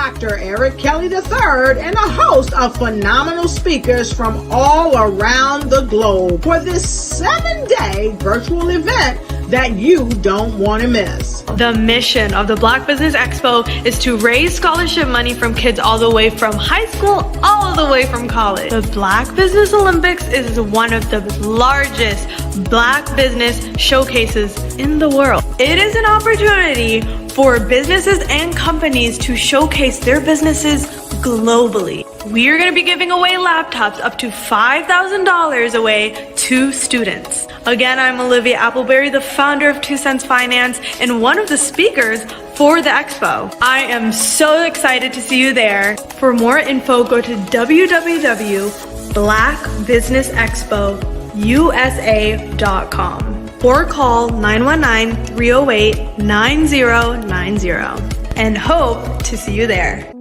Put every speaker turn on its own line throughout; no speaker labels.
Dr. Eric Kelly III and a host of phenomenal speakers from all around the globe for this 7-day virtual event that you don't want to miss.
The mission of the Black Business Expo is to raise scholarship money from kids all the way from high school all the way from college. The Black Business Olympics is one of the largest Black business showcases in the world. It is an opportunity for businesses and companies to showcase their businesses globally. We are going to be giving away laptops up to $5,000 away to students. Again, I'm Olivia Appleberry, the founder of 2 Cents Finance and one of the speakers for the expo. I am so excited to see you there. For more info, go to www.blackbusinessexpousa.com or call 919-308-9090 and hope to see you there.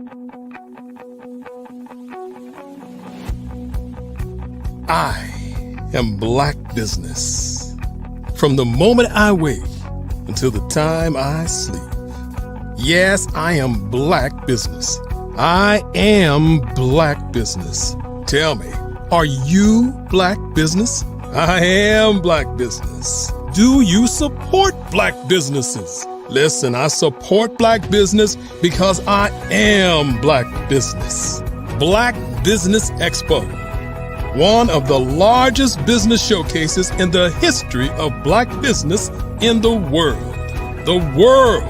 I am Black Business. From the moment I wake until the time I sleep. Yes, I am Black Business. I am Black Business. Tell me, are you Black Business? I am Black Business. Do you support Black businesses? Listen, I support Black business because I am Black Business. Black Business Expo, one of the largest business showcases in the history of Black business in the world. The world!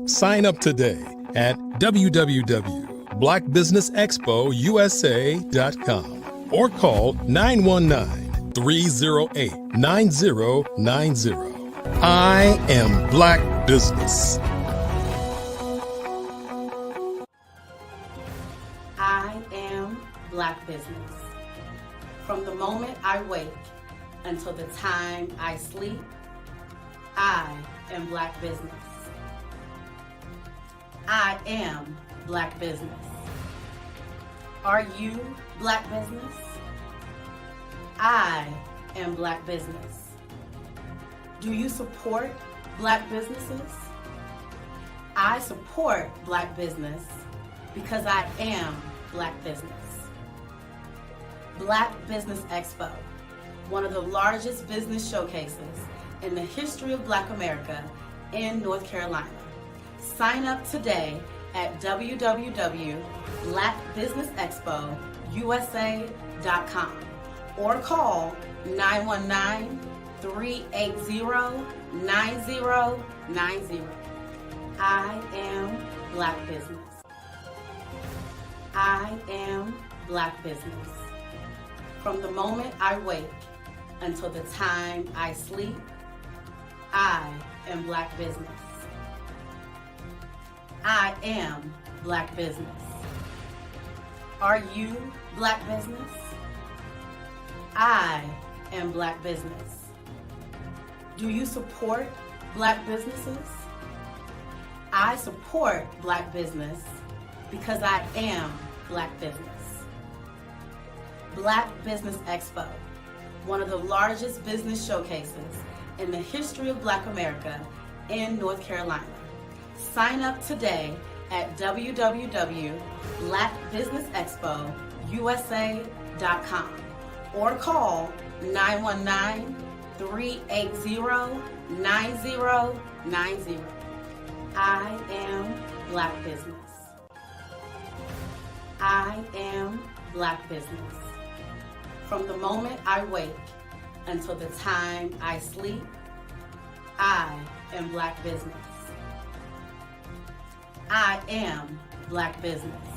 Sign up today at www.blackbusinessexpousa.com or call 919-308-9090. I am Black Business.
I am Black Business. From the moment I wake until the time I sleep, I am Black Business. I am Black Business. Are you Black Business? I am Black Business. Do you support Black businesses? I support Black business because I am Black Business. Black Business Expo, one of the largest business showcases in the history of Black America in North Carolina. Sign up today at www.blackbusinessexpousa.com or call 919-380-9090. I am Black Business. I am Black Business. From the moment I wake until the time I sleep, I am Black Business. I am Black Business. Are you Black Business? I am Black Business. Do you support Black businesses? I support Black business because I am Black Business. Black Business Expo, one of the largest business showcases in the history of Black America in North Carolina. Sign up today at www.blackbusinessexpousa.com or call 919-380-9090. I am Black Business. I am Black Business. From the moment I wake until the time I sleep, I am Black Business. I am Black Business.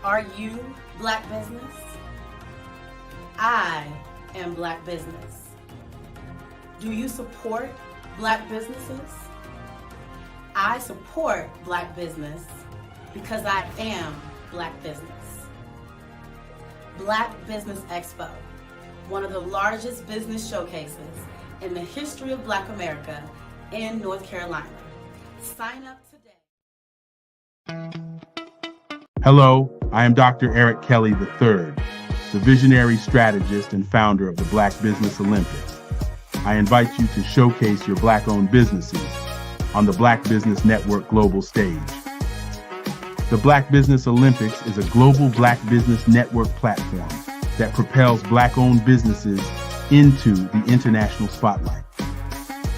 Are you Black Business? I am Black Business. Do you support Black businesses? I support Black business because I am Black Business. Black Business Expo, one of the largest business showcases in the history of Black America in North Carolina. Sign up today.
Hello, I am Dr. Eric Kelly III, the visionary strategist and founder of the Black Business Olympics. I invite you to showcase your Black-owned businesses on the Black Business Network global stage. The Black Business Olympics is a global Black business network platform that propels Black-owned businesses into the international spotlight.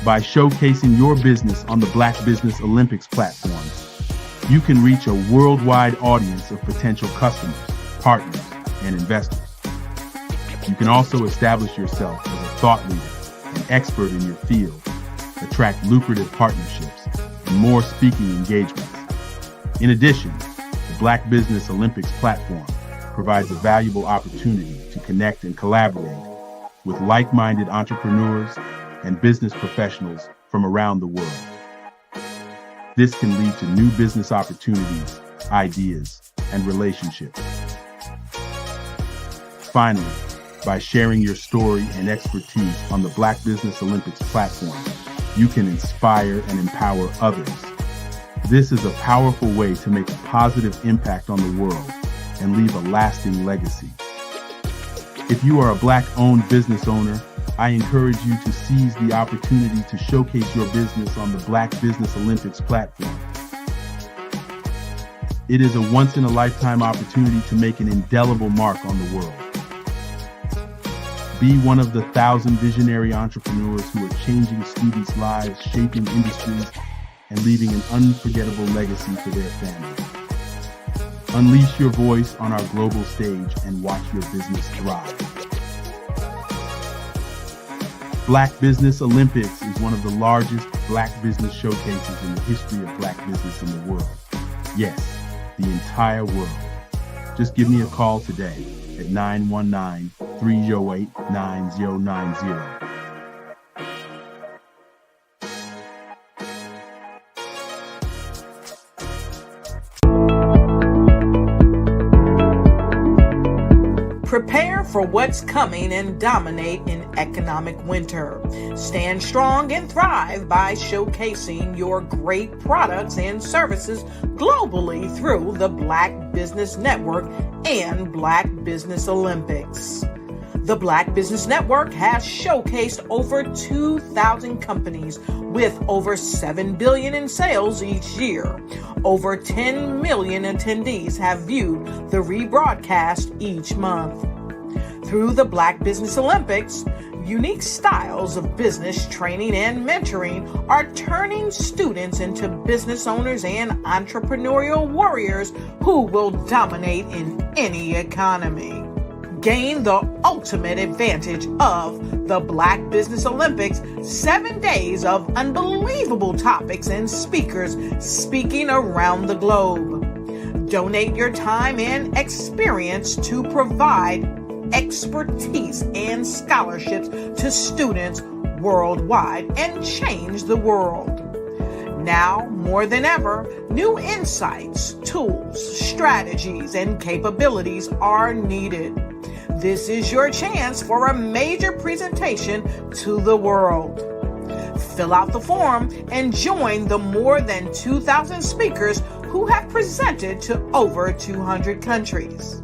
By showcasing your business on the Black Business Olympics platforms, you can reach a worldwide audience of potential customers, partners, and investors. You can also establish yourself as a thought leader and expert in your field, attract lucrative partnerships, and more speaking engagements. In addition, the Black Business Olympics platform provides a valuable opportunity to connect and collaborate with like-minded entrepreneurs and business professionals from around the world. This can lead to new business opportunities, ideas, and relationships. Finally, by sharing your story and expertise on the Black Business Olympics platform, you can inspire and empower others. This is a powerful way to make a positive impact on the world and leave a lasting legacy. If you are a Black-owned business owner, I encourage you to seize the opportunity to showcase your business on the Black Business Olympics platform. It is a once-in-a-lifetime opportunity to make an indelible mark on the world. Be one of the 1,000 visionary entrepreneurs who are changing students' lives, shaping industries, and leaving an unforgettable legacy for their families. Unleash your voice on our global stage and watch your business thrive. Black Business Olympics is one of the largest Black business showcases in the history of Black business in the world. Yes, the entire world. Just give me a call today at 919-308-9090.
Prepare for what's coming and dominate in economic winter. Stand strong and thrive by showcasing your great products and services globally through the Black Business Network and Black Business Olympics. The Black Business Network has showcased over 2,000 companies with over $7 billion in sales each year. Over 10 million attendees have viewed the rebroadcast each month. Through the Black Business Olympics, unique styles of business training and mentoring are turning students into business owners and entrepreneurial warriors who will dominate in any economy. Gain the ultimate advantage of the Black Business Olympics, 7 days of unbelievable topics and speakers speaking around the globe. Donate your time and experience to provide expertise and scholarships to students worldwide and change the world. Now, more than ever, new insights, tools, strategies, and capabilities are needed. This is your chance for a major presentation to the world. Fill out the form and join the more than 2,000 speakers who have presented to over 200 countries.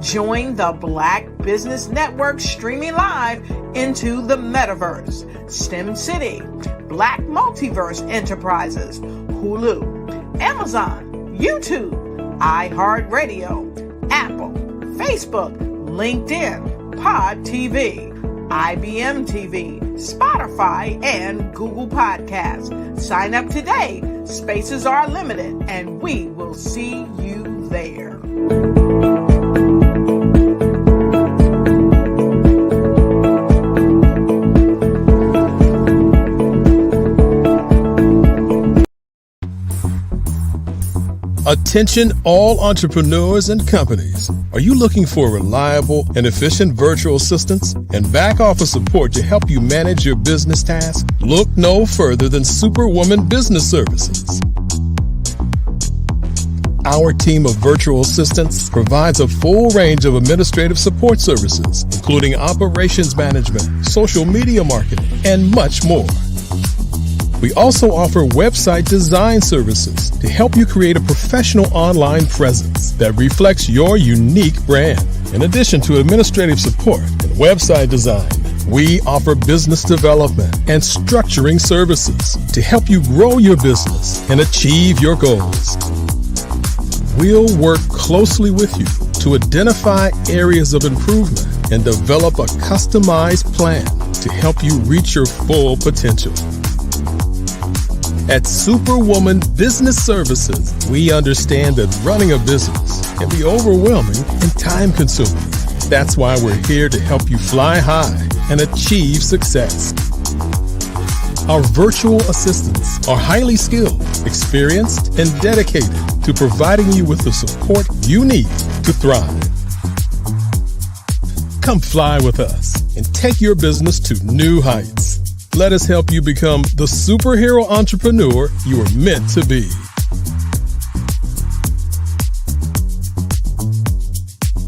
Join the Black Business Network streaming live into the Metaverse, STEM City, Black Multiverse Enterprises, Hulu, Amazon, YouTube, iHeartRadio, Apple, Facebook, LinkedIn, Pod TV, IBM TV, Spotify, and Google Podcasts. Sign up today. Spaces are limited, and we will see you there.
Attention all entrepreneurs and companies. Are you looking for reliable and efficient virtual assistants and back office support to help you manage your business tasks? Look no further than Superwoman Business Services. Our team of virtual assistants provides a full range of administrative support services, including operations management, social media marketing, and much more. We also offer website design services to help you create a professional online presence that reflects your unique brand. In addition to administrative support and website design, we offer business development and structuring services to help you grow your business and achieve your goals. We'll work closely with you to identify areas of improvement and develop a customized plan to help you reach your full potential. At Superwoman Business Services, we understand that running a business can be overwhelming and time-consuming. That's why we're here to help you fly high and achieve success. Our virtual assistants are highly skilled, experienced, and dedicated to providing you with the support you need to thrive. Come fly with us and take your business to new heights. Let us help you become the superhero entrepreneur you are meant to be.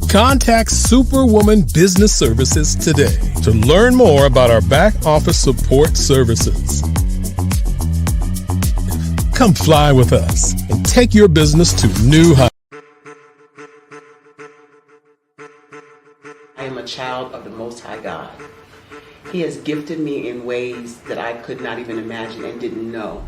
Contact Superwoman Business Services today to learn more about our back office support services. Come fly with us and take your business to new heights.
I am a child of the Most High God. He has gifted me in ways that I could not even imagine and didn't know.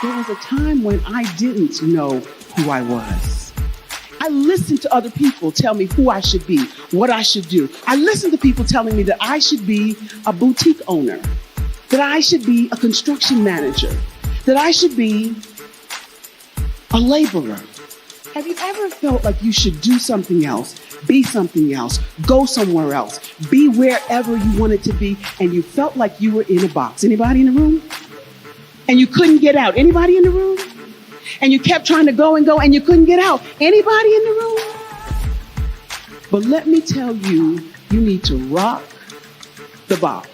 There was a time when I didn't know who I was. I listened to other people tell me who I should be, what I should do. I listened to people telling me that I should be a boutique owner, that I should be a construction manager, that I should be a laborer. Have you ever felt like you should do something else, be something else, go somewhere else, be wherever you wanted to be, and you felt like you were in a box? Anybody in the room? And you couldn't get out. Anybody in the room? And you kept trying to go and go and you couldn't get out. Anybody in the room? But let me tell you, you need to rock the box.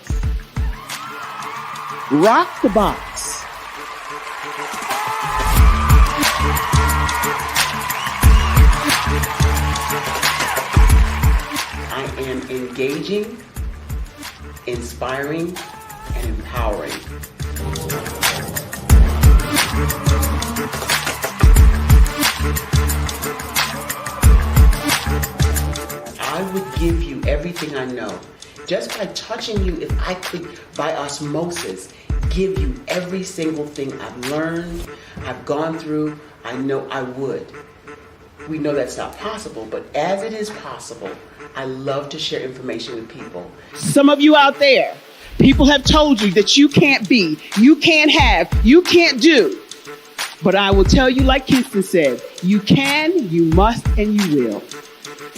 Rock the box.
I am engaging, inspiring, and empowering. I would give you everything I know. Just by touching you, if I could, by osmosis, give you every single thing I've learned, I've gone through, I know I would. We know that's not possible, but as it is possible, I love to share information with people.
Some of you out there, people have told you that you can't be, you can't have, you can't do. But I will tell you, like Kingston said, you can, you must, and you will.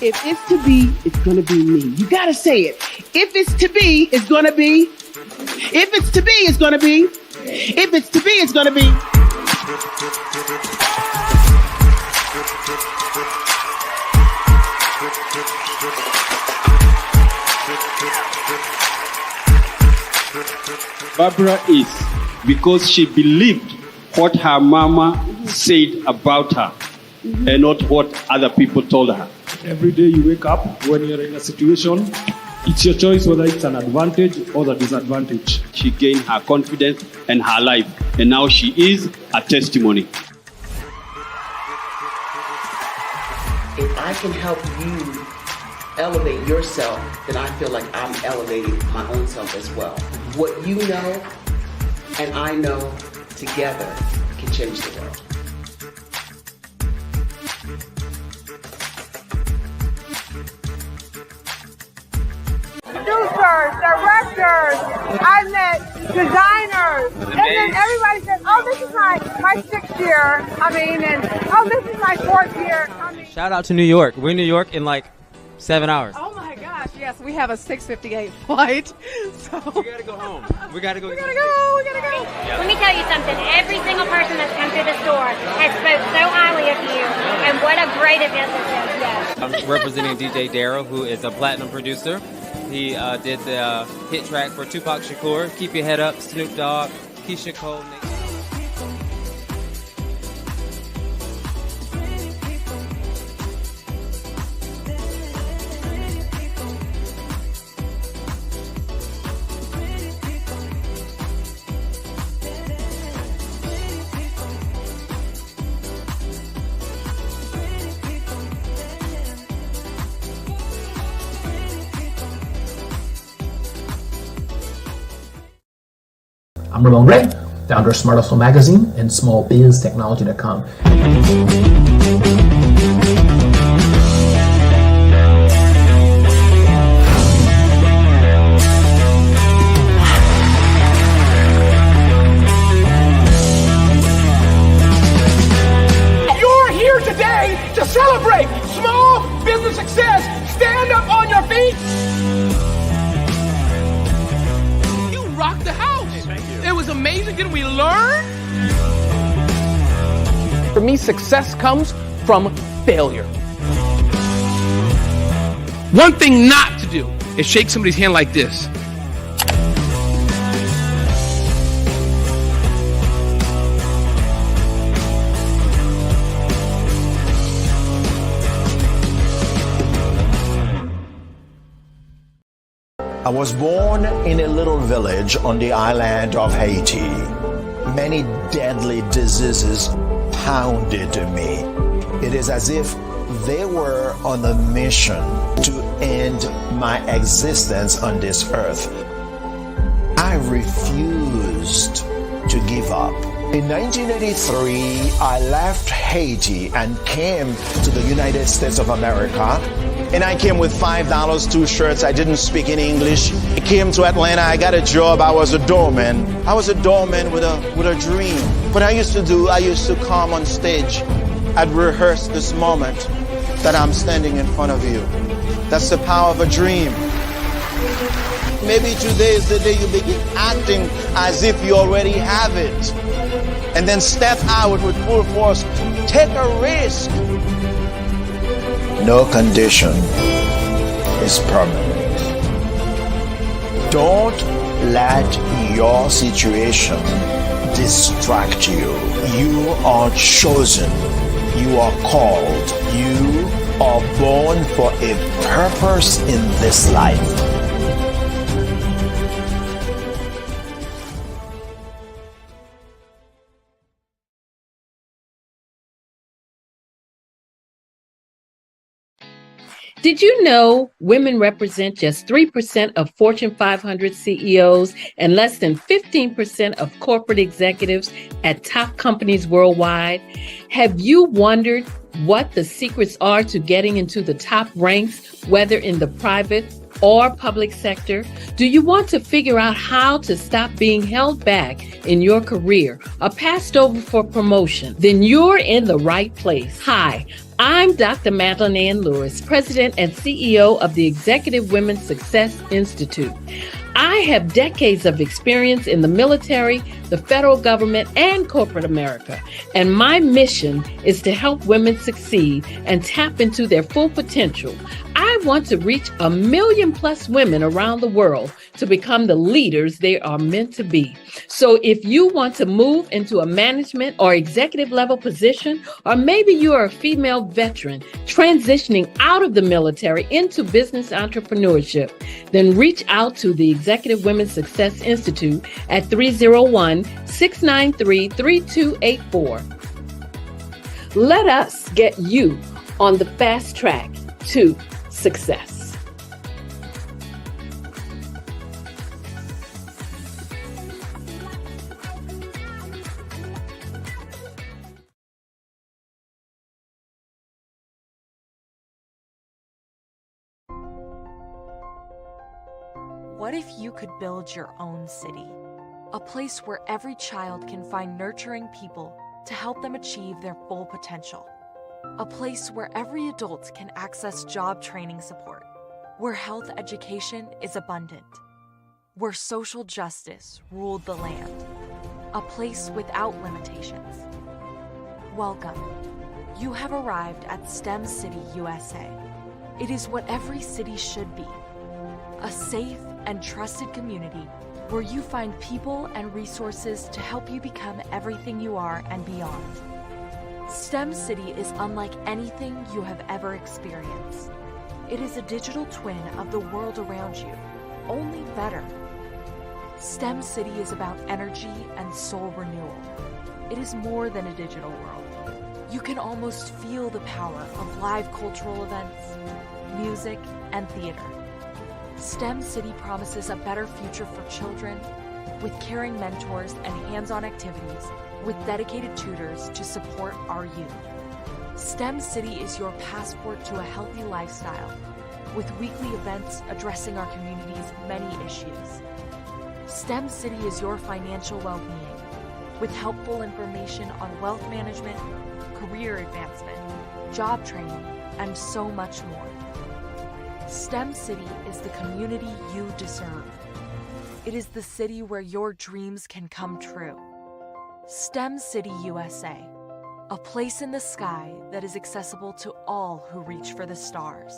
If it's to be, it's going to be me. You got to say it. If it's to be, it's going to be. If it's to be, it's going to be. If it's to be, it's going to be.
Barbara is because she believed what her mama said about her and not what other people told her.
Every day you wake up, when you're in a situation, it's your choice whether it's an advantage or the disadvantage.
She gained her confidence and her life, and now she is a testimony.
If I can help you elevate yourself, then I feel like I'm elevating my own self as well. What you know and I know together can change the world.
Producers, directors, I met designers, and then everybody said, oh, this is my 6th year, and oh, this is my 4th year.
Shout out to New York. We're in New York in like 7 hours.
Oh my gosh, yes, we have a 6:58 flight, so.
We gotta go home. We gotta go.
We gotta go.
Let me tell you something. Every single person that's come through the store has spoke so highly of you, and what a great event this is. Yes.
I'm representing DJ Darryl, who is a platinum producer. He did the hit track for Tupac Shakur, Keep Your Head Up, Snoop Dogg, Keisha Cole, Nick.
I'm Ramon Ray, founder of Smart Hustle Magazine and smallbiztechnology.com.
You're here today to celebrate small business success. Stand up on your feet. You rocked the house. It was amazing. Didn't we learn? For me, success comes from failure. One thing not to do is shake somebody's hand like this.
I was born in a little village on the island of Haiti. Many deadly diseases pounded me. It is as if they were on a mission to end my existence on this earth. I refused to give up. In 1983, I left Haiti and came to the United States of America. And I came with $5, 2 shirts. I didn't speak any English. I came to Atlanta. I got a job. I was a doorman. I was a doorman with a dream. What I used to do, I used to come on stage. I'd rehearse this moment that I'm standing in front of you. That's the power of a dream. Maybe today is the day you begin acting as if you already have it. And then step out with full force. Take a risk. No condition is permanent. Don't let your situation distract you. You are chosen. You are called. You are born for a purpose in this life.
Did you know women represent just 3% of Fortune 500 CEOs and less than 15% of corporate executives at top companies worldwide? Have you wondered what the secrets are to getting into the top ranks, whether in the private or public sector? Do you want to figure out how to stop being held back in your career or passed over for promotion? Then you're in the right place. Hi, I'm Dr. Madeline Ann Lewis, President and CEO of the Executive Women's Success Institute. I have decades of experience in the military, the federal government, and corporate America. And my mission is to help women succeed and tap into their full potential. I want to reach 1 million+ women around the world to become the leaders they are meant to be. So if you want to move into a management or executive level position, or maybe you are a female veteran transitioning out of the military into business entrepreneurship, then reach out to the Executive Women's Success Institute at 301-693-3284. Let us get you on the fast track to success.
What if you could build your own city? A place where every child can find nurturing people to help them achieve their full potential. A place where every adult can access job training support, where health education is abundant, where social justice ruled the land. A place without limitations. Welcome. You have arrived at STEM City USA. It is what every city should be. A safe and trusted community where you find people and resources to help you become everything you are and beyond. STEM City is unlike anything you have ever experienced. It is a digital twin of the world around you, only better. STEM City is about energy and soul renewal. It is more than a digital world. You can almost feel the power of live cultural events, music, and theater. STEM City promises a better future for children, with caring mentors and hands-on activities, with dedicated tutors to support our youth. STEM City is your passport to a healthy lifestyle, with weekly events addressing our community's many issues. STEM City is your financial well-being, with helpful information on wealth management, career advancement, job training, and so much more. STEM City is the community you deserve. It is the city where your dreams can come true. STEM City USA, a place in the sky that is accessible to all who reach for the stars.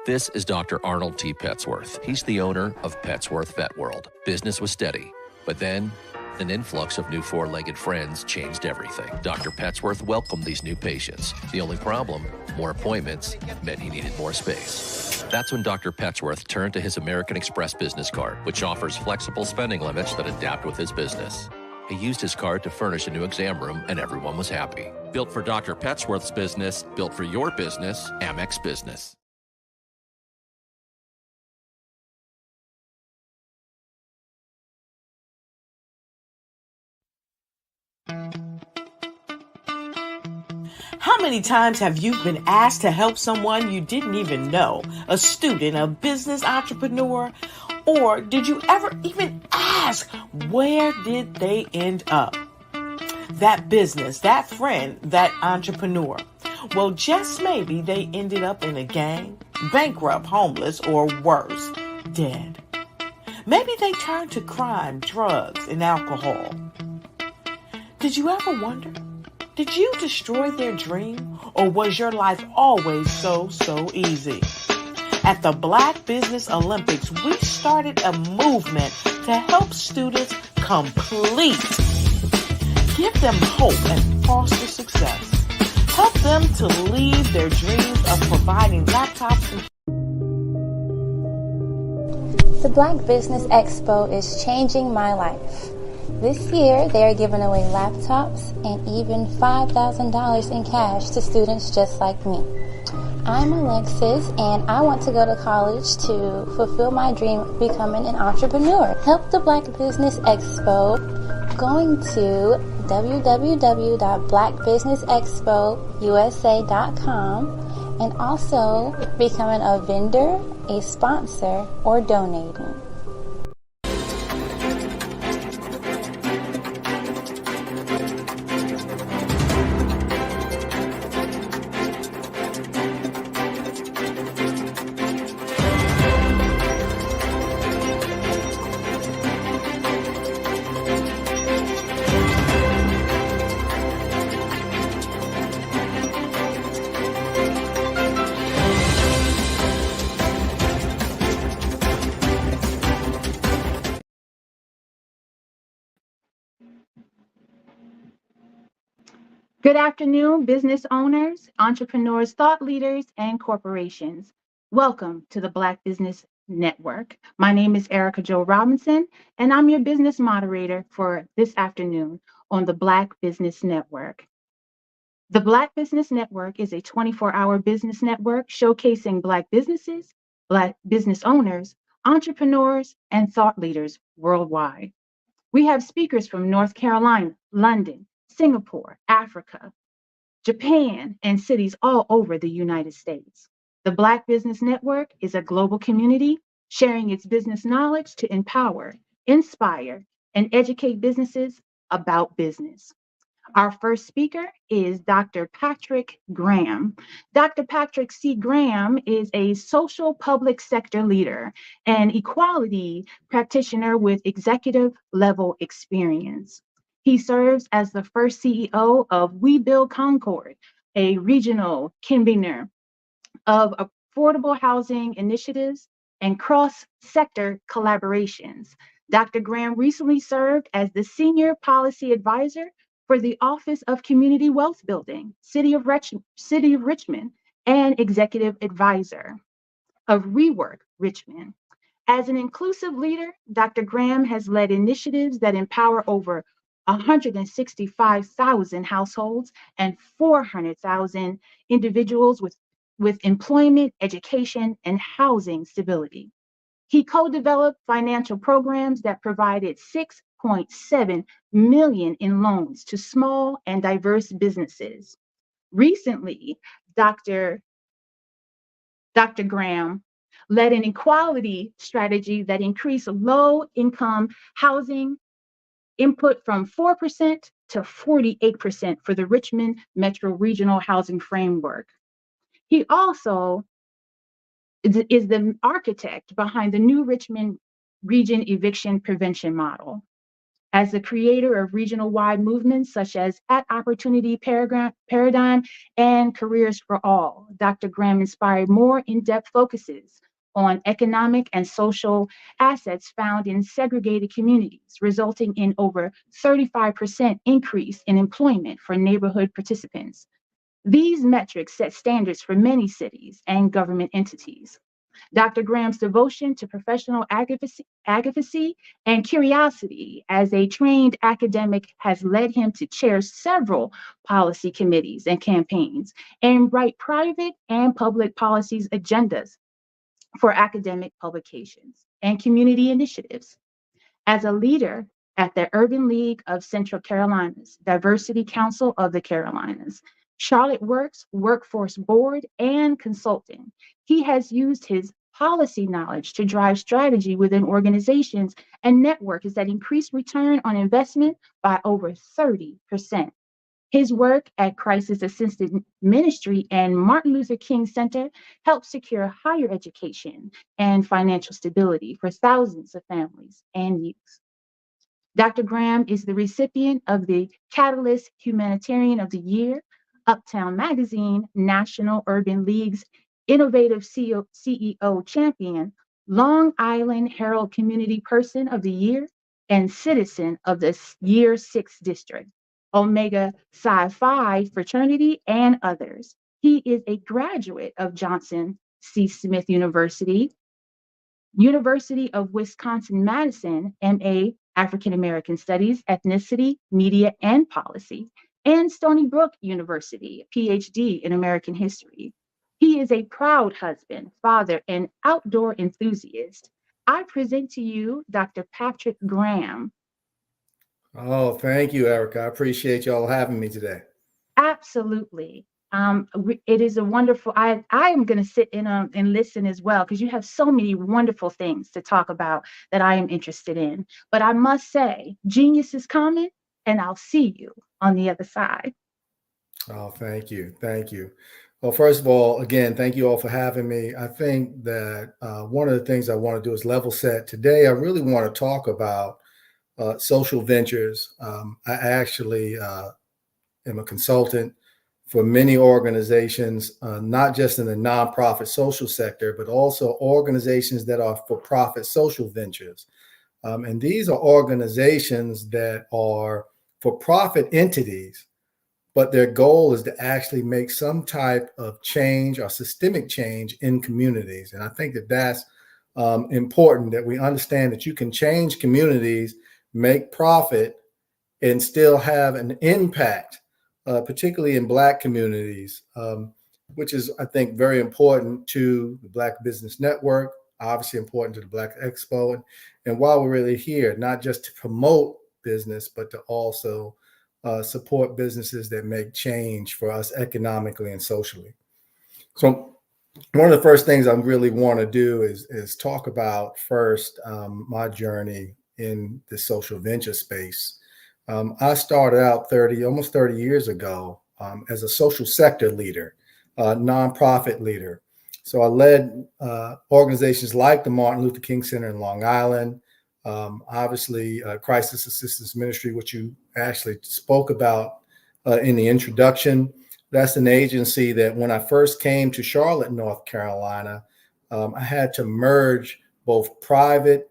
This is Dr. Arnold T. Petsworth. He's the owner of Petsworth Vet World. Business was steady, but then an influx of new four-legged friends changed everything. Dr. Petsworth welcomed these new patients. The only problem, more appointments, meant he needed more space. That's when Dr. Petsworth turned to his American Express business card, which offers flexible spending limits that adapt with his business. He used his card to furnish a new exam room, and everyone was happy. Built for Dr. Petsworth's business, built for your business, Amex Business.
How many times have you been asked to help someone you didn't even know, a student, a business entrepreneur, or did you ever even ask, where did they end up? That business, that friend, that entrepreneur. Well, just maybe they ended up in a gang, bankrupt, homeless, or worse, dead. Maybe they turned to crime, drugs, and alcohol. Did you ever wonder? Did you destroy their dream, or was your life always so easy? At the Black Business Olympics, we started a movement to help students complete. Give them hope and foster success. Help them to leave their dreams of providing laptops and
The Black Business Expo is changing my life. This year, they are giving away laptops and even $5,000 in cash to students just like me. I'm Alexis, and I want to go to college to fulfill my dream of becoming an entrepreneur. Help the Black Business Expo going to www.blackbusinessexpousa.com and also becoming a vendor, a sponsor, or donating.
Good afternoon, business owners, entrepreneurs, thought leaders, and corporations. Welcome to the Black Business Network. My name is Erica Jo Robinson, and I'm your business moderator for this afternoon on the Black Business Network. The Black Business Network is a 24-hour business network showcasing Black businesses, Black business owners, entrepreneurs, and thought leaders worldwide. We have speakers from North Carolina, London, Singapore, Africa, Japan, and cities all over the United States. The Black Business Network is a global community sharing its business knowledge to empower, inspire, and educate businesses about business. Our first speaker is Dr. Patrick Graham. Dr. Patrick C. Graham is a social public sector leader and equality practitioner with executive level experience. He serves as the first CEO of We Build Concord, a regional convener of affordable housing initiatives and cross-sector collaborations. Dr. Graham recently served as the Senior Policy Advisor for the Office of Community Wealth Building, City of Richmond, and Executive Advisor of Rework Richmond. As an inclusive leader, Dr. Graham has led initiatives that empower over 165,000 households and 400,000 individuals with employment, education, and housing stability. He co-developed financial programs that provided 6.7 million in loans to small and diverse businesses. Recently, Dr. Graham led an equality strategy that increased low-income housing input from 4% to 48% for the Richmond Metro Regional Housing Framework. He also is the architect behind the new Richmond Region eviction prevention model. As the creator of regional-wide movements such as At Opportunity Paradigm and Careers for All, Dr. Graham inspired more in-depth focuses on economic and social assets found in segregated communities, resulting in over 35% increase in employment for neighborhood participants. These metrics set standards for many cities and government entities. Dr. Graham's devotion to professional advocacy and curiosity as a trained academic has led him to chair several policy committees and campaigns and write private and public policies agendas for academic publications and community initiatives. As a leader at the Urban League of Central Carolinas, Diversity Council of the Carolinas, Charlotte Works Workforce Board, and consulting, he has used his policy knowledge to drive strategy within organizations and networks that increase return on investment by over 30%. His work at Crisis Assisted Ministry and Martin Luther King Center helped secure higher education and financial stability for thousands of families and youth. Dr. Graham is the recipient of the Catalyst Humanitarian of the Year, Uptown Magazine National Urban League's Innovative CEO Champion, Long Island Herald Community Person of the Year, and Citizen of the Year 6th District, Omega Psi Phi fraternity, and others. He is a graduate of Johnson C. Smith University, University of Wisconsin-Madison, MA African American Studies, Ethnicity, Media, and Policy, and Stony Brook University, PhD in American History. He is a proud husband, father, and outdoor enthusiast. I present to you Dr. Patrick Graham.
Oh, thank you, Erica. I appreciate y'all having me today.
Absolutely. It is a wonderful, I am going to sit in and listen as well, because you have so many wonderful things to talk about that I am interested in. But I must say, genius is coming, and I'll see you on the other side.
Oh, thank you. Thank you. Well, first of all, again, thank you all for having me. I think that one of the things I want to do is level set. Today, I really want to talk about social ventures. I actually am a consultant for many organizations, not just in the nonprofit social sector, but also organizations that are for-profit social ventures. And these are organizations that are for-profit entities, but their goal is to actually make some type of change or systemic change in communities. And I think that that's important, that we understand that you can change communities, make profit, and still have an impact, particularly in Black communities, which is, I think, very important to the Black Business Network, obviously important to the Black Expo. And while we're really here, not just to promote business, but to also support businesses that make change for us economically and socially. So one of the first things I really want to do is talk about first my journey in the social venture space. I started out almost 30 years ago as a social sector leader, nonprofit leader. So I led organizations like the Martin Luther King Center in Long Island, obviously Crisis Assistance Ministry, which you actually spoke about in the introduction. That's an agency that when I first came to Charlotte, North Carolina, I had to merge both private,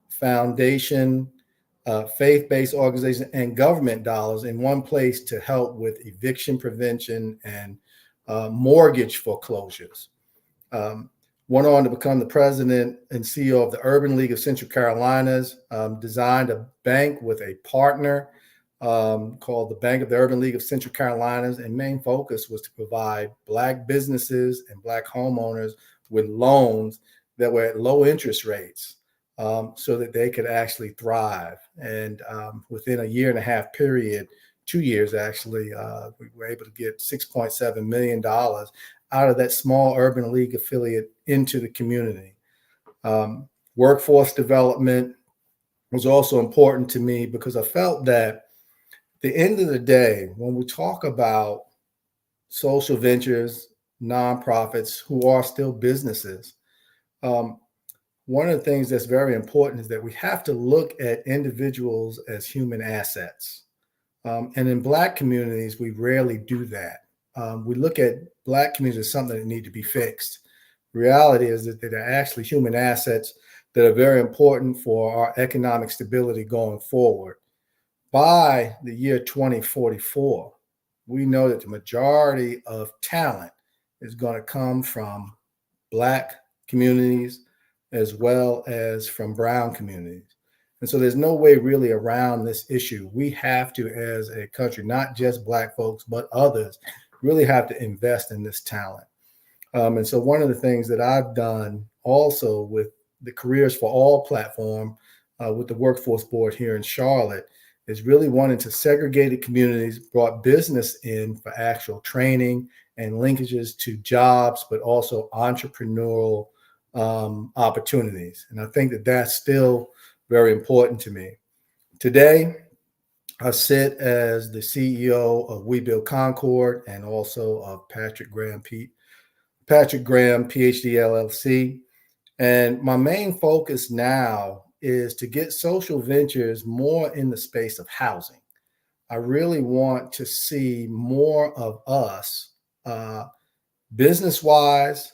foundation, faith-based organizations, and government dollars in one place to help with eviction prevention and mortgage foreclosures. Went on to become the president and CEO of the Urban League of Central Carolinas, designed a bank with a partner called the Bank of the Urban League of Central Carolinas, and main focus was to provide Black businesses and Black homeowners with loans that were at low interest rates, so that they could actually thrive. And within a year and a half period, 2 years actually, we were able to get $6.7 million out of that small urban league affiliate into the community. Workforce development was also important to me because I felt that at the end of the day, when we talk about social ventures, nonprofits who are still businesses, one of the things that's very important is that we have to look at individuals as human assets. And in Black communities, we rarely do that. We look at Black communities as something that need to be fixed. Reality is that they're actually human assets that are very important for our economic stability going forward. By the year 2044, we know that the majority of talent is going to come from Black communities as well as from brown communities. And so there's no way really around this issue. We have to, as a country, not just Black folks, but others, really have to invest in this talent. And so one of the things that I've done also with the Careers for All platform with the Workforce Board here in Charlotte is really wanting to segregated communities, brought business in for actual training and linkages to jobs, but also entrepreneurial opportunities. And I think that that's still very important to me. Today, I sit as the CEO of We Build Concord and also of Patrick Graham, PhD LLC. And my main focus now is to get social ventures more in the space of housing. I really want to see more of us, business-wise,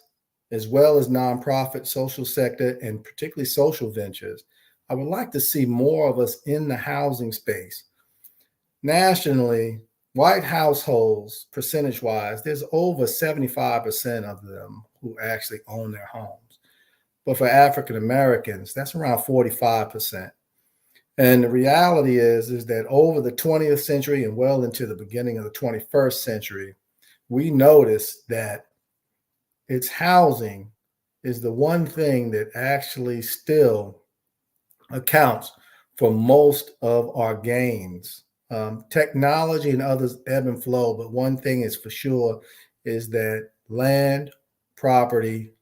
as well as nonprofit, social sector, and particularly social ventures. I would like to see more of us in the housing space. Nationally, white households, percentage-wise, there's over 75% of them who actually own their homes. But for African Americans, that's around 45%. And the reality is that over the 20th century and well into the beginning of the 21st century, we noticed that it's housing is the one thing that actually still accounts for most of our gains. Technology and others ebb and flow, but one thing is for sure is that land, property,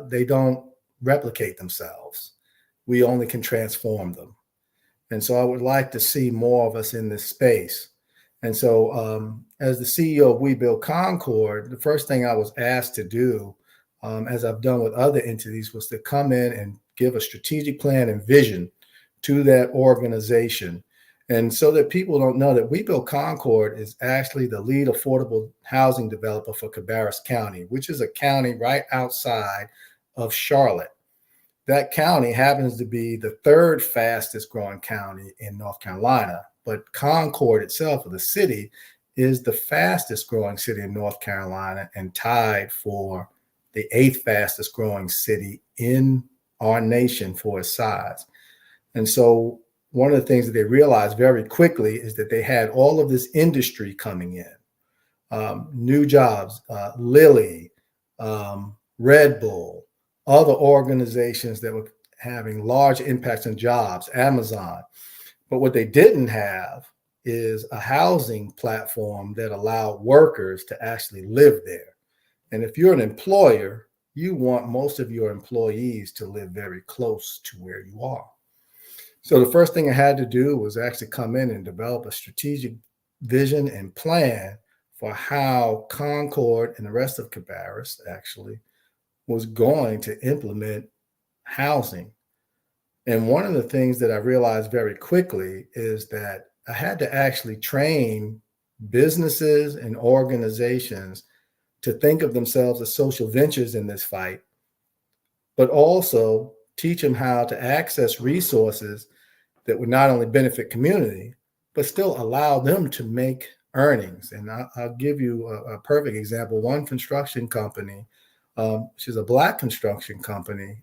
they don't replicate themselves. We only can transform them. And so I would like to see more of us in this space. And so as the CEO of We Build Concord, the first thing I was asked to do, as I've done with other entities, was to come in and give a strategic plan and vision to that organization. And so that people don't know that We Build Concord is actually the lead affordable housing developer for Cabarrus County, which is a county right outside of Charlotte. That county happens to be the third fastest growing county in North Carolina, but Concord itself, or the city, is the fastest growing city in North Carolina and tied for the 8th fastest growing city in our nation for its size. And so one of the things that they realized very quickly is that they had all of this industry coming in, new jobs, Lilly, Red Bull, other organizations that were having large impacts on jobs, Amazon. But what they didn't have is a housing platform that allowed workers to actually live there. And if you're an employer, you want most of your employees to live very close to where you are. So the first thing I had to do was actually come in and develop a strategic vision and plan for how Concord and the rest of Cabarrus actually was going to implement housing. And one of the things that I realized very quickly is that I had to actually train businesses and organizations to think of themselves as social ventures in this fight, but also teach them how to access resources that would not only benefit community, but still allow them to make earnings. And I'll give you a perfect example. One construction company, which is a Black construction company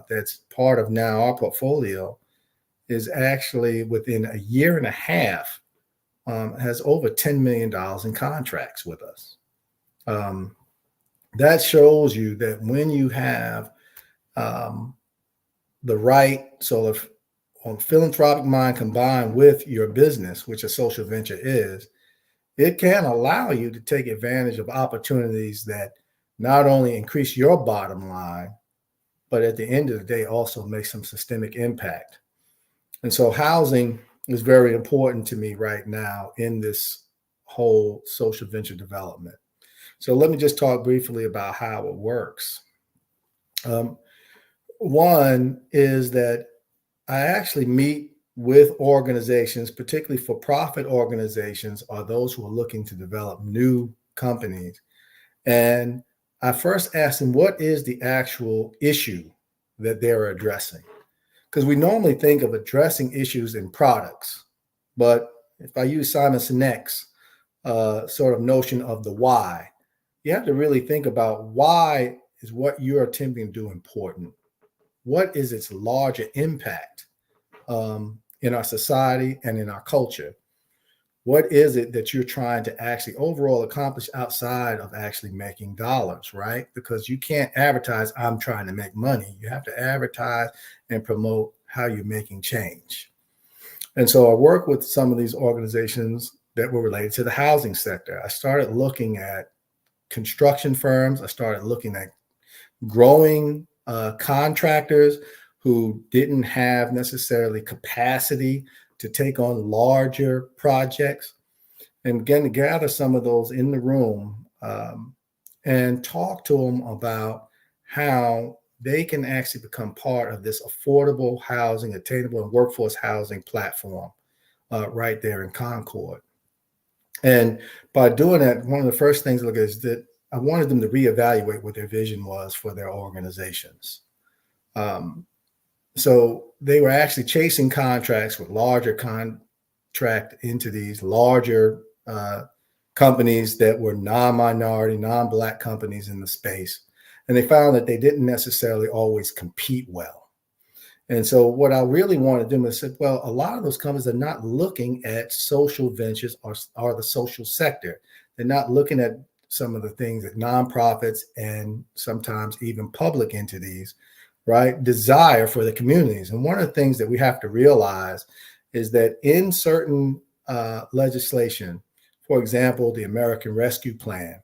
that's part of now our portfolio, is actually within a year and a half has over $10 million in contracts with us. That shows you that when you have the right sort of philanthropic mind combined with your business, which a social venture is, it can allow you to take advantage of opportunities that not only increase your bottom line, but at the end of the day also make some systemic impact. And so housing is very important to me right now in this whole social venture development. So let me just talk briefly about how it works. One is that I actually meet with organizations, particularly for-profit organizations, or those who are looking to develop new companies. And I first ask them, what is the actual issue that they're addressing? Because we normally think of addressing issues in products, but if I use Simon Sinek's sort of notion of the why, you have to really think about why is what you're attempting to do important? What is its larger impact in our society and in our culture? What is it that you're trying to actually overall accomplish outside of actually making dollars, right? Because you can't advertise, I'm trying to make money. You have to advertise and promote how you're making change. And so I work with some of these organizations that were related to the housing sector. I started looking at construction firms. I started looking at growing contractors who didn't have necessarily capacity to take on larger projects, and begin to gather some of those in the room and talk to them about how they can actually become part of this affordable housing, attainable and workforce housing platform right there in Concord. And by doing that, one of the first things I look at is that I wanted them to reevaluate what their vision was for their organizations. So they were actually chasing contracts with larger contract entities, larger companies that were non-minority, non-Black companies in the space. And they found that they didn't necessarily always compete well. And so what I really wanted to do is say, well, a lot of those companies are not looking at social ventures or the social sector. They're not looking at some of the things that nonprofits and sometimes even public entities, right, desire for the communities. And one of the things that we have to realize is that in certain legislation, for example, the American Rescue Plan,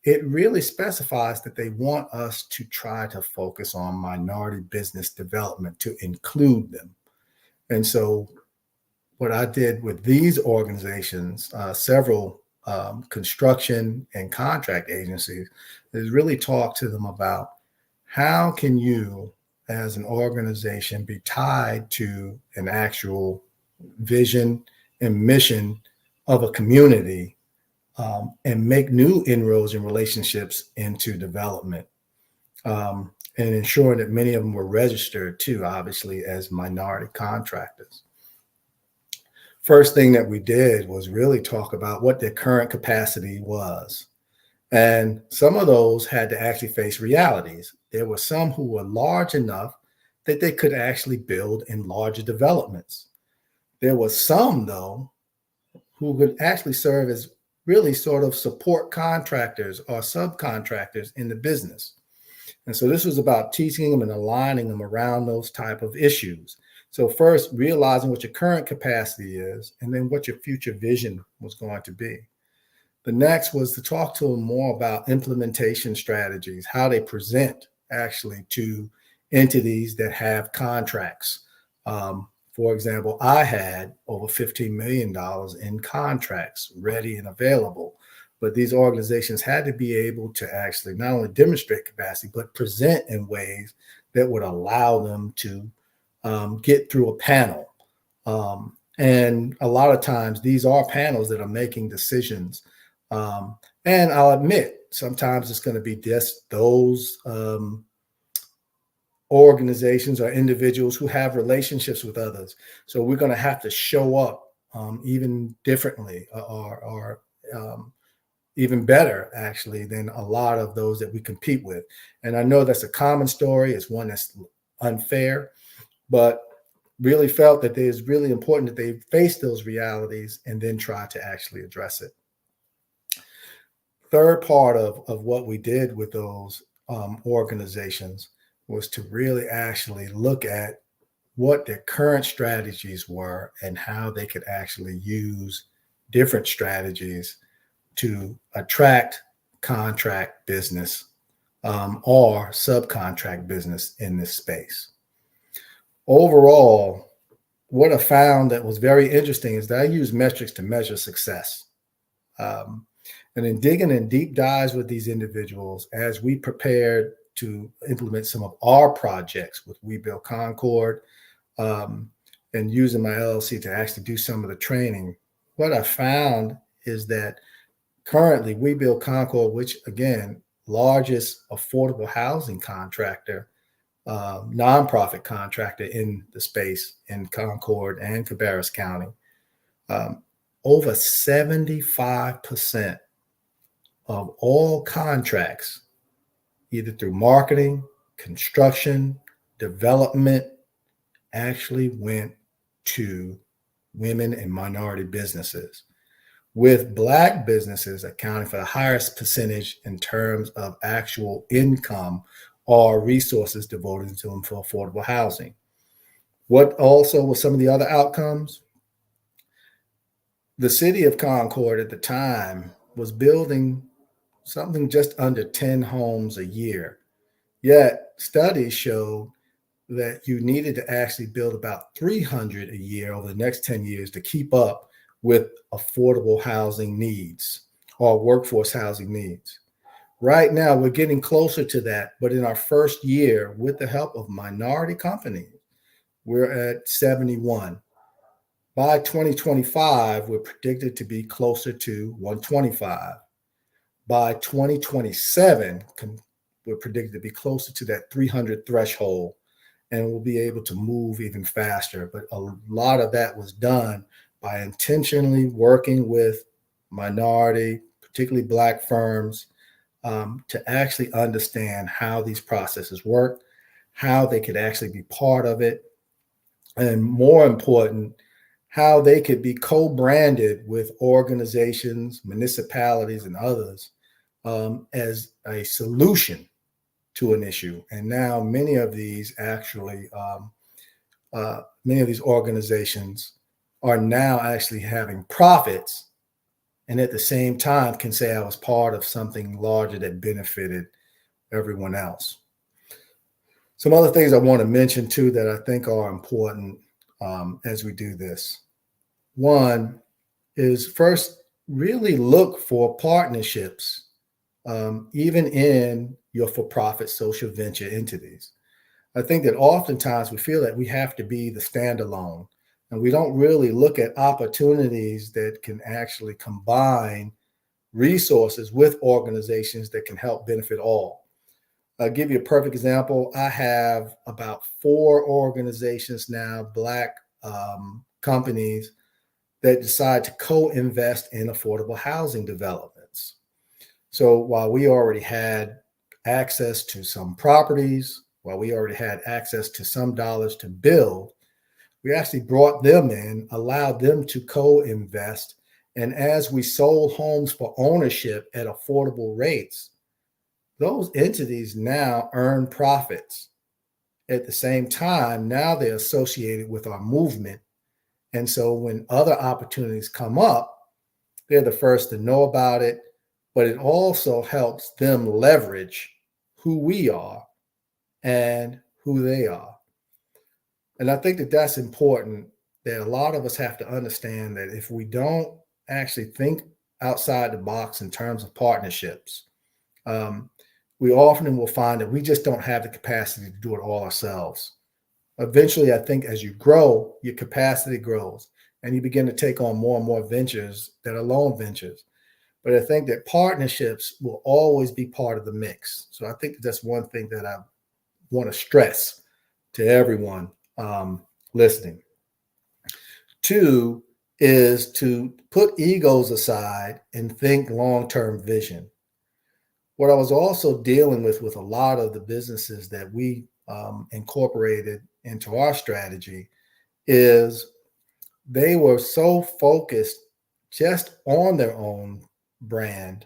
it really specifies that they want us to try to focus on minority business development, to include them. And so what I did with these organizations, several construction and contract agencies, is really talk to them about how can you as an organization be tied to an actual vision and mission of a community and make new inroads and relationships into development, and ensuring that many of them were registered too, obviously, as minority contractors. First thing that we did was really talk about what their current capacity was. And some of those had to actually face realities. There were some who were large enough that they could actually build in larger developments. There were some, though, who could actually serve as really sort of support contractors or subcontractors in the business. And so this was about teaching them and aligning them around those type of issues. So first, realizing what your current capacity is, and then what your future vision was going to be. The next was to talk to them more about implementation strategies, how they present actually to entities that have contracts. For example, I had over $15 million in contracts ready and available, but these organizations had to be able to actually not only demonstrate capacity, but present in ways that would allow them to get through a panel. And a lot of times these are panels that are making decisions. And I'll admit, sometimes it's going to be just those organizations or individuals who have relationships with others. So we're going to have to show up even differently or even better, actually, than a lot of those that we compete with. And I know that's a common story. It's one that's unfair, but really felt that it is really important that they face those realities and then try to actually address it. Third part of what we did with those organizations was to really actually look at what their current strategies were and how they could actually use different strategies to attract contract business or subcontract business in this space. Overall, what I found that was very interesting is that I use metrics to measure success. And in digging in deep dives with these individuals, as we prepared to implement some of our projects with We Build Concord, and using my LLC to actually do some of the training, what I found is that currently We Build Concord, which again, largest affordable housing contractor, nonprofit contractor in the space in Concord and Cabarrus County, over 75% of all contracts, either through marketing, construction, development, actually went to women and minority businesses, with Black businesses accounting for the highest percentage in terms of actual income or resources devoted to them for affordable housing. What also were some of the other outcomes? The city of Concord at the time was building something just under 10 homes a year. Yet studies showed that you needed to actually build about 300 a year over the next 10 years to keep up with affordable housing needs or workforce housing needs. Right now, we're getting closer to that, but in our first year, with the help of minority companies, we're at 71. By 2025, we're predicted to be closer to 125. By 2027, we're predicted to be closer to that 300 threshold, and we'll be able to move even faster. But a lot of that was done by intentionally working with minority, particularly Black firms, to actually understand how these processes work, how they could actually be part of it, and more important, how they could be co-branded with organizations, municipalities, and others as a solution to an issue. And now many of these actually, many of these organizations are now actually having profits, and at the same time can say I was part of something larger that benefited everyone else. Some other things I want to mention too that I think are important as we do this. One is first, really look for partnerships, even in your for-profit social venture entities. I think that oftentimes we feel that we have to be the standalone, and we don't really look at opportunities that can actually combine resources with organizations that can help benefit all. I'll give you a perfect example. I have about 4 organizations now, Black companies, that decide to co-invest in affordable housing developments. So while we already had access to some properties, while we already had access to some dollars to build, we actually brought them in, allowed them to co-invest. And as we sold homes for ownership at affordable rates, those entities now earn profits. At the same time, now they're associated with our movement. And so when other opportunities come up, they're the first to know about it, but it also helps them leverage who we are and who they are. And I think that that's important, that a lot of us have to understand that if we don't actually think outside the box in terms of partnerships, we often will find that we just don't have the capacity to do it all ourselves. Eventually, I think as you grow, your capacity grows and you begin to take on more and more ventures that are lone ventures. But I think that partnerships will always be part of the mix. So I think that's one thing that I want to stress to everyone listening. 2 is to put egos aside and think long-term vision. What I was also dealing with a lot of the businesses that we incorporated into our strategy is they were so focused just on their own brand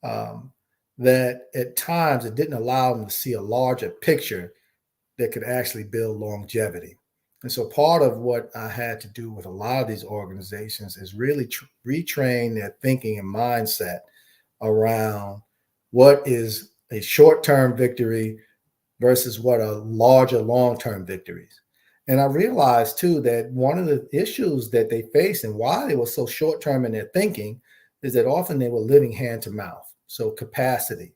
that at times it didn't allow them to see a larger picture that could actually build longevity. And so part of what I had to do with a lot of these organizations is really retrain their thinking and mindset around what is a short-term victory versus what are larger long-term victories. And I realized too that one of the issues that they faced and why they were so short-term in their thinking is that often they were living hand to mouth. So capacity.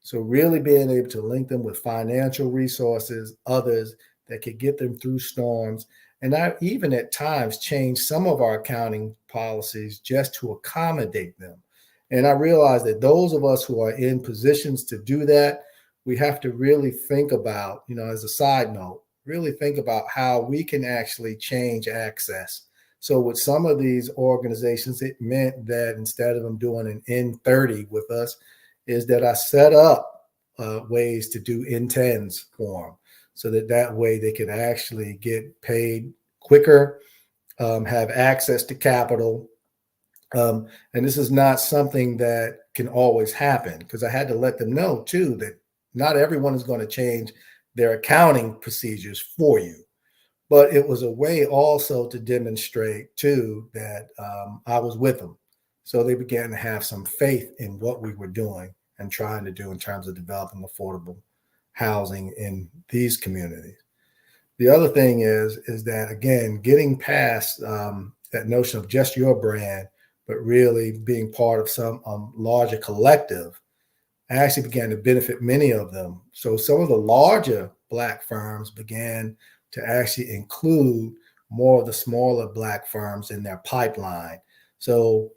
So really being able to link them with financial resources, others that could get them through storms. And I even at times changed some of our accounting policies just to accommodate them. And I realized that those of us who are in positions to do that, we have to really think about, as a side note, really think about how we can actually change access. So with some of these organizations, it meant that instead of them doing an N30 with us, is that I set up ways to do N10s for them so that way they could actually get paid quicker, have access to capital. And this is not something that can always happen because I had to let them know too that not everyone is going to change their accounting procedures for you. But it was a way also to demonstrate too that I was with them. So they began to have some faith in what we were doing and trying to do in terms of developing affordable housing in these communities. The other thing is that, again, getting past that notion of just your brand, but really being part of some larger collective, actually began to benefit many of them. So some of the larger Black firms began to actually include more of the smaller Black firms in their pipeline. So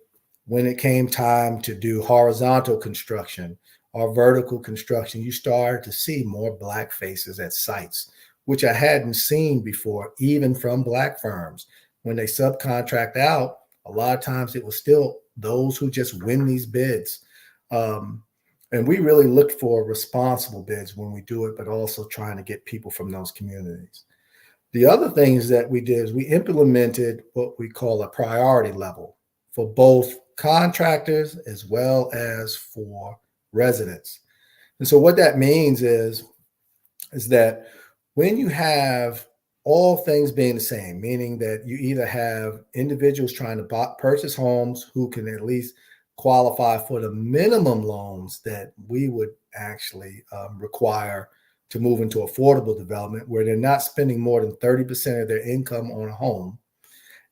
when it came time to do horizontal construction or vertical construction, you started to see more Black faces at sites, which I hadn't seen before, even from Black firms. When they subcontract out, a lot of times it was still those who just win these bids. And we really looked for responsible bids when we do it, but also trying to get people from those communities. The other things that we did is we implemented what we call a priority level for both contractors as well as for residents. And so what that means is that when you have all things being the same, meaning that you either have individuals trying to purchase homes who can at least qualify for the minimum loans that we would actually require to move into affordable development, where they're not spending more than 30% of their income on a home.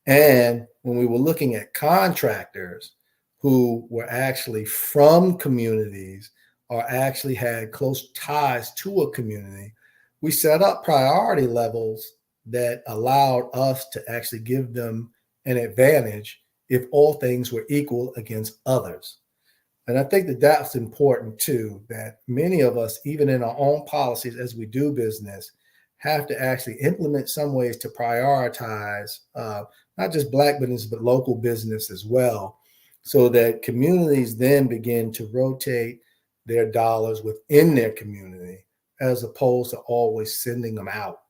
And when we were looking at contractors who were actually from communities or actually had close ties to a community, we set up priority levels that allowed us to actually give them an advantage if all things were equal against others. And I think that that's important too, that many of us, even in our own policies as we do business, have to actually implement some ways to prioritize not just Black business, but local business as well, so that communities then begin to rotate their dollars within their community as opposed to always sending them out.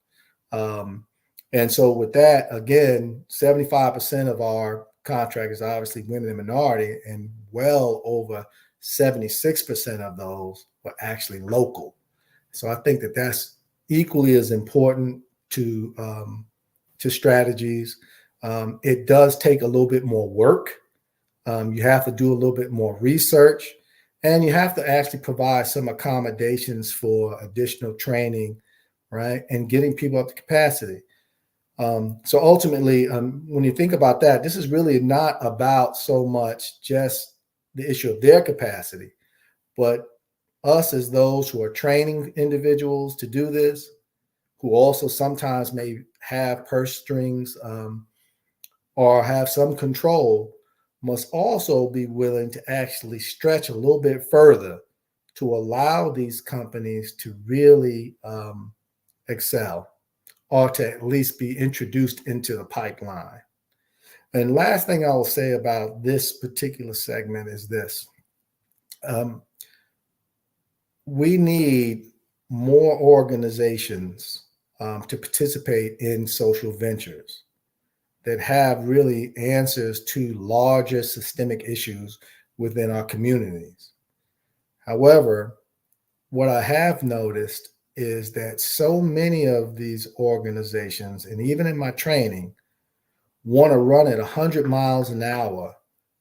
And so with that, again, 75% of our contractors are obviously women and minority, and well over 76% of those were actually local. So I think that that's equally as important to strategies. It does take a little bit more work. You have to do a little bit more research, and you have to actually provide some accommodations for additional training, right? And getting people up to capacity. So ultimately, when you think about that, this is really not about so much just the issue of their capacity, but us as those who are training individuals to do this, who also sometimes may have purse strings or have some control, must also be willing to actually stretch a little bit further to allow these companies to really excel, or to at least be introduced into the pipeline. And last thing I will say about this particular segment is this. We need more organizations to participate in social ventures. that have really answers to larger systemic issues within our communities. However, what I have noticed is that so many of these organizations, and even in my training, want to run at 100 miles an hour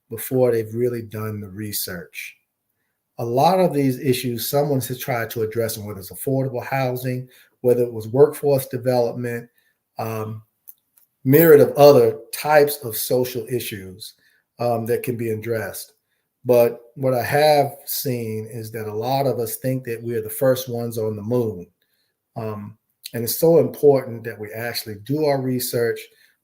before they've really done the research. A lot of these issues, someone has tried to address them, whether it's affordable housing, whether it was workforce development, myriad of other types of social issues that can be addressed. But what I have seen is that a lot of us think that we're the first ones on the moon. And it's so important that we actually do our research,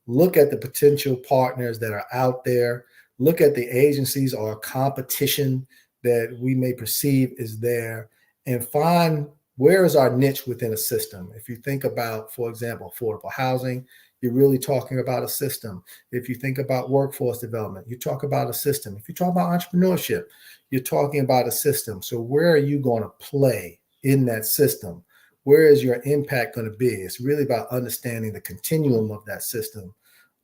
look at the potential partners that are out there, look at the agencies or competition that we may perceive is there, and find where is our niche within a system. If you think about, for example, affordable housing, you're really talking about a system. If you think about workforce development, you talk about a system. If you talk about entrepreneurship, you're talking about a system. So where are you going to play in that system? Where is your impact going to be? It's really about understanding the continuum of that system.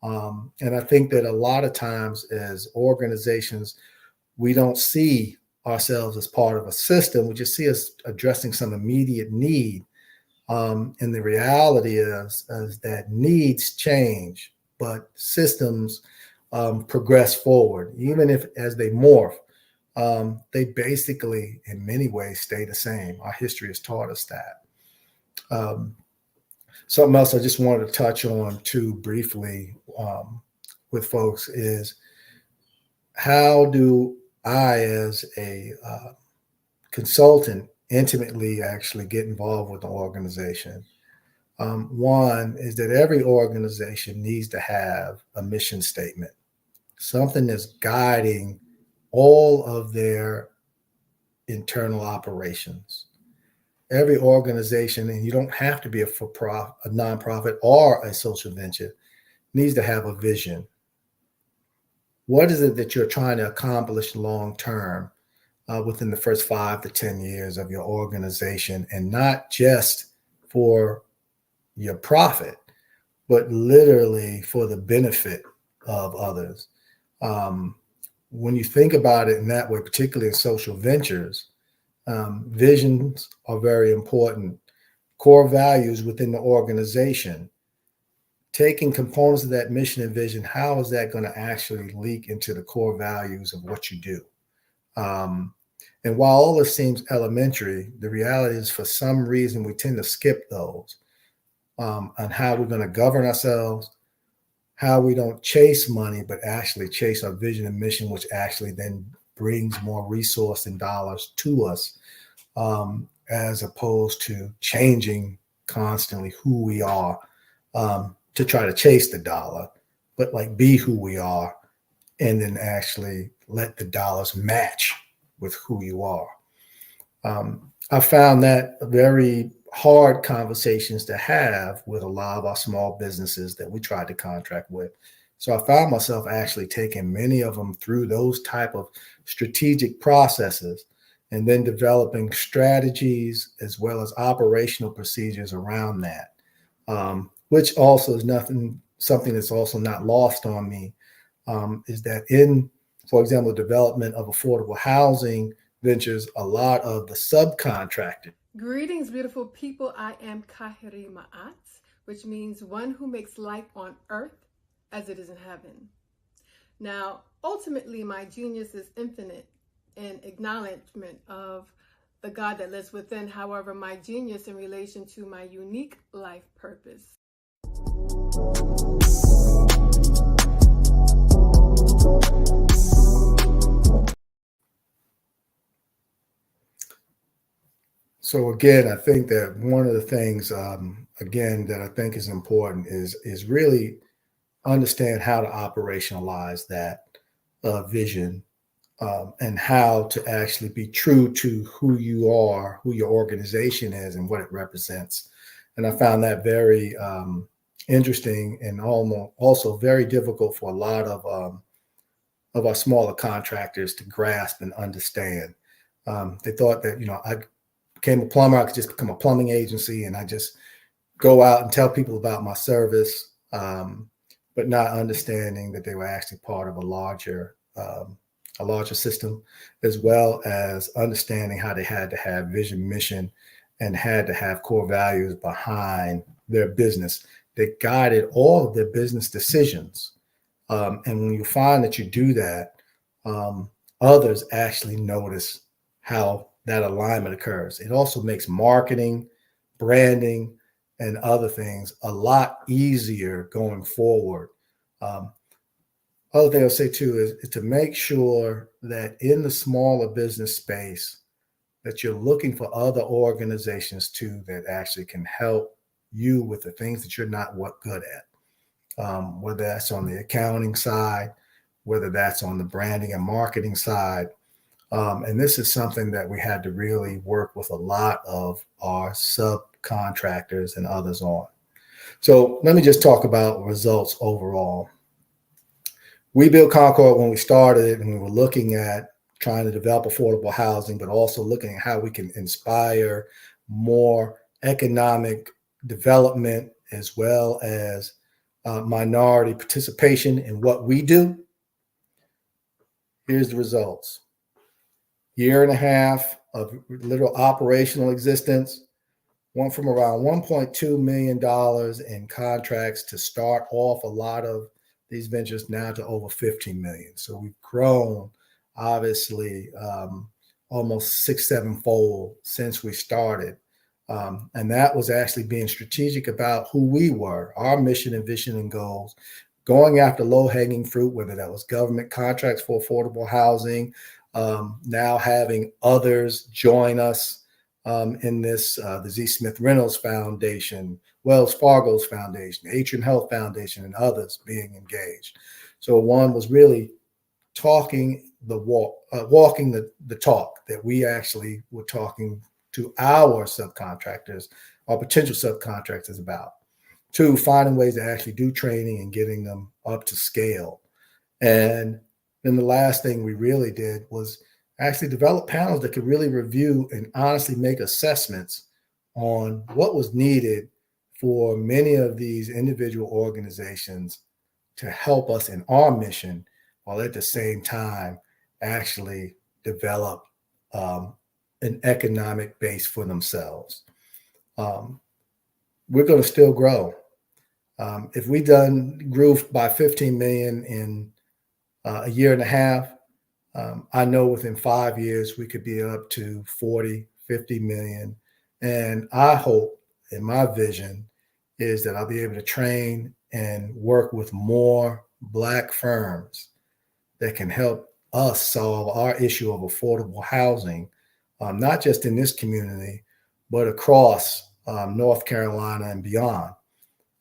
And I think that a lot of times as organizations, we don't see ourselves as part of a system. We just see us addressing some immediate need. And the reality is that needs change, but systems progress forward. Even if as they morph, they basically, in many ways, stay the same. Our history has taught us that. Something else I just wanted to touch on too briefly with folks is how do I, as a consultant, intimately actually get involved with the organization. One is that every organization needs to have a mission statement, something that's guiding all of their internal operations. Every organization, and you don't have to be a nonprofit or a social venture, needs to have a vision. What is it that you're trying to accomplish long term within the first 5 to 10 years of your organization, and not just for your profit, but literally for the benefit of others? When you think about it in that way, particularly in social ventures, visions are very important. Core values within the organization, taking components of that mission and vision, how is that going to actually leak into the core values of what you do? And while all this seems elementary, the reality is for some reason we tend to skip those on how we're going to govern ourselves, how we don't chase money, but actually chase our vision and mission, which actually then brings more resource and dollars to us, as opposed to changing constantly who we are to try to chase the dollar, but like be who we are and then actually let the dollars match with who you are. I found that very hard conversations to have with a lot of our small businesses that we tried to contract with. So I found myself actually taking many of them through those type of strategic processes and then developing strategies as well as operational procedures around that, which also is something that's also not lost on me, is that in, for example, the development of affordable housing ventures, a lot of the subcontractors.
Greetings, beautiful people. I am Kahiri Ma'at, which means one who makes life on earth as it is in heaven. Now, ultimately, my genius is infinite in acknowledgement of the God that lives within. However, my genius in relation to my unique life purpose.
So again, I think that one of the things, again, that I think is important is really understand how to operationalize that vision and how to actually be true to who you are, who your organization is, and what it represents. And I found that very interesting and also very difficult for a lot of our smaller contractors to grasp and understand. They thought that, I became a plumber, I could just become a plumbing agency and I just go out and tell people about my service. but not understanding that they were actually part of a larger system, as well as understanding how they had to have vision, mission, and had to have core values behind their business that guided all of their business decisions. And when you find that you do that, others actually notice how that alignment occurs. It also makes marketing, branding, and other things a lot easier going forward. Other thing I'll say too is to make sure that in the smaller business space that you're looking for other organizations too that actually can help you with the things that you're not good at, whether that's on the accounting side, whether that's on the branding and marketing side. And this is something that we had to really work with a lot of our subcontractors and others on. So let me just talk about results overall. We built Concord when we started, and we were looking at trying to develop affordable housing, but also looking at how we can inspire more economic development as well as minority participation in what we do. Here's the results. Year and a half of literal operational existence, went from around $1.2 million in contracts to start off a lot of these ventures now to over 15 million. So we've grown obviously almost 6-7 fold since we started. And that was actually being strategic about who we were, our mission and vision and goals, going after low hanging fruit, whether that was government contracts for affordable housing, now having others join us in this, the Z. Smith Reynolds Foundation, Wells Fargo's Foundation, Atrium Health Foundation, and others being engaged. So one was really talking the walk, walking the talk that we actually were talking to our subcontractors, our potential subcontractors about. Two, finding ways to actually do training and getting them up to scale. And then the last thing we really did was actually develop panels that could really review and honestly make assessments on what was needed for many of these individual organizations to help us in our mission, while at the same time actually develop an economic base for themselves. We're going to still grow. If we grew by 15 million in a year and a half, I know within 5 years we could be up to 40, 50 million. And I hope, in my vision, is that I'll be able to train and work with more Black firms that can help us solve our issue of affordable housing, not just in this community, but across North Carolina and beyond.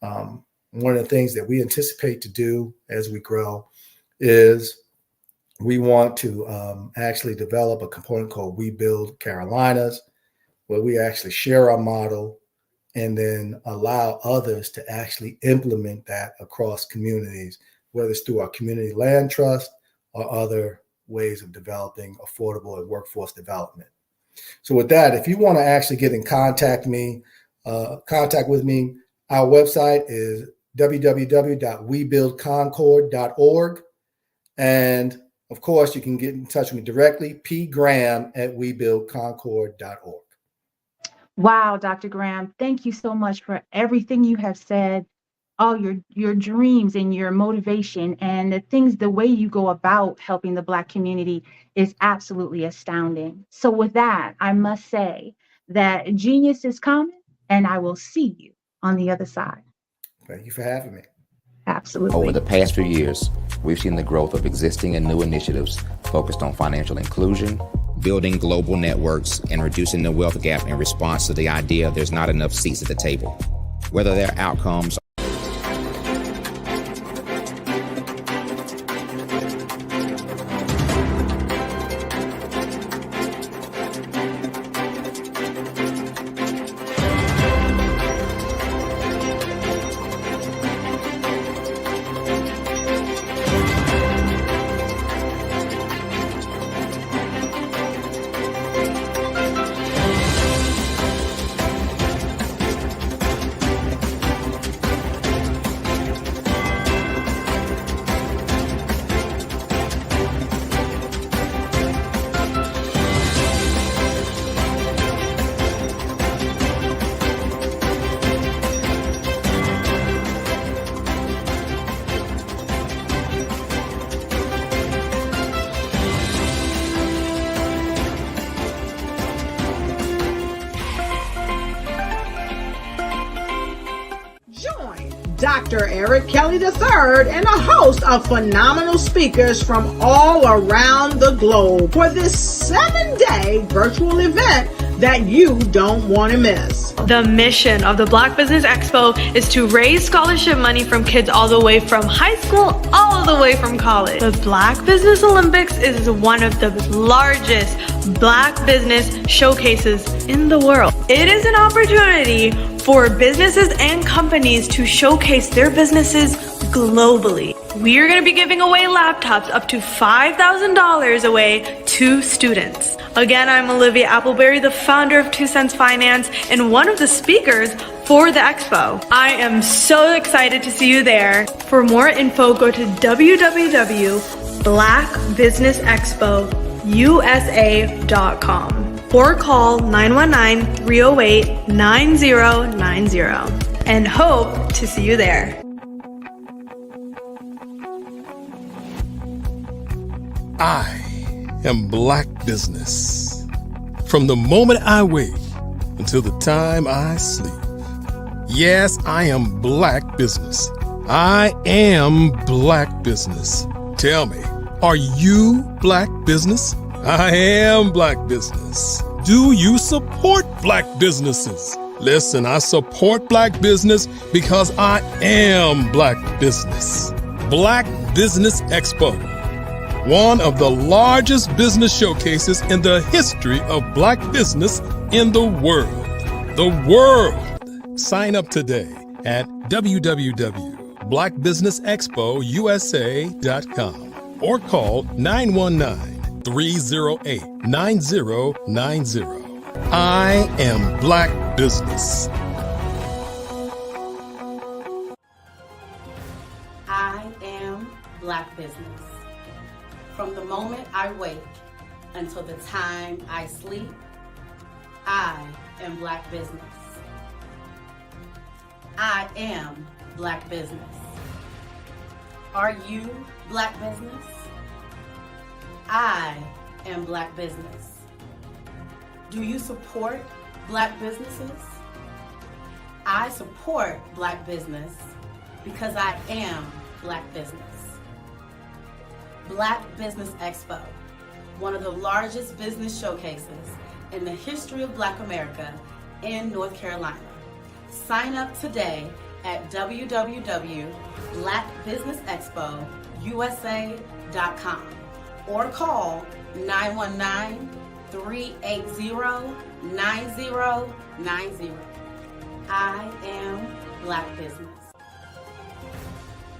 One of the things that we anticipate to do as we grow is we want to actually develop a component called We Build Carolinas, where we actually share our model and then allow others to actually implement that across communities, whether it's through our community land trust or other ways of developing affordable and workforce development. So with that, if you want to actually get in contact with me, our website is www.webuildconcord.org. And of course, you can get in touch with me directly, pgraham@webuildconcord.org.
Wow, Dr. Graham, thank you so much for everything you have said, all your dreams and your motivation and the way you go about helping the Black community is absolutely astounding. So with that, I must say that genius is coming, and I will see you on the other side.
Thank you for having me.
Absolutely.
Over the past few years, we've seen the growth of existing and new initiatives focused on financial inclusion, building global networks, and reducing the wealth gap in response to the idea there's not enough seats at the table. Whether their outcomes
Dr. Eric Kelly III, and a host of phenomenal speakers from all around the globe for this 7-day virtual event that you don't want to miss.
The mission of the Black Business Expo is to raise scholarship money from kids all the way from high school all the way from college. The Black Business Olympics is one of the largest Black business showcases in the world. It is an opportunity for businesses and companies to showcase their businesses globally. We are going to be giving away laptops up to $5,000 away to students. Again, I'm Olivia Appleberry, the founder of 2 Cents Finance and one of the speakers for the expo. I am so excited to see you there. For more info, go to www.blackbusinessexpousa.com or call 919-308-9090 and hope to see you there.
I am Black Business. From the moment I wake until the time I sleep. Yes, I am Black Business. I am Black Business. Tell me, are you Black Business? I am Black Business. Do you support Black businesses? Listen, I support Black business because I am Black Business. Black Business Expo, one of the largest business showcases in the history of Black business in the world. The world! Sign up today at www.blackbusinessexpousa.com or call 919-308-9090. I am Black Business.
I am Black Business. From the moment I wake until the time I sleep, I am Black Business. I am Black Business. Are you Black Business? I am Black Business. Do you support Black businesses? I support Black business because I am Black business. Black Business Expo, one of the largest business showcases in the history of Black America in North Carolina. Sign up today at www.blackbusinessexpousa.com or call 919-380-9090. I am Black Business.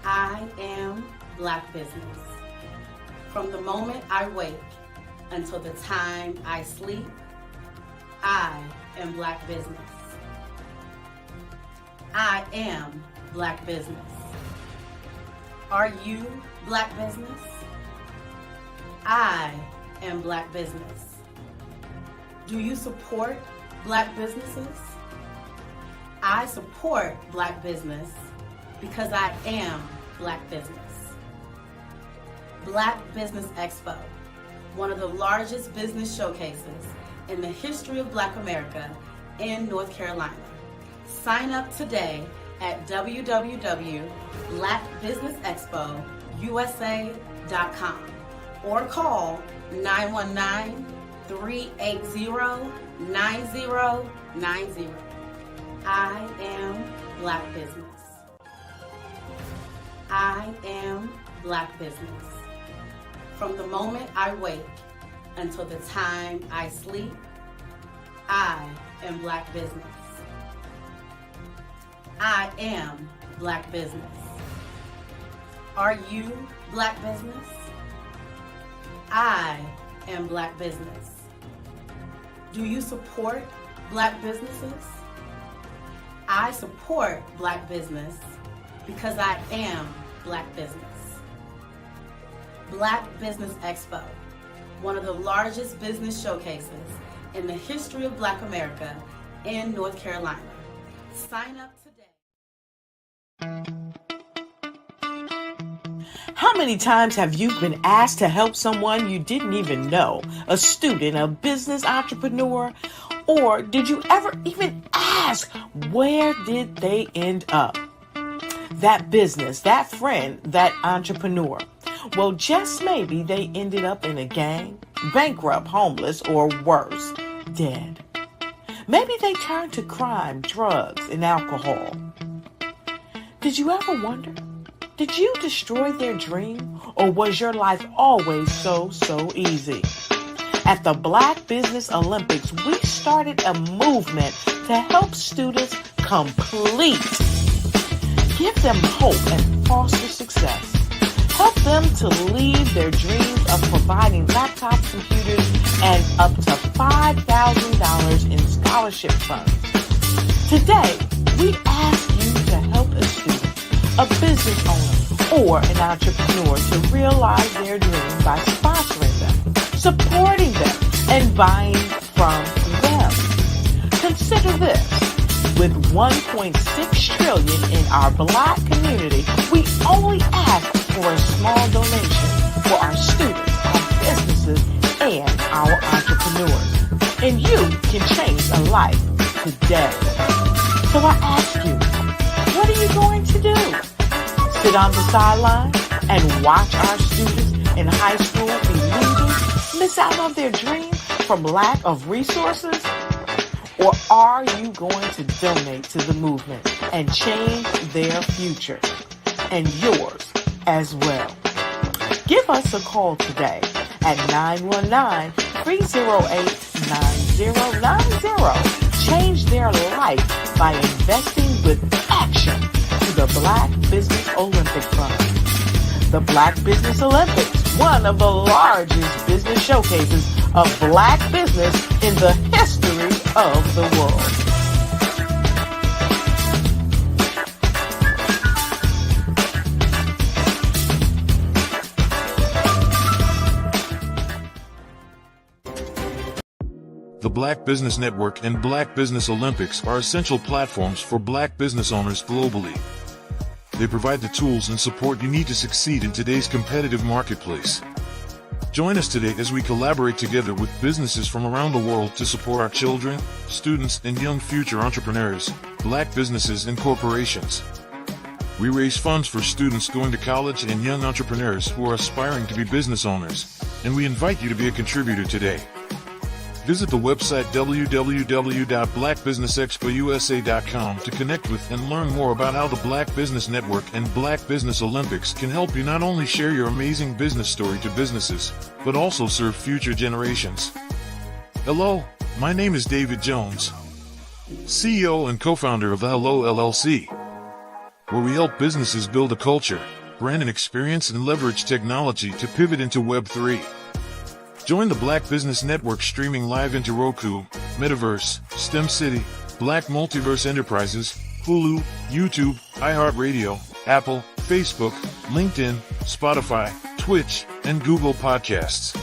I am Black Business. From the moment I wake until the time I sleep, I am Black Business. I am Black Business. Are you Black Business? I am Black Business. Do you support Black businesses? I support Black business because I am Black business. Black Business Expo, one of the largest business showcases in the history of Black America in North Carolina. Sign up today at www.blackbusinessexpousa.com or call 919-380-9090. I am Black Business. I am Black Business. From the moment I wake until the time I sleep, I am Black Business. I am Black Business. Are you Black Business? I am Black Business. Do you support Black businesses? I support Black business because I am Black business. Black Business Expo, one of the largest business showcases in the history of Black America in North Carolina. Sign up today.
How many times have you been asked to help someone you didn't even know, a student, a business entrepreneur, or did you ever even ask, where did they end up? that business, that friend, that entrepreneur. Well, just maybe they ended up in a gang, bankrupt, homeless, or worse, dead. Maybe they turned to crime, drugs, and alcohol. Did you ever wonder? Did you destroy their dream, or was your life always so easy? At the Black Business Olympics, we started a movement to help students complete. Give them hope and foster success. Help them to leave their dreams of providing laptops, computers, and up to $5,000 in scholarship funds. Today, we ask you to help a student, a business owner, or an entrepreneur to realize their dream by sponsoring them, supporting them, and buying from them. Consider this. With $1.6 trillion in our Black community, we only ask for a small donation for our students, our businesses, and our entrepreneurs. And you can change a life today. So I ask you, what are you going to do? Sit on the sideline and watch our students in high school be losers, miss out on their dream from lack of resources? Or are you going to donate to the movement and change their future and yours as well? Give us a call today at 919-308-9090. Change their life by investing with action to the Black Business Olympic Fund. The Black Business Olympics, one of the largest business showcases of Black business in the history of the world.
The Black Business Network and Black Business Olympics are essential platforms for Black business owners globally. They provide the tools and support you need to succeed in today's competitive marketplace. Join us today as we collaborate together with businesses from around the world to support our children, students, and young future entrepreneurs, Black businesses and corporations. We raise funds for students going to college and young entrepreneurs who are aspiring to be business owners, and we invite you to be a contributor today. Visit the website www.blackbusinessexpousa.com to connect with and learn more about how the Black Business Network and Black Business Olympics can help you not only share your amazing business story to businesses, but also serve future generations. Hello, my name is David Jones, CEO and co-founder of Hello LLC, where we help businesses build a culture, brand an experience, and leverage technology to pivot into Web 3. Join the Black Business Network streaming live into Roku, Metaverse, STEM City, Black Multiverse Enterprises, Hulu, YouTube, iHeartRadio, Apple, Facebook, LinkedIn, Spotify, Twitch, and Google Podcasts.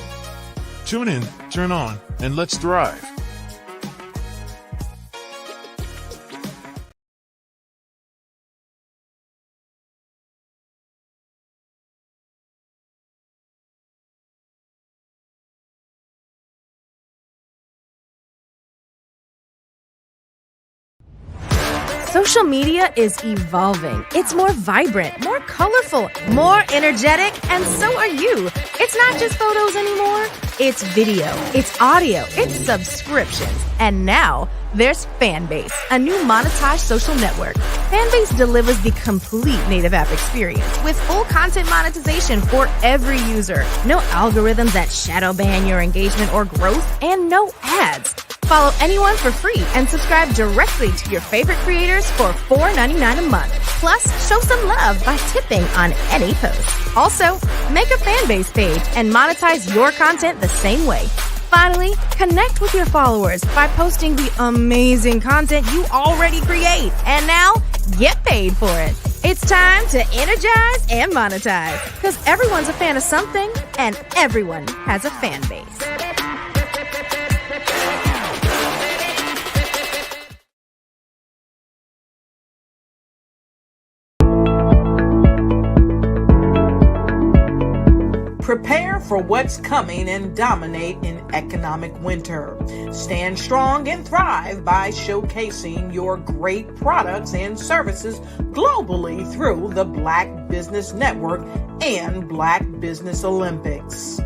Tune in, turn on, and let's thrive.
Social media is evolving. It's more vibrant, more colorful, more energetic, and so are you. It's not just photos anymore. It's video, it's audio, it's subscriptions. And now there's Fanbase, a new monetized social network. Fanbase delivers the complete native app experience with full content monetization for every user. No algorithms that shadow ban your engagement or growth, and no ads. Follow anyone for free and subscribe directly to your favorite creators for $4.99 a month. Plus, show some love by tipping on any post. Also, make a Fanbase page and monetize your content the same way. Finally, connect with your followers by posting the amazing content you already create. And now, get paid for it. It's time to energize and monetize, because everyone's a fan of something and everyone has a fan base.
Prepare for what's coming and dominate in economic winter. Stand strong and thrive by showcasing your great products and services globally through the Black Business Network and Black Business Olympics.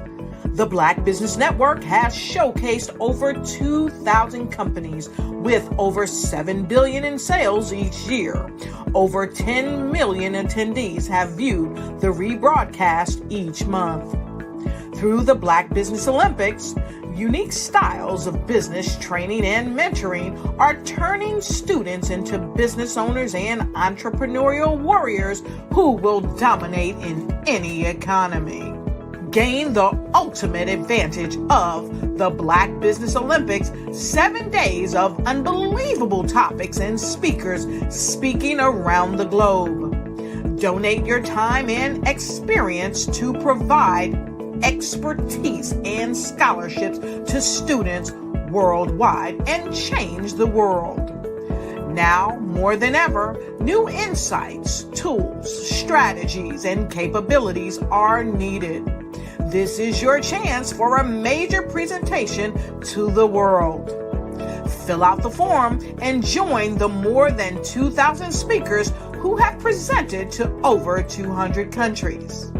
The Black Business Network has showcased over 2,000 companies with over $7 billion in sales each year. Over 10 million attendees have viewed the rebroadcast each month. Through the Black Business Olympics, unique styles of business training and mentoring are turning students into business owners and entrepreneurial warriors who will dominate in any economy. Gain the ultimate advantage of the Black Business Olympics, 7 days of unbelievable topics and speakers speaking around the globe. Donate your time and experience to provide expertise and scholarships to students worldwide and change the world. Now, more than ever, new insights, tools, strategies, and capabilities are needed. This is your chance for a major presentation to the world. Fill out the form and join the more than 2,000 speakers who have presented to over 200 countries.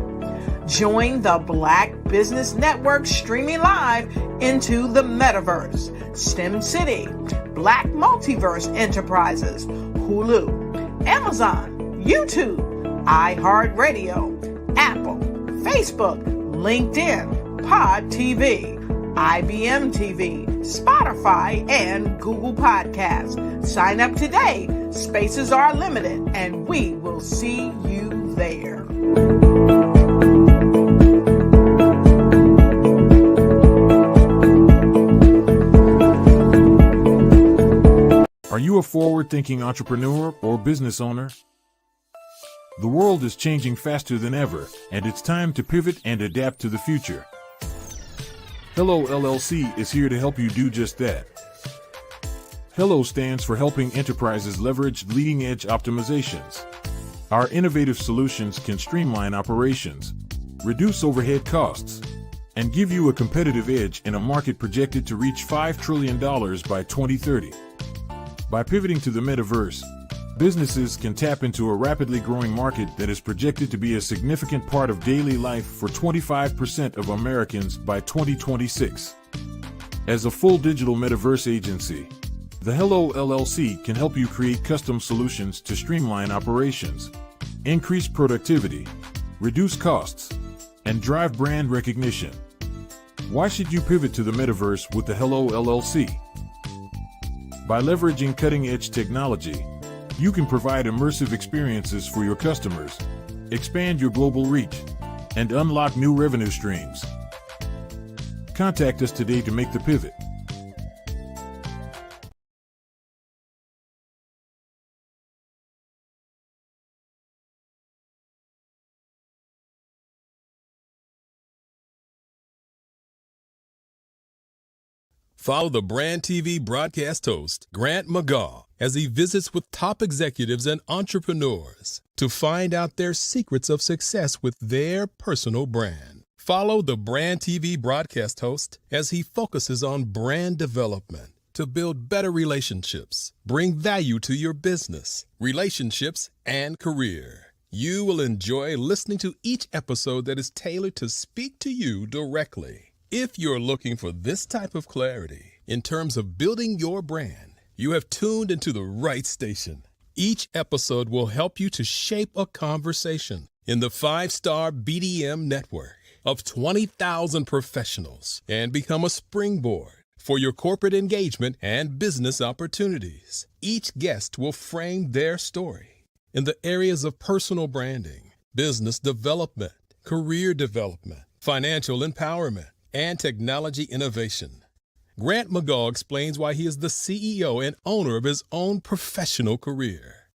Join the Black Business Network streaming live into the Metaverse, STEM City, Black Multiverse Enterprises, Hulu, Amazon, YouTube, iHeartRadio, Apple, Facebook, LinkedIn, Pod TV, IBM TV, Spotify, and Google Podcasts. Sign up today. Spaces are limited, and we will see you there.
Are you a forward-thinking entrepreneur or business owner? The world is changing faster than ever, and it's time to pivot and adapt to the future. Hello LLC is here to help you do just that. Hello stands for helping enterprises leverage leading-edge optimizations. Our innovative solutions can streamline operations, reduce overhead costs, and give you a competitive edge in a market projected to reach $5 trillion by 2030. By pivoting to the metaverse, businesses can tap into a rapidly growing market that is projected to be a significant part of daily life for 25% of Americans by 2026. As a full digital metaverse agency, the Hello LLC can help you create custom solutions to streamline operations, increase productivity, reduce costs, and drive brand recognition. Why should you pivot to the metaverse with the Hello LLC? By leveraging cutting-edge technology, you can provide immersive experiences for your customers, expand your global reach, and unlock new revenue streams. Contact us today to make the pivot.
Follow the Brand TV broadcast host, Grant McGaugh, as he visits with top executives and entrepreneurs to find out their secrets of success with their personal brand. Follow the Brand TV broadcast host as he focuses on brand development to build better relationships, bring value to your business, relationships, and career. You will enjoy listening to each episode that is tailored to speak to you directly. If you're looking for this type of clarity in terms of building your brand, you have tuned into the right station. Each episode will help you to shape a conversation in the 5-star BDM network of 20,000 professionals and become a springboard for your corporate engagement and business opportunities. Each guest will frame their story in the areas of personal branding, business development, career development, financial empowerment, and technology innovation. Grant McGaugh explains why he is the CEO and owner of his own professional career.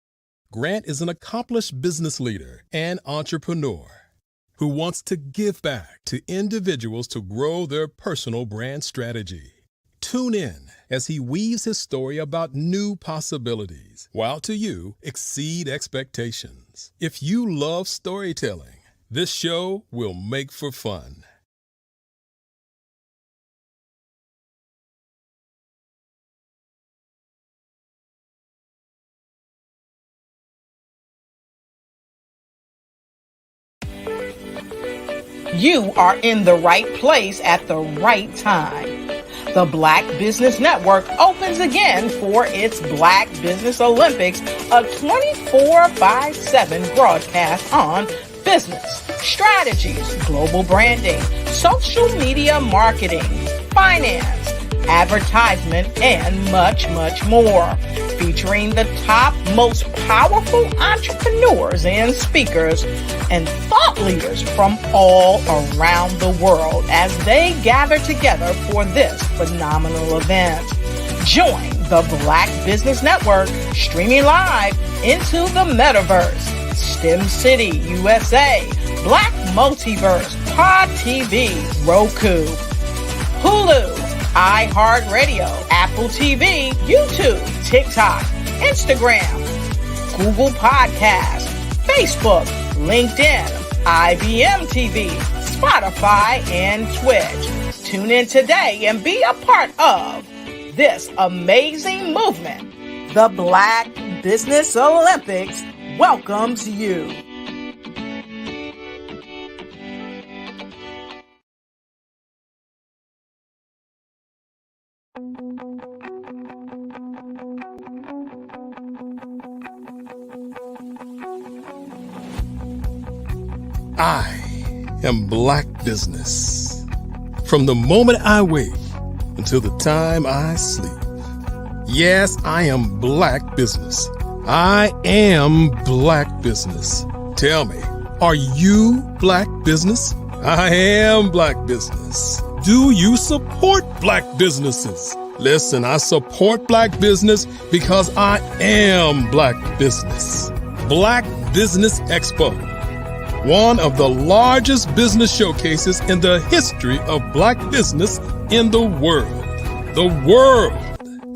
Grant is an accomplished business leader and entrepreneur who wants to give back to individuals to grow their personal brand strategy. Tune in as he weaves his story about new possibilities, while to you exceed expectations. If you love storytelling, this show will make for fun.
You are in the right place at the right time. The Black Business Network opens again for its Black Business Olympics, a 24/7 broadcast on business, strategies, global branding, social media marketing, finance, advertisement, and much, much more. Featuring the top, most powerful entrepreneurs and speakers and thought leaders from all around the world as they gather together for this phenomenal event. Join the Black Business Network streaming live into the metaverse, STEM City USA, Black Multiverse, Pod TV, Roku, Hulu, iHeartRadio, Apple TV, YouTube, TikTok, Instagram, Google Podcasts, Facebook, LinkedIn, IBM TV, Spotify, and Twitch. Tune in today and be a part of this amazing movement. The Black Business Olympics welcomes you.
I am Black Business. From the moment I wake until the time I sleep. Yes, I am Black Business. I am Black Business. Tell me, are you Black Business? I am Black Business. Do you support Black businesses? Listen, I support Black business because I am Black Business. Black Business Expo, one of the largest business showcases in the history of Black business in the world. The world!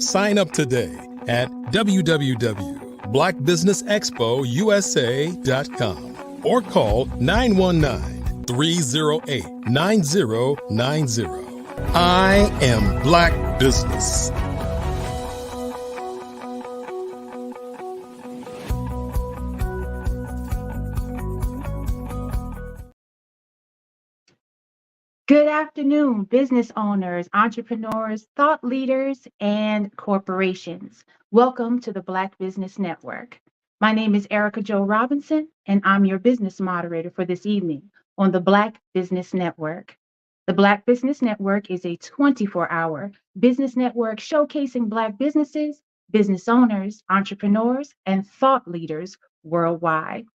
Sign up today at www.blackbusinessexpousa.com or call 919-308-9090. I am Black Business.
Good afternoon, business owners, entrepreneurs, thought leaders, and corporations. Welcome to the Black Business Network. My name is Erica Jo Robinson, and I'm your business moderator for this evening on the Black Business Network. The Black Business Network is a 24-hour business network showcasing Black businesses, business owners, entrepreneurs, and thought leaders worldwide.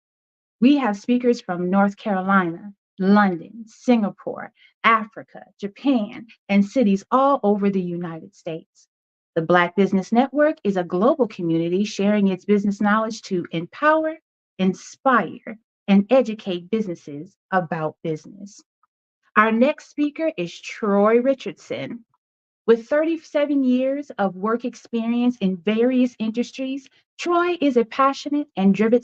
We have speakers from North Carolina, London, Singapore, Africa, Japan, and cities all over the United States. The Black Business Network is a global community sharing its business knowledge to empower, inspire, and educate businesses about business. Our next speaker is Troy Richardson. With 37 years of work experience in various industries, Troy is a passionate and driven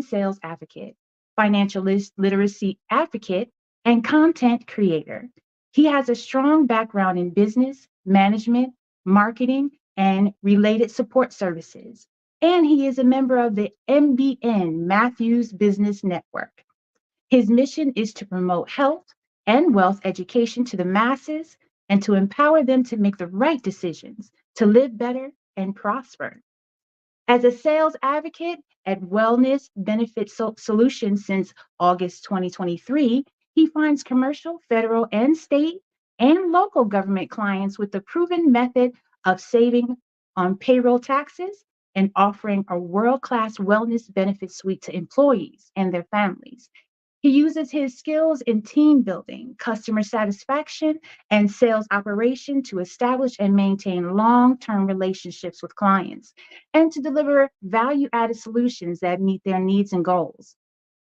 sales advocate, financial literacy advocate, and content creator. He has a strong background in business, management, marketing, and related support services. And he is a member of the MBN Matthews Business Network. His mission is to promote health and wealth education to the masses and to empower them to make the right decisions to live better and prosper. As a sales advocate at Wellness Benefit Solutions since August 2023, he finds commercial, federal, and state and local government clients with the proven method of saving on payroll taxes and offering a world-class wellness benefit suite to employees and their families. He uses his skills in team building, customer satisfaction, and sales operation to establish and maintain long-term relationships with clients and to deliver value-added solutions that meet their needs and goals.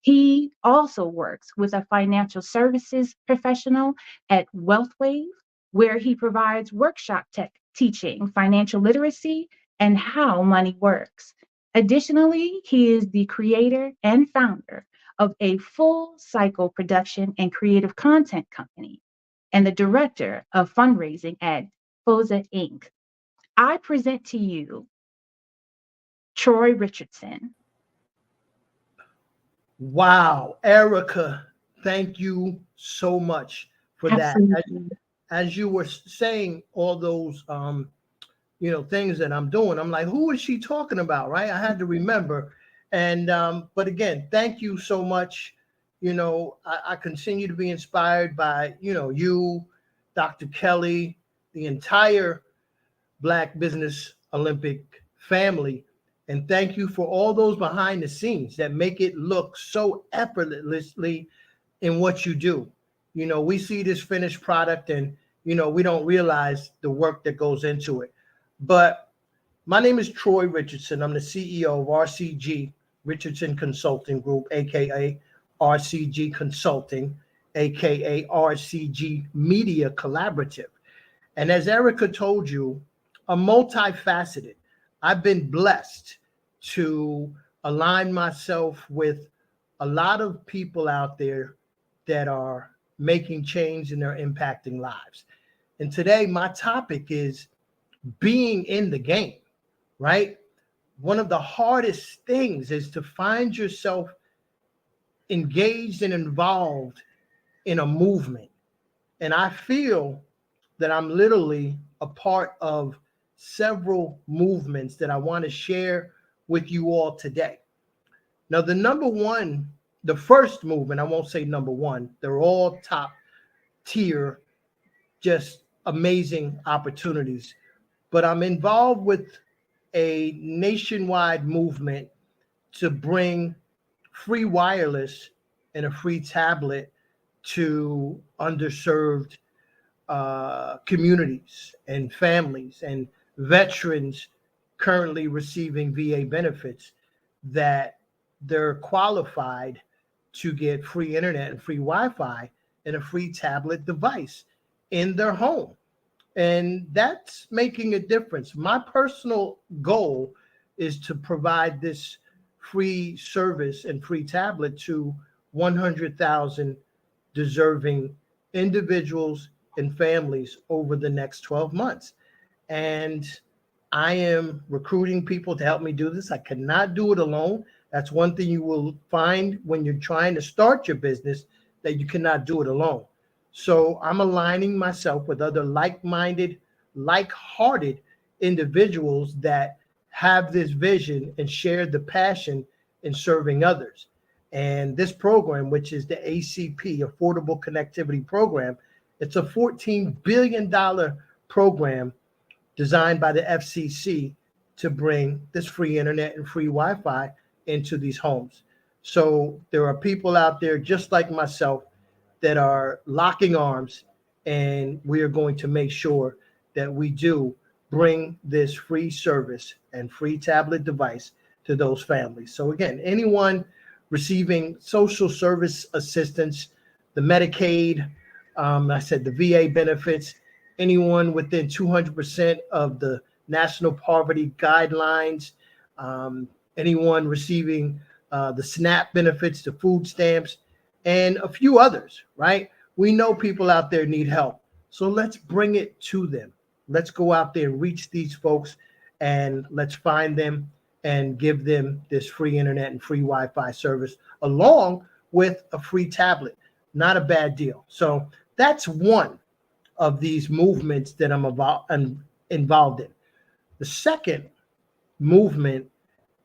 He also works with a financial services professional at WealthWave, where he provides workshop teaching financial literacy and how money works. Additionally, he is the creator and founder of a full cycle production and creative content company and the director of fundraising at FOSA Inc. I present to you Troy Richardson.
Wow, Erica, thank you so much for that.
Absolutely.
As you were saying all those things that I'm doing, I'm like, who is she talking about? Right? I had to remember. And but again, thank you so much. I continue to be inspired by, you, Dr. Kelly, the entire Black Business Olympic family. And thank you for all those behind the scenes that make it look so effortlessly in what you do. We see this finished product and, we don't realize the work that goes into it. But my name is Troy Richardson. I'm the CEO of RCG Richardson Consulting Group, aka RCG Consulting, aka RCG Media Collaborative. And as Erica told you, I'm multifaceted. I've been blessed to align myself with a lot of people out there that are making change and they're impacting lives. And today, my topic is being in the game, right? One of the hardest things is to find yourself engaged and involved in a movement. And I feel that I'm literally a part of several movements that I want to share with you all today. Now, the first movement, I won't say number one, they're all top tier, just amazing opportunities. But I'm involved with a nationwide movement to bring free wireless and a free tablet to underserved communities and families and veterans currently receiving VA benefits, that they're qualified to get free internet and free Wi-Fi and a free tablet device in their home. And that's making a difference. My personal goal is to provide this free service and free tablet to 100,000 deserving individuals and families over the next 12 months. And I am recruiting people to help me do this. I cannot do it alone. That's one thing you will find when you're trying to start your business, that you cannot do it alone. So I'm aligning myself with other like-minded, like-hearted individuals that have this vision and share the passion in serving others. And this program, which is the ACP, Affordable Connectivity Program, it's a $14 billion program designed by the FCC to bring this free internet and free Wi-Fi into these homes. So there are people out there just like myself that are locking arms, and we are going to make sure that we do bring this free service and free tablet device to those families. So again, anyone receiving social service assistance, the Medicaid, I said the VA benefits, anyone within 200% of the national poverty guidelines, anyone receiving the SNAP benefits, the food stamps, and a few others, right? We know people out there need help. So let's bring it to them. Let's go out there and reach these folks, and let's find them and give them this free internet and free Wi-Fi service along with a free tablet. Not a bad deal. So that's one of these movements that I'm involved in. The second movement,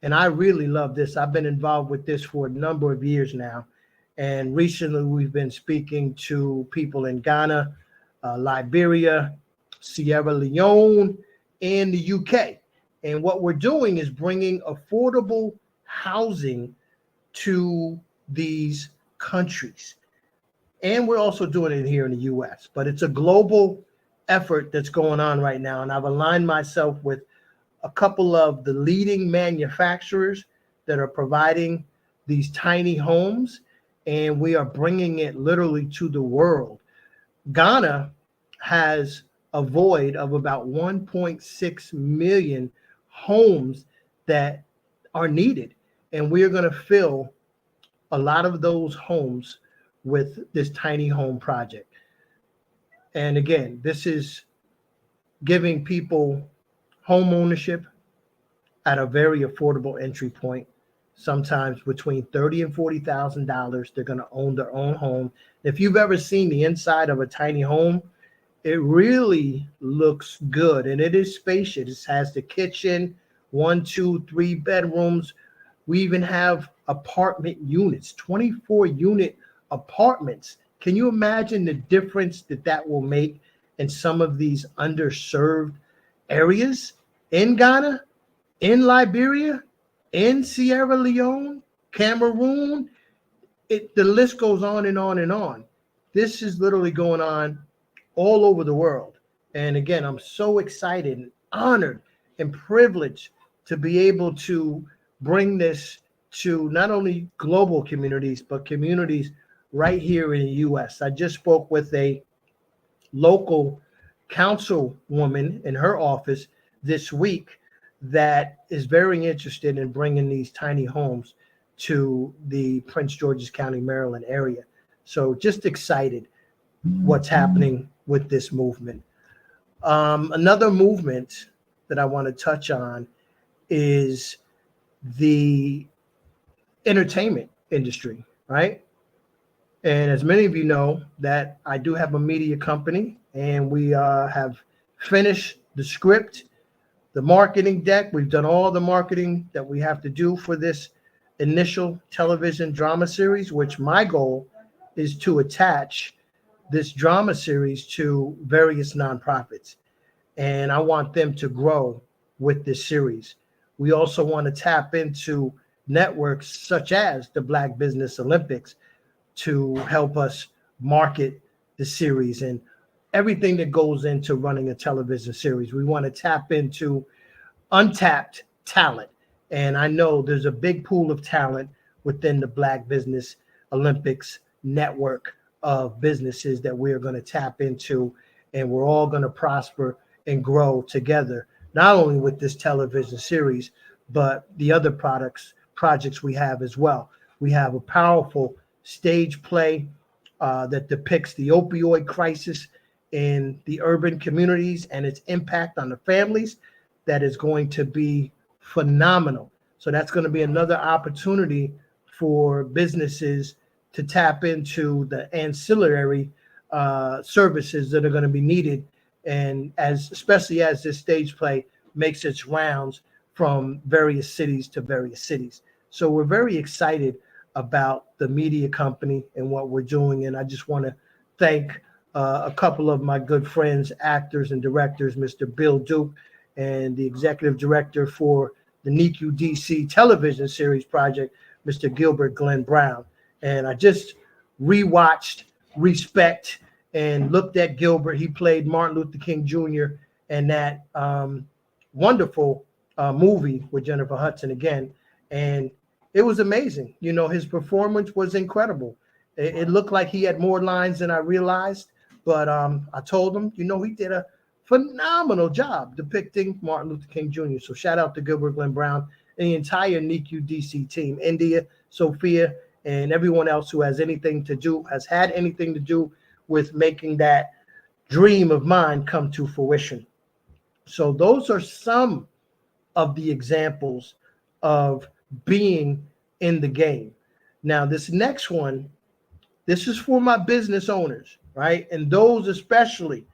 and I really love this, I've been involved with this for a number of years now. And recently we've been speaking to people in Ghana, Liberia, Sierra Leone, and the UK. And what we're doing is bringing affordable housing to these countries. And we're also doing it here in the US, but it's a global effort that's going on right now. And I've aligned myself with a couple of the leading manufacturers that are providing these tiny homes, and we are bringing it literally to the world. Ghana has a void of about 1.6 million homes that are needed, and we are going to fill a lot of those homes with this tiny home project. And again, this is giving people home ownership at a very affordable entry point, sometimes between $30,000 and $40,000. They're going to own their own home. If you've ever seen the inside of a tiny home, it really looks good, and it is spacious. It has the kitchen, 1, 2, 3 bedrooms. We even have apartment units, 24-unit apartments. Can you imagine the difference that will make in some of these underserved areas in Ghana, in Liberia, in Sierra Leone, Cameroon? The list goes on and on and on. This is literally going on all over the world. And again, I'm so excited and honored and privileged to be able to bring this to not only global communities, but communities right here in the U.S. I just spoke with a local councilwoman in her office this week that is very interested in bringing these tiny homes to the Prince George's County, Maryland area. So just excited what's happening with this movement. Another movement that I want to touch on is the entertainment industry, right? And as many of you know, that I do have a media company, and we have finished the script, the marketing deck. We've done all the marketing that we have to do for this initial television drama series, which my goal is to attach this drama series to various nonprofits. And I want them to grow with this series. We also want to tap into networks such as the Black Business Olympics to help us market the series and everything that goes into running a television series. We want to tap into untapped talent. And I know there's a big pool of talent within the Black Business Olympics network of businesses that we're going to tap into, and we're all going to prosper and grow together, not only with this television series, but the other projects we have as well. We have a powerful stage play that depicts the opioid crisis in the urban communities and its impact on the families. That is going to be phenomenal. So that's going to be another opportunity for businesses to tap into the ancillary services that are going to be needed, and especially as this stage play makes its rounds from various cities to various cities. So we're very excited about the media company and what we're doing, and I just want to thank a couple of my good friends, actors and directors, Mr. Bill Duke, and the executive director for the NICU DC television series project, Mr. Gilbert Glenn Brown. And I just rewatched Respect and looked at Gilbert. He played Martin Luther King Jr. in that wonderful movie with Jennifer Hudson again. And it was amazing. You know, his performance was incredible. It looked like he had more lines than I realized, but I told him, you know, he did a phenomenal job depicting Martin Luther King Jr. So shout out to Gilbert Glenn Brown and the entire NICU DC team, India, Sophia, and everyone else who has had anything to do with making that dream of mine come to fruition. So those are some of the examples of being in the game. Now, this next one, this is for my business owners, right? And those especially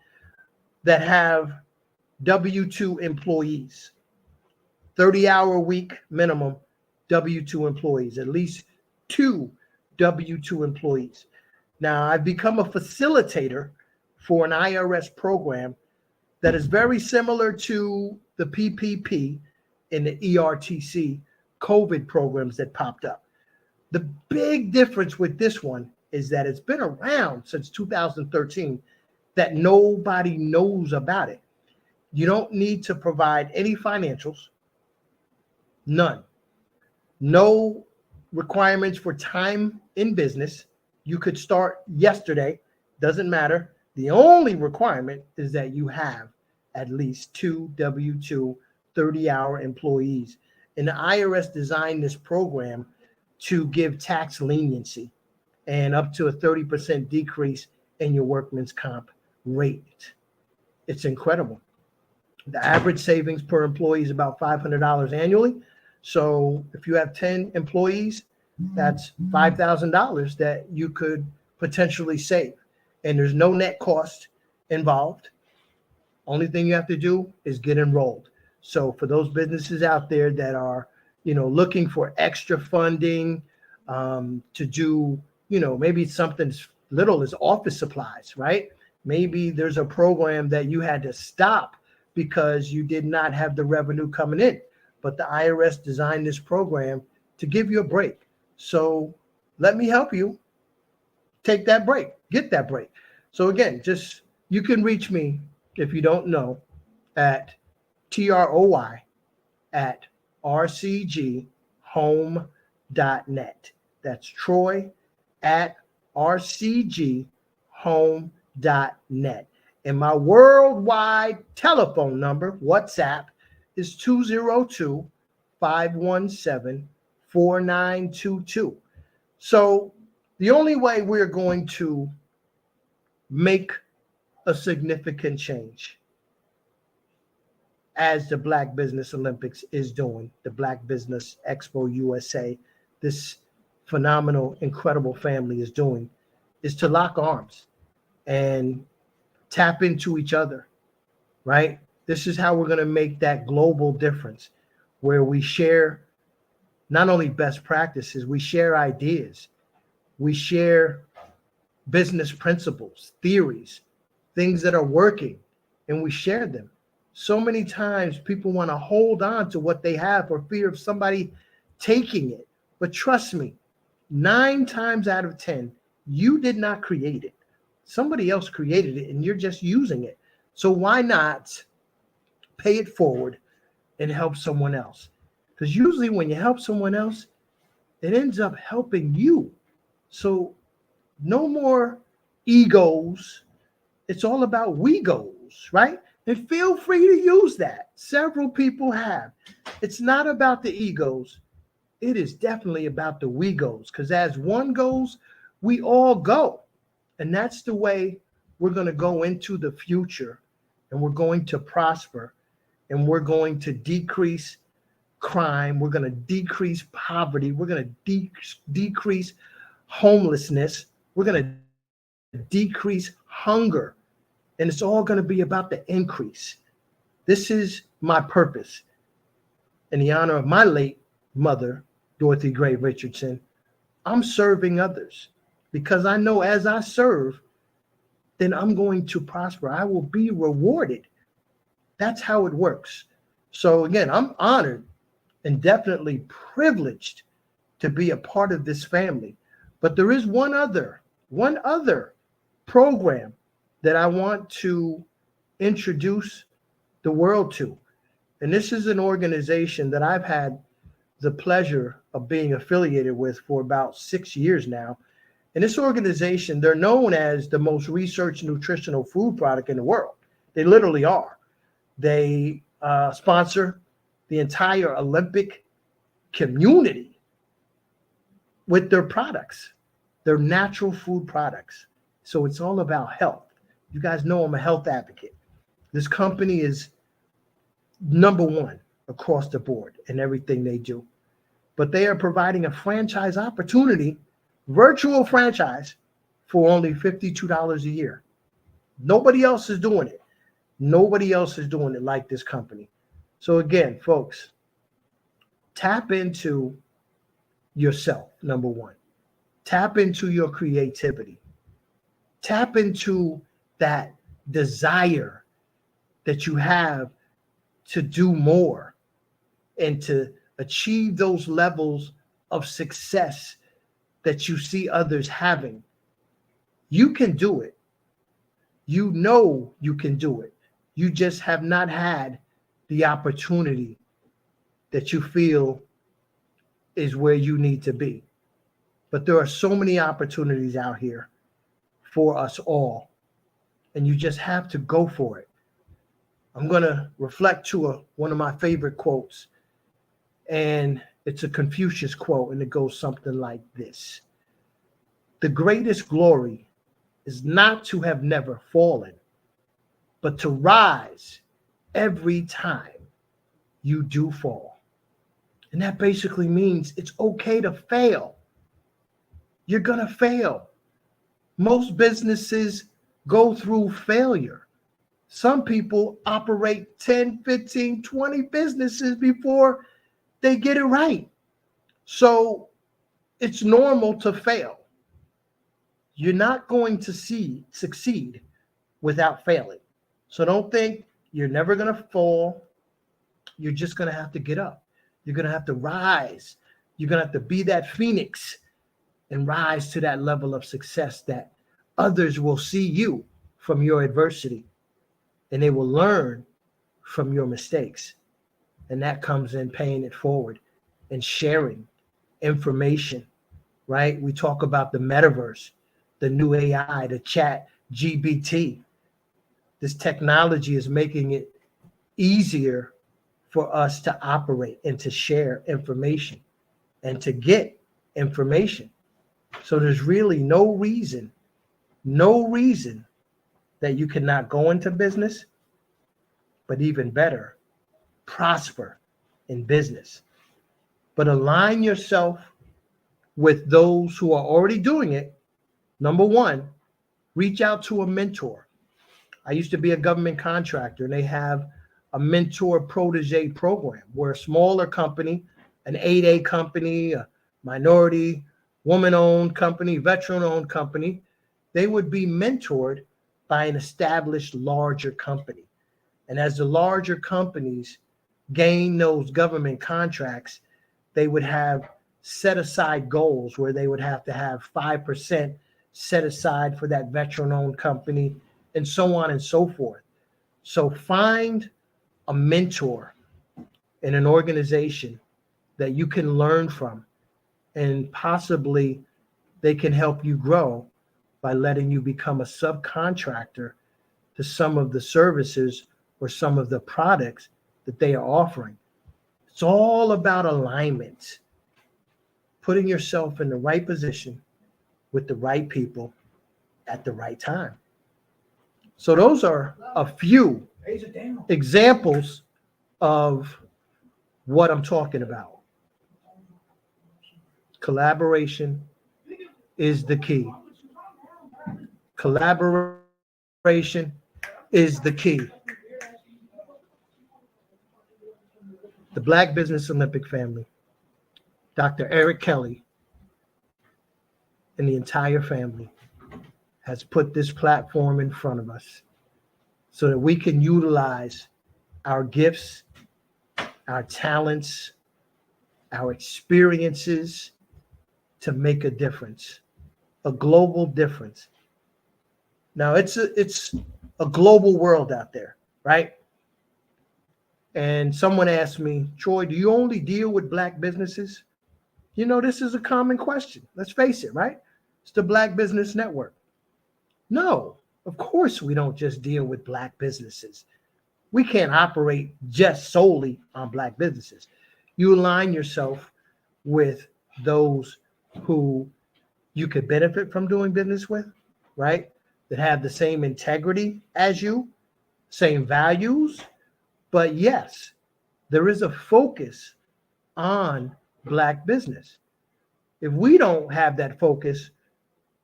that have W-2 employees, 30-hour week minimum W-2 employees, at least 2 W-2 employees. Now, I've become a facilitator for an IRS program that is very similar to the PPP and the ERTC COVID programs that popped up. The big difference with this one is that it's been around since 2013, that nobody knows about it. You don't need to provide any financials, none. No requirements for time in business. You could start yesterday, doesn't matter. The only requirement is that you have at least 2 W-2 30-hour employees. And the IRS designed this program to give tax leniency and up to a 30% decrease in your workman's comp rate. It's incredible. The average savings per employee is about $500 annually. So if you have 10 employees, that's $5,000 that you could potentially save. And there's no net cost involved. Only thing you have to do is get enrolled. So for those businesses out there that are, looking for extra funding to do, maybe something as little as office supplies, right? Maybe there's a program that you had to stop because you did not have the revenue coming in, but the IRS designed this program to give you a break. So let me help you take that break, get that break. So again, you can reach me if you don't know at troy@rcghome.net. That's troy@rcghome.net. And my worldwide telephone number, WhatsApp, is 202-517-4922. So the only way we're going to make a significant change, as the Black Business Olympics is doing, the Black Business Expo USA, this phenomenal, incredible family is doing, is to lock arms and tap into each other, right? This is how we're going to make that global difference, where we share not only best practices, we share ideas, we share business principles, theories, things that are working, and we share them. So many times people want to hold on to what they have for fear of somebody taking it. But trust me, 9 times out of 10, you did not create it. Somebody else created it and you're just using it. So why not pay it forward and help someone else? Because usually when you help someone else, it ends up helping you. So no more egos. It's all about we goals, right? And feel free to use that. Several people have. It's not about the egos. It is definitely about the we goes, because as one goes, we all go. And that's the way we're going to go into the future, and we're going to prosper, and we're going to decrease crime. We're going to decrease poverty. We're going to decrease homelessness. We're going to decrease hunger. And it's all going to be about the increase. This is my purpose. In the honor of my late mother, Dorothy Gray Richardson, I'm serving others, because I know as I serve, then I'm going to prosper. I will be rewarded. That's how it works. So again, I'm honored and definitely privileged to be a part of this family. But there is one other program that I want to introduce the world to. And this is an organization that I've had the pleasure of being affiliated with for about 6 years now. And this organization, they're known as the most researched nutritional food product in the world. They literally are. They sponsor the entire Olympic community with their products, their natural food products. So it's all about health. You guys know I'm a health advocate. This company is number one across the board in everything they do. But they are providing a franchise opportunity, virtual franchise, for only $52 a year. Nobody else is doing it. Nobody else is doing it like this company. So again, folks, tap into yourself, number one. Tap into your creativity. Tap into that desire that you have to do more and to achieve those levels of success that you see others having. You can do it. You know you can do it. You just have not had the opportunity that you feel is where you need to be. But there are so many opportunities out here for us all, and you just have to go for it. I'm going to reflect to one of my favorite quotes, and it's a Confucius quote, and it goes something like this: "The greatest glory is not to have never fallen, but to rise every time you do fall." And that basically means it's okay to fail. You're going to fail. Most businesses go through failure. Some people operate 10, 15, 20 businesses before they get it right. So it's normal to fail. You're not going to succeed without failing. So don't think you're never going to fall. You're just going to have to get up. You're going to have to rise. You're going to have to be that phoenix and rise to that level of success that others will see you from your adversity, and they will learn from your mistakes. And that comes in paying it forward and sharing information, right? We talk about the metaverse, the new AI, the chat GPT. This technology is making it easier for us to operate and to share information and to get information. So there's really no reason that you cannot go into business, but even better, prosper in business. But align yourself with those who are already doing it. Number one, reach out to a mentor. I used to be a government contractor, and they have a mentor protege program where a smaller company, an 8A company, a minority, woman-owned company, veteran-owned company, they would be mentored by an established larger company. And as the larger companies gain those government contracts, they would have set aside goals where they would have to have 5% set aside for that veteran-owned company, and so on and so forth. So find a mentor in an organization that you can learn from, and possibly they can help you grow by letting you become a subcontractor to some of the services or some of the products that they are offering. It's all about alignment, putting yourself in the right position with the right people at the right time. So those are a few examples of what I'm talking about. Collaboration is the key. Collaboration is the key. The Black Business Olympic family, Dr. Eric Kelly, and the entire family has put this platform in front of us so that we can utilize our gifts, our talents, our experiences to make a difference, a global difference. Now, it's a global world out there, right? And someone asked me, Troy, do you only deal with Black businesses? You know, this is a common question. Let's face it, right? It's the Black Business Network. No, of course we don't just deal with Black businesses. We can't operate just solely on Black businesses. You align yourself with those who you could benefit from doing business with, right? That have the same integrity as you, same values. But yes, there is a focus on Black business. If we don't have that focus,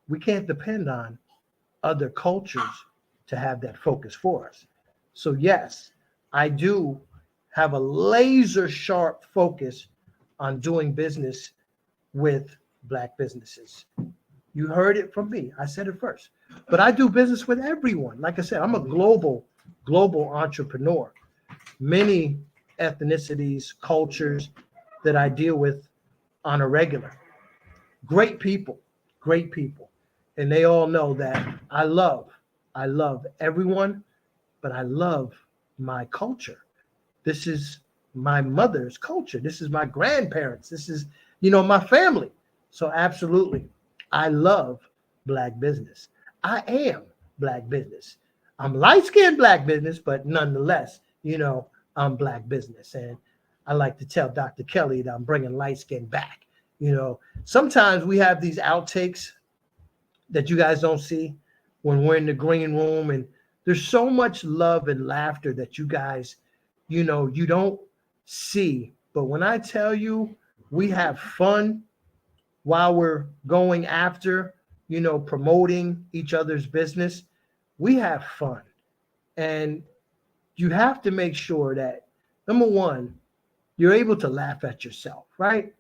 we can't depend on other cultures to have that focus for us. So yes, I do have a laser sharp focus on doing business with Black businesses. You heard it from me. I said it first. But I do business with everyone. Like I said, I'm a global entrepreneur. Many ethnicities, cultures that I deal with on a regular. Great people. And they all know that I love everyone, but I love my culture. This is my mother's culture. This is my grandparents. This is, my family. So absolutely, I love Black business. I am Black business. I'm light-skinned Black business, but nonetheless, I'm Black business. And I like to tell Dr. Kelly that I'm bringing light skin back. Sometimes we have these outtakes that you guys don't see when we're in the green room, and there's so much love and laughter that you guys, you don't see But when I tell you we have fun while we're going after, promoting each other's business, we have fun. And you have to make sure that, number one, you're able to laugh at yourself, right?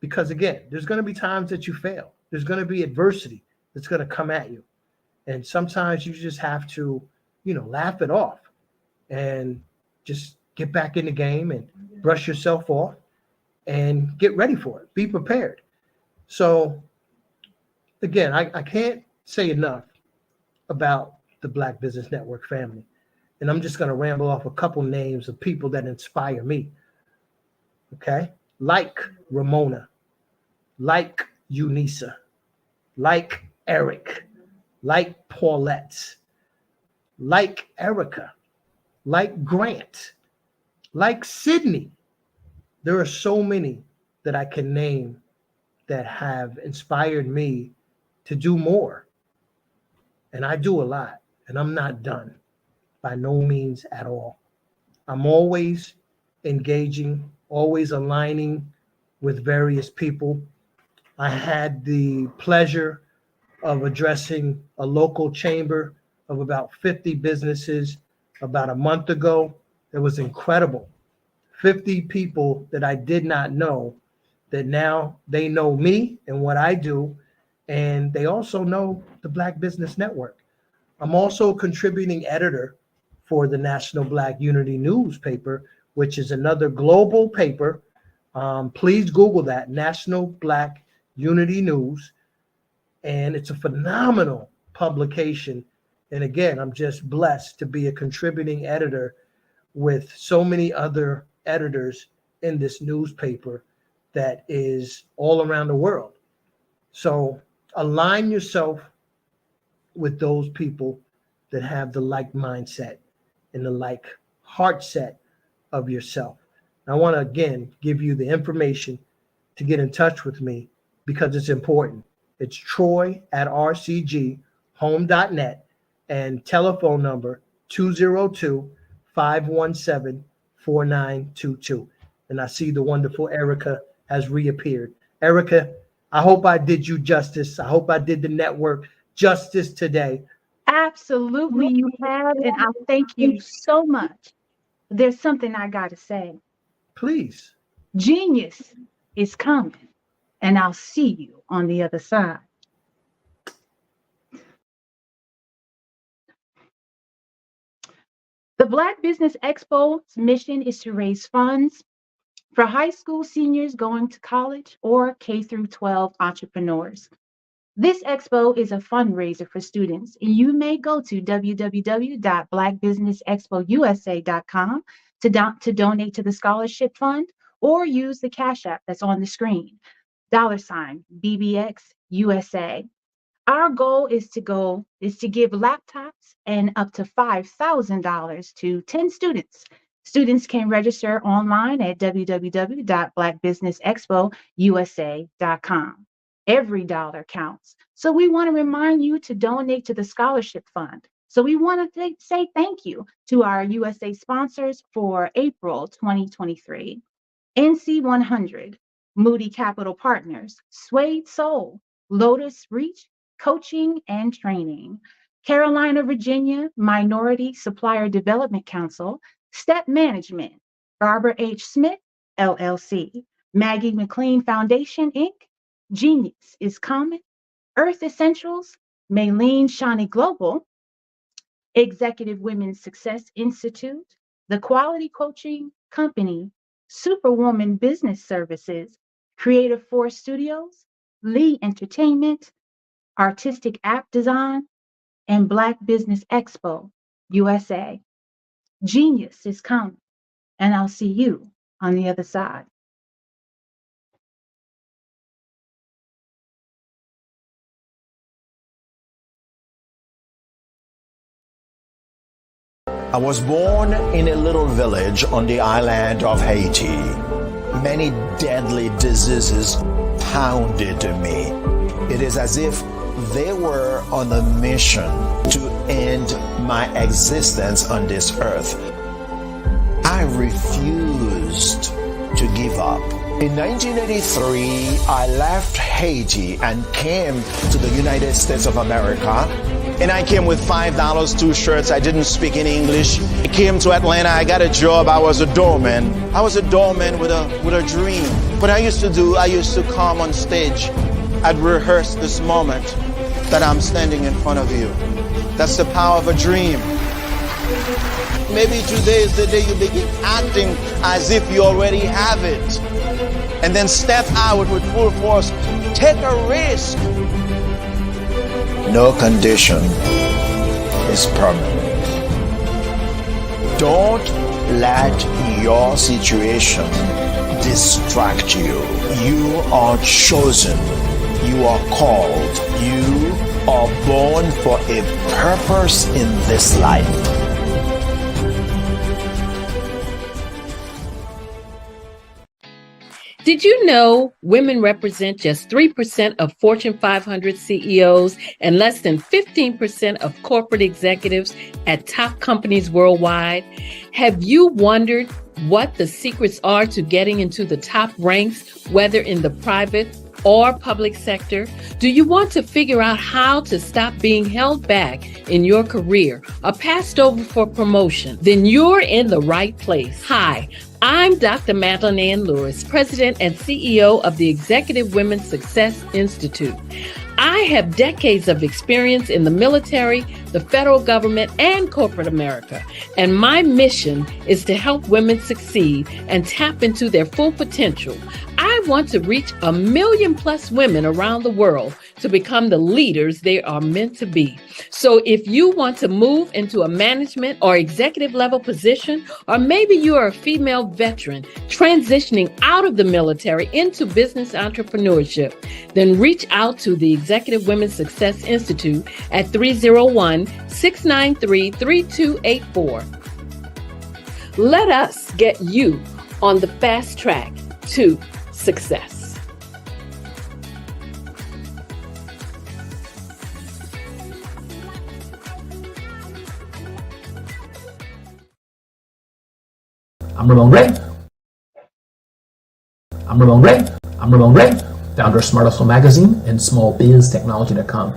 Because again, there's going to be times that you fail. There's going to be adversity that's going to come at you. And sometimes you just have to, laugh it off and just get back in the game and brush yourself off and get ready for it. Be prepared. So again, I can't say enough about the Black Business Network family. And I'm just going to ramble off a couple names of people that inspire me. Okay? Like Ramona, like Eunisa, like Eric, like Paulette, like Erica, like Grant, like Sydney. There are so many that I can name that have inspired me to do more. And I do a lot, and I'm not done by no means at all. I'm always engaging, always aligning with various people. I had the pleasure of addressing a local chamber of about 50 businesses about a month ago. It was incredible. 50 people that I did not know, that now they know me and what I do, and they also know the Black Business Network. I'm also a contributing editor for the National Black Unity newspaper, which is another global paper. Please Google that, National Black Unity News. And it's a phenomenal publication. And again, I'm just blessed to be a contributing editor with so many other editors in this newspaper that is all around the world. So align yourself with those people that have the like mindset and the like heart set of yourself. I want to again give you the information to get in touch with me because it's important. It's troy@rcghome.net and telephone number 202-517-4922. And I see the wonderful Erica has reappeared. Erica, I hope I did you justice. I hope I did the network justice today.
Absolutely, you have, and I thank you so much. There's something I got to say.
Please.
Genius is coming, and I'll see you on the other side. The Black Business Expo's mission is to raise funds for high school seniors going to college or K through 12 entrepreneurs. This expo is a fundraiser for students, and you may go to www.blackbusinessexpousa.com to donate to the scholarship fund or use the Cash App that's on the screen, $BBX USA. Our goal is to give laptops and up to $5,000 to 10 students. Students can register online at www.blackbusinessexpousa.com. Every dollar counts. So we want to remind you to donate to the scholarship fund. So we want to say thank you to our USA sponsors for April 2023. NC100, Moody Capital Partners, Suede Soul, Lotus Reach, Coaching and Training, Carolina, Virginia, Minority Supplier Development Council, Step Management, Barbara H. Smith, LLC, Maggie McLean Foundation, Inc., Genius is Common, Earth Essentials, Maylene Shawnee Global, Executive Women's Success Institute, The Quality Coaching Company, Superwoman Business Services, Creative Force Studios, Lee Entertainment, Artistic App Design, and Black Business Expo USA. Genius is coming, and I'll see you on the other side.
I was born in a little village on the island of Haiti. Many deadly diseases pounded me. It is as if they were on a mission to end my existence on this earth. I refused up. In 1983, I left Haiti and came to the United States of America. And I came with $5, 2 shirts. I didn't speak any English. I came to Atlanta. I got a job. I was a doorman. I was a doorman with a dream. What I used to do, I used to come on stage. I'd rehearse this moment that I'm standing in front of you. That's the power of a dream. Maybe today is the day you begin acting as if you already have it. And then step out with full force. Take a risk. No condition is permanent. Don't let your situation distract you. You are chosen. You are called. You are born for a purpose in this life.
Did you know women represent just 3% of Fortune 500 CEOs and less than 15% of corporate executives at top companies worldwide? Have you wondered what the secrets are to getting into the top ranks, whether in the private or public sector? Do you want to figure out how to stop being held back in your career or passed over for promotion? Then you're in the right place. Hi, I'm Dr. Madeline Ann Lewis, President and CEO of the Executive Women's Success Institute. I have decades of experience in the military, the federal government, and corporate America, and my mission is to help women succeed and tap into their full potential. I want to reach 1 million plus women around the world to become the leaders they are meant to be. So if you want to move into a management or executive level position, or maybe you are a female veteran transitioning out of the military into business entrepreneurship, then reach out to the Executive Women's Success Institute at 301-693-3284. Let us get you on the fast track to success.
I'm Ramon Ray. Founder of Smart Hustle Magazine and smallbiztechnology.com.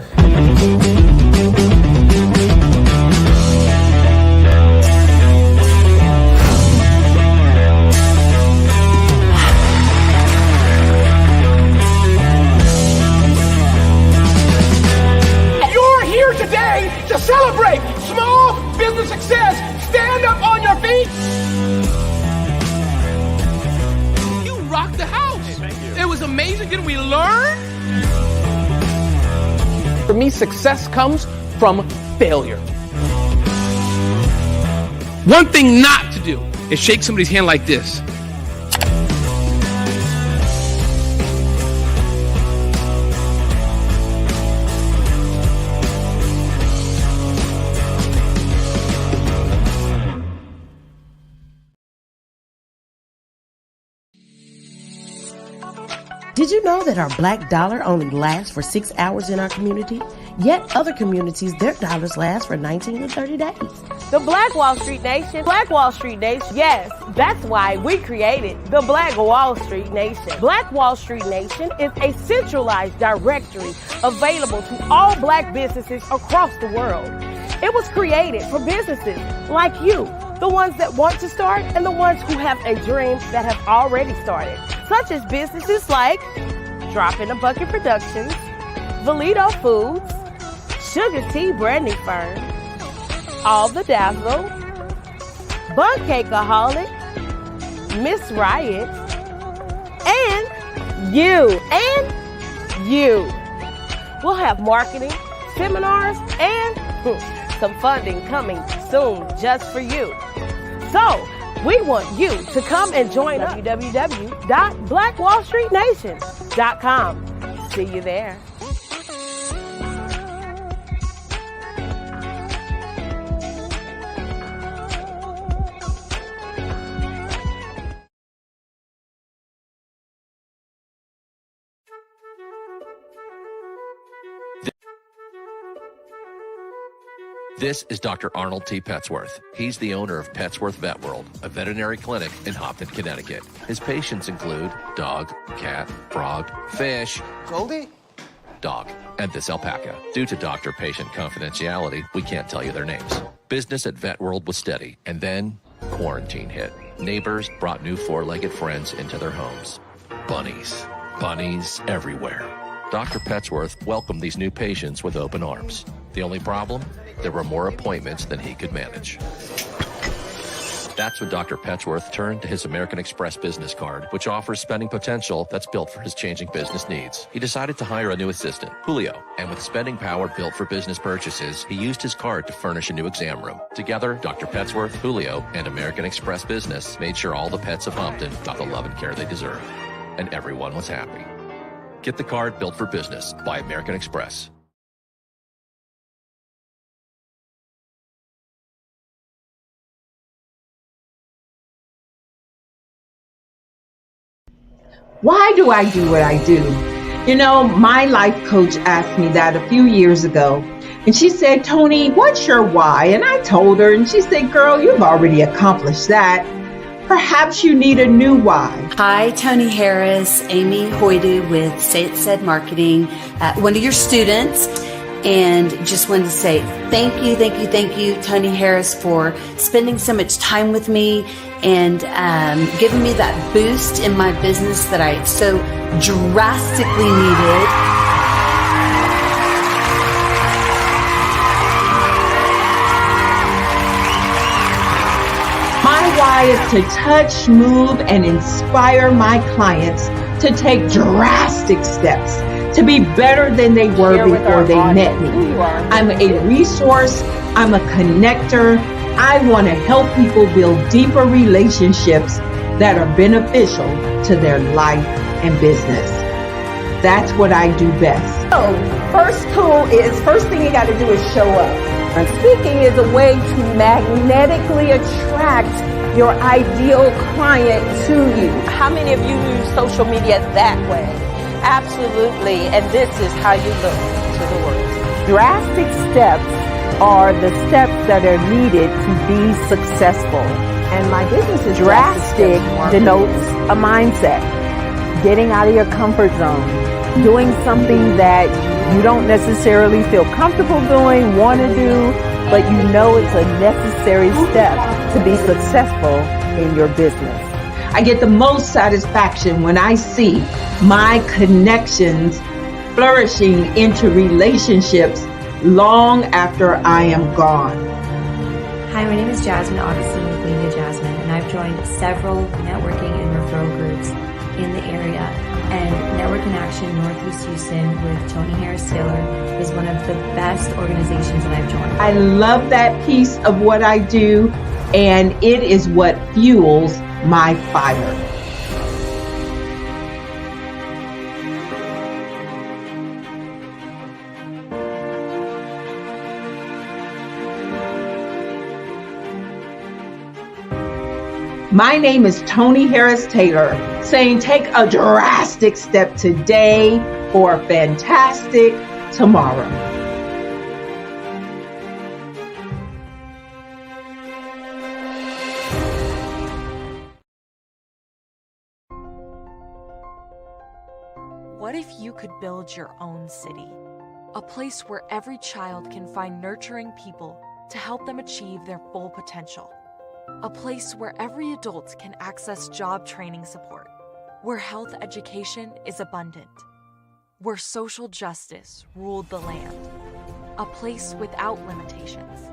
You're here today to celebrate small business success. Stand up on your feet. You rocked the house. It was amazing. Didn't we learn? For me, success comes from failure. One thing not to do is shake somebody's hand like this.
Did you know that our black dollar only lasts for 6 hours in our community? Yet other communities, their dollars last for 19 to 30 days.
The Black Wall Street Nation. Black Wall Street Nation. Yes, that's why we created the Black Wall Street Nation. Black Wall Street Nation is a centralized directory available to all black businesses across the world. It was created for businesses like you, the ones that want to start and the ones who have a dream that have already started, such as businesses like Drop in a Bucket Productions, Valito Foods, Sugar Tea Branding Firm, All the Dazzle, Bun Cakeaholic, Miss Riot, and you. We'll have marketing, seminars, and some funding coming soon just for you. So, we want you to come and join us. www.blackwallstreetnation.com. See you there.
This is Dr. Arnold T. Petsworth. He's the owner of Petsworth Vet World, a veterinary clinic in Hopton, Connecticut. His patients include dog, cat, frog, fish,
Goldie,
dog, and this alpaca. Due to doctor-patient confidentiality, we can't tell you their names. Business at Vet World was steady, and then quarantine hit. Neighbors brought new four-legged friends into their homes. Bunnies. Bunnies everywhere. Dr. Petsworth welcomed these new patients with open arms. The only problem? There were more appointments than he could manage. That's when Dr. Petsworth turned to his American Express business card, which offers spending potential that's built for his changing business needs. He decided to hire a new assistant, Julio, and with spending power built for business purchases, he used his card to furnish a new exam room. Together, Dr. Petsworth, Julio, and American Express Business made sure all the pets of Hopton got the love and care they deserve. And everyone was happy. Get the card built for business by American Express.
Why do I do what I do? You know, my life coach asked me that a few years ago. And she said, Tony, what's your why? And I told her, and she said, girl, you've already accomplished that. Perhaps you need a new why.
Hi, Tony Harris, Amy Hoydu with Say It Said Marketing, one of your students. And just wanted to say thank you, Tony Harris, for spending so much time with me and giving me that boost in my business that I so drastically needed.
My why is to touch, move, and inspire my clients to take drastic steps to be better than they were before they met me. I'm a resource. I'm a connector. I want to help people build deeper relationships that are beneficial to their life and business. That's what I do best.
So, first thing you got to do is show up. And speaking is a way to magnetically attract your ideal client to you.
How many of you use social media that way? Absolutely, and this is how you look to the world.
Drastic steps are the steps that are needed to be successful. And my business is drastic denotes a mindset. Getting out of your comfort zone. Doing something that you don't necessarily feel comfortable doing, want to do, but you know it's a necessary step to be successful in your business.
I get the most satisfaction when I see my connections flourishing into relationships long after I am gone.
Hi, my name is Jasmine Augustine with Media Jasmine, and I've joined several networking and referral groups in the area. And Network in Action Northeast Houston with Tony Harris Taylor is one of the best organizations that I've joined.
I love that piece of what I do, and it is what fuels my fire. My name is Tony Harris Taylor, saying take a drastic step today for a fantastic tomorrow.
What if you could build your own city? A place where every child can find nurturing people to help them achieve their full potential. A place where every adult can access job training support. Where health education is abundant. Where social justice ruled the land. A place without limitations.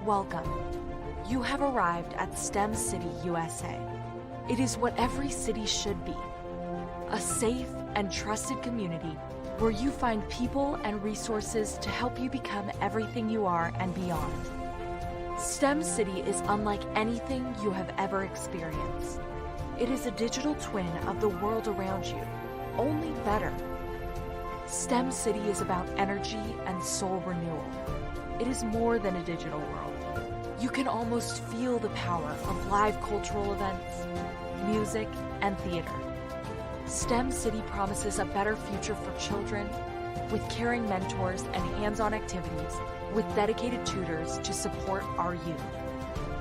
Welcome. You have arrived at STEM City USA. It is what every city should be. A safe and trusted community where you find people and resources to help you become everything you are and beyond. STEM City is unlike anything you have ever experienced. It is a digital twin of the world around you, only better. STEM City is about energy and soul renewal. It is more than a digital world. You can almost feel the power of live cultural events, music, and theater. STEM City promises a better future for children, with caring mentors and hands-on activities, with dedicated tutors to support our youth.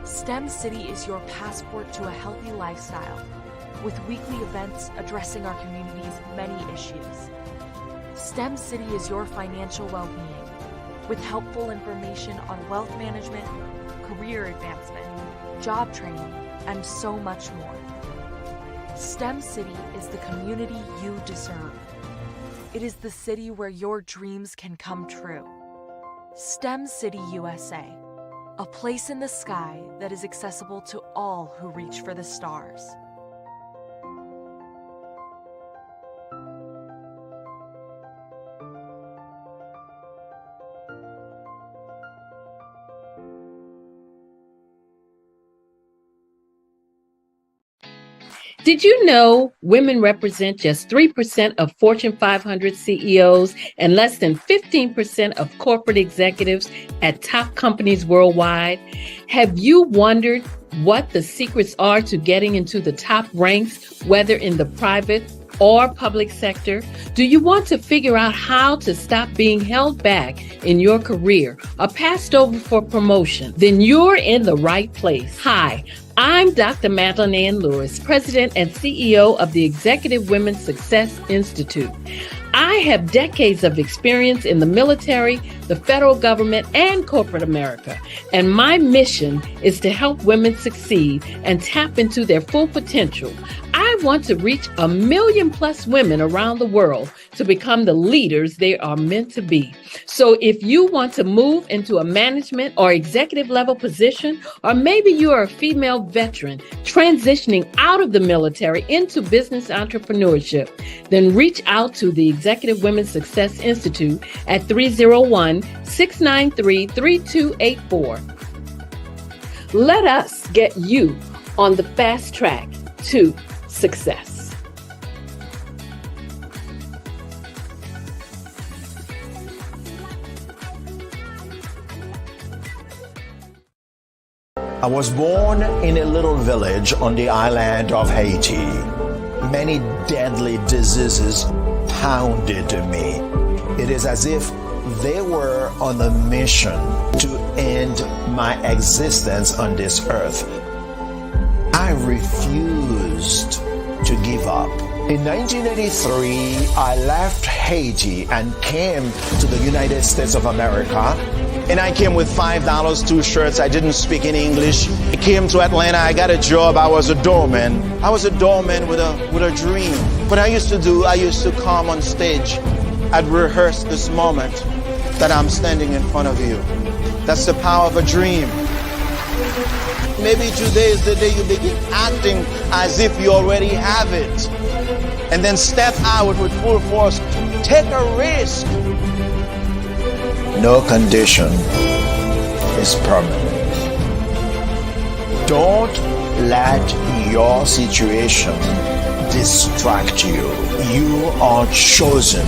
STEM City is your passport to a healthy lifestyle, with weekly events addressing our community's many issues. STEM City is your financial well-being, with helpful information on wealth management, career advancement, job training, and so much more. STEM City is the community you deserve. It is the city where your dreams can come true. STEM City USA, a place in the sky that is accessible to all who reach for the stars.
Did you know women represent just 3% of Fortune 500 CEOs and less than 15% of corporate executives at top companies worldwide? Have you wondered what the secrets are to getting into the top ranks, whether in the private or public sector? Do you want to figure out how to stop being held back in your career or passed over for promotion? Then you're in the right place. Hi, I'm Dr. Madeline Ann Lewis, President and CEO of the Executive Women's Success Institute. I have decades of experience in the military, the federal government, and corporate America. And my mission is to help women succeed and tap into their full potential. I want to reach 1 million+ women around the world to become the leaders they are meant to be. So if you want to move into a management or executive level position, or maybe you are a female veteran transitioning out of the military into business entrepreneurship, then reach out to the Executive Women's Success Institute at 301-693-3284. Let us get you on the fast track to success.
I was born in a little village on the island of Haiti. Many deadly diseases pounded me. It is as if they were on a mission to end my existence on this earth. I refused to give up. In 1983, I left Haiti and came to the United States of America. And I came with $5, 2 shirts. I didn't speak any English. I came to Atlanta. I got a job. I was a doorman. I was a doorman with a dream. What I used to do, I used to come on stage. I'd rehearse this moment that I'm standing in front of you. That's the power of a dream. Maybe today is the day you begin acting as if you already have it. And then step out with full force. Take a risk. No condition is permanent. Don't let your situation distract you. You are chosen.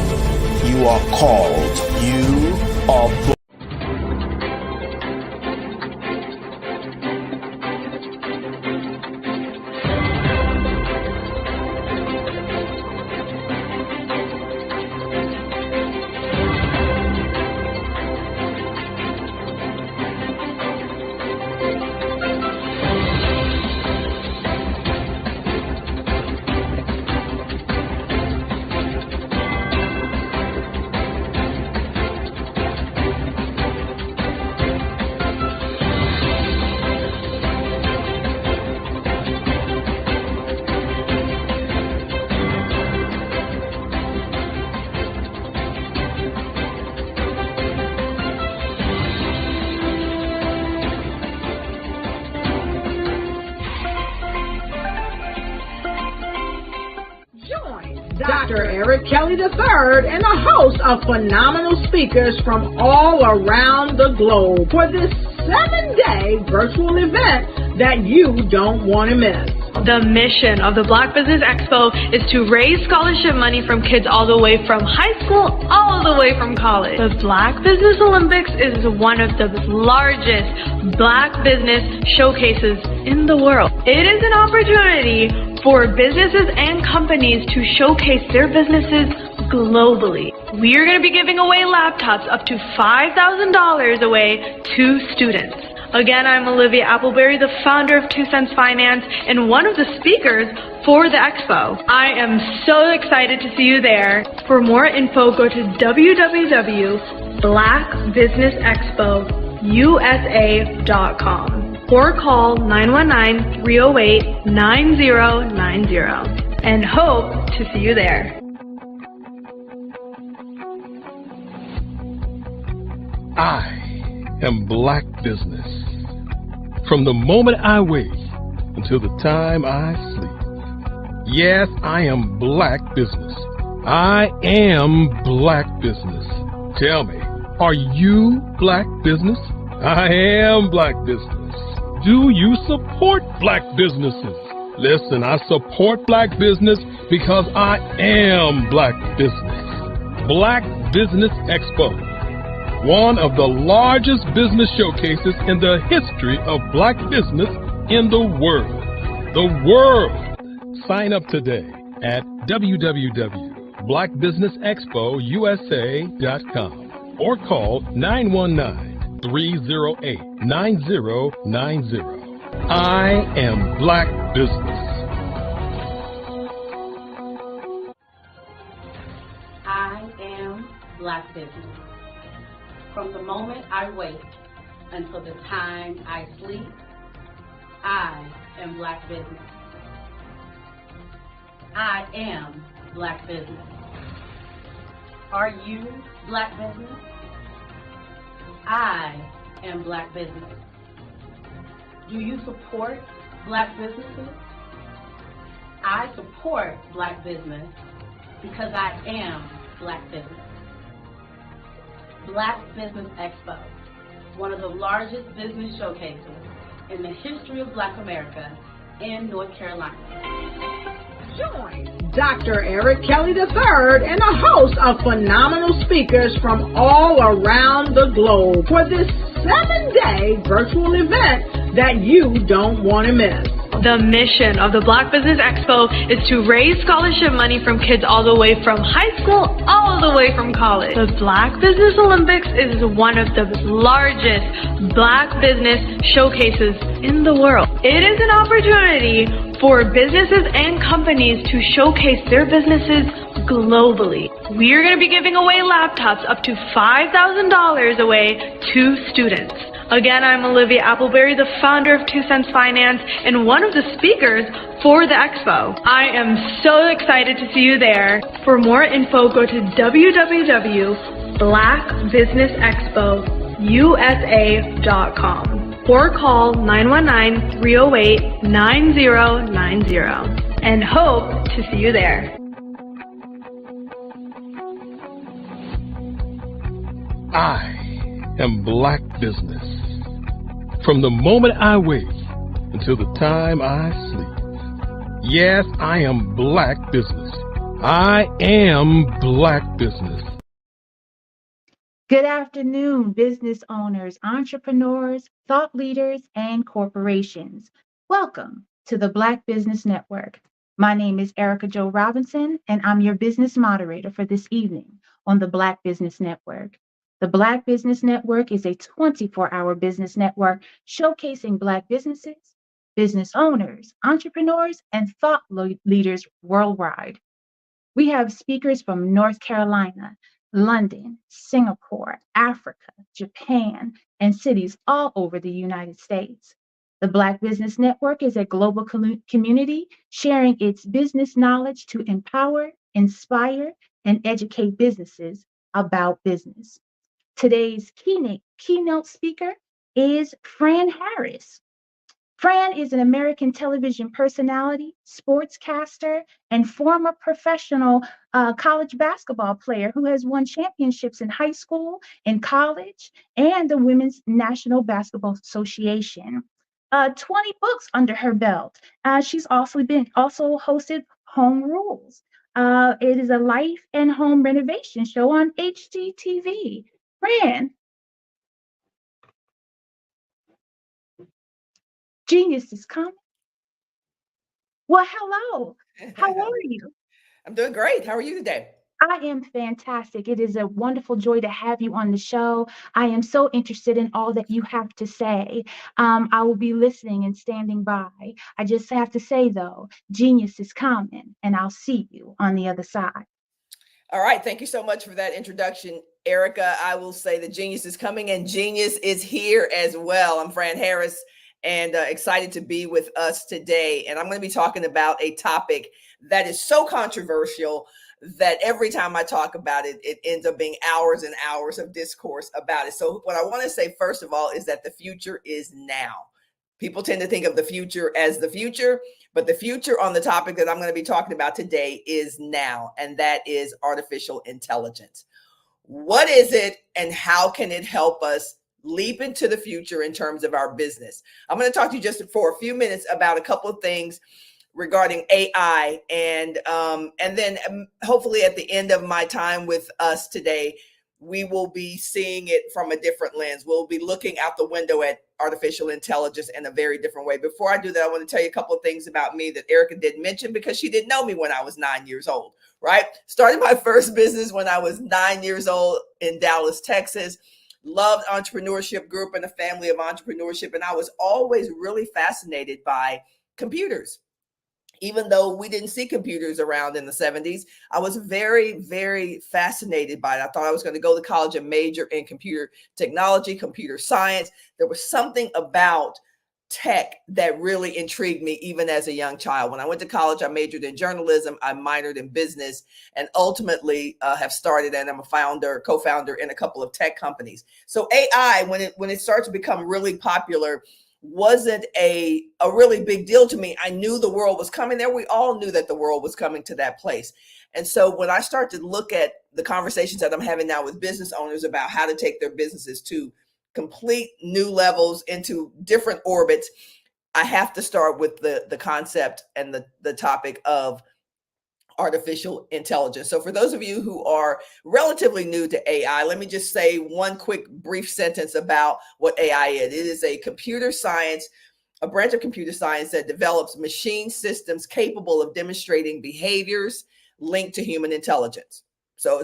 You are called. You are born.
Dr. Eric Kelly III and a host of phenomenal speakers from all around the globe for this 7-day virtual event that you don't want to miss.
The mission of the Black Business Expo is to raise scholarship money from kids all the way from high school, all the way from college. The Black Business Olympics is one of the largest Black business showcases in the world. It is an opportunity for businesses and companies to showcase their businesses globally. We are going to be giving away laptops up to $5,000 away to students. Again, I'm Olivia Appleberry, the founder of 2 Cents Finance and one of the speakers for the expo. I am so excited to see you there. For more info, go to www.blackbusinessexpousa.com or call 919-308-9090 and hope to see you there.
I am Black Business. From the moment I wake until the time I sleep. Yes, I am Black Business. I am Black Business. Tell me, are you Black Business? I am Black Business. Do you support Black businesses? Listen, I support Black business because I am Black Business. Black Business Expo, one of the largest business showcases in the history of Black business in the world. The world! Sign up today at www.blackbusinessexpousa.com or call 919-308-9090. I am Black Business.
I am Black Business. From the moment I wake until the time I sleep, I am Black Business. I am Black Business. Are you Black Business? I am Black Business. Do you support Black businesses? I support Black business because I am Black Business. Black Business Expo, one of the largest business showcases in the history of Black America in North Carolina.
Join Dr. Eric Kelly III and a host of phenomenal speakers from all around the globe for this 7-day virtual event that you don't want to miss.
The mission of the Black Business Expo is to raise scholarship money from kids all the way from high school, all the way from college. The Black Business Olympics is one of the largest Black business showcases in the world. It is an opportunity for businesses and companies to showcase their businesses globally. We are going to be giving away laptops up to $5,000 away to students. Again, I'm Olivia Appleberry, the founder of 2 Cents Finance and one of the speakers for the expo. I am so excited to see you there. For more info, go to www.blackbusinessexpousa.com or call 919-308-9090 and hope to see you there.
I am Black Business. From the moment I wake until the time I sleep. Yes, I am Black Business. I am Black Business.
Good afternoon, business owners, entrepreneurs, thought leaders, and corporations. Welcome to the Black Business Network. My name is Erica Jo Robinson, and I'm your business moderator for this evening on the Black Business Network. The Black Business Network is a 24-hour business network showcasing Black businesses, business owners, entrepreneurs, and thought leaders worldwide. We have speakers from North Carolina, London, Singapore, Africa, Japan, and cities all over the United States. The Black Business Network is a global community sharing its business knowledge to empower, inspire, and educate businesses about business. Today's keynote speaker is Fran Harris. Fran is an American television personality, sportscaster, and former professional college basketball player who has won championships in high school, in college, and the Women's National Basketball Association. 20 books under her belt. She's also hosted Home Rules. It is a life and home renovation show on HGTV. Fran, genius is coming. Well, hello. How are you?
I'm doing great. How are you today?
I am fantastic. It is a wonderful joy to have you on the show. I am so interested in all that you have to say. I will be listening and standing by. I just have to say, though, genius is coming, and I'll see you on the other side.
All right. Thank you so much for that introduction, Erica. I will say the genius is coming and genius is here as well. I'm Fran Harris and excited to be with us today. And I'm going to be talking about a topic that is so controversial that every time I talk about it, it ends up being hours and hours of discourse about it. So what I want to say, first of all, is that the future is now. People tend to think of the future as the future, but the future on the topic that I'm going to be talking about today is now, and that is artificial intelligence. What is it and how can it help us leap into the future in terms of our business? I'm going to talk to you just for a few minutes about a couple of things regarding AI, and then hopefully at the end of my time with us today, we will be seeing it from a different lens. We'll be looking out the window at artificial intelligence in a very different way. Before I do that, I want to tell you a couple of things about me that Erica didn't mention because she didn't know me when I was 9 years old, right? Started my first business when I was 9 years old in Dallas, Texas. Loved entrepreneurship, grew up in a family of entrepreneurship, and I was always really fascinated by computers. Even though we didn't see computers around in the 70s, I was very, very fascinated by it. I thought I was going to go to college and major in computer technology, computer science. There was something about tech that really intrigued me even as a young child. When I went to college, I majored in journalism, I minored in business, and ultimately have started, and I'm a co-founder in a couple of tech companies. So AI, when it starts to become really popular, wasn't a really big deal to me. I knew the world was coming there. We all knew that the world was coming to that place. And so when I start to look at the conversations that I'm having now with business owners about how to take their businesses to complete new levels into different orbits, I have to start with the concept and the topic of artificial intelligence. So for those of you who are relatively new to AI, let me just say one quick brief sentence about what AI is. It is a computer science, a branch of computer science that develops machine systems capable of demonstrating behaviors linked to human intelligence. So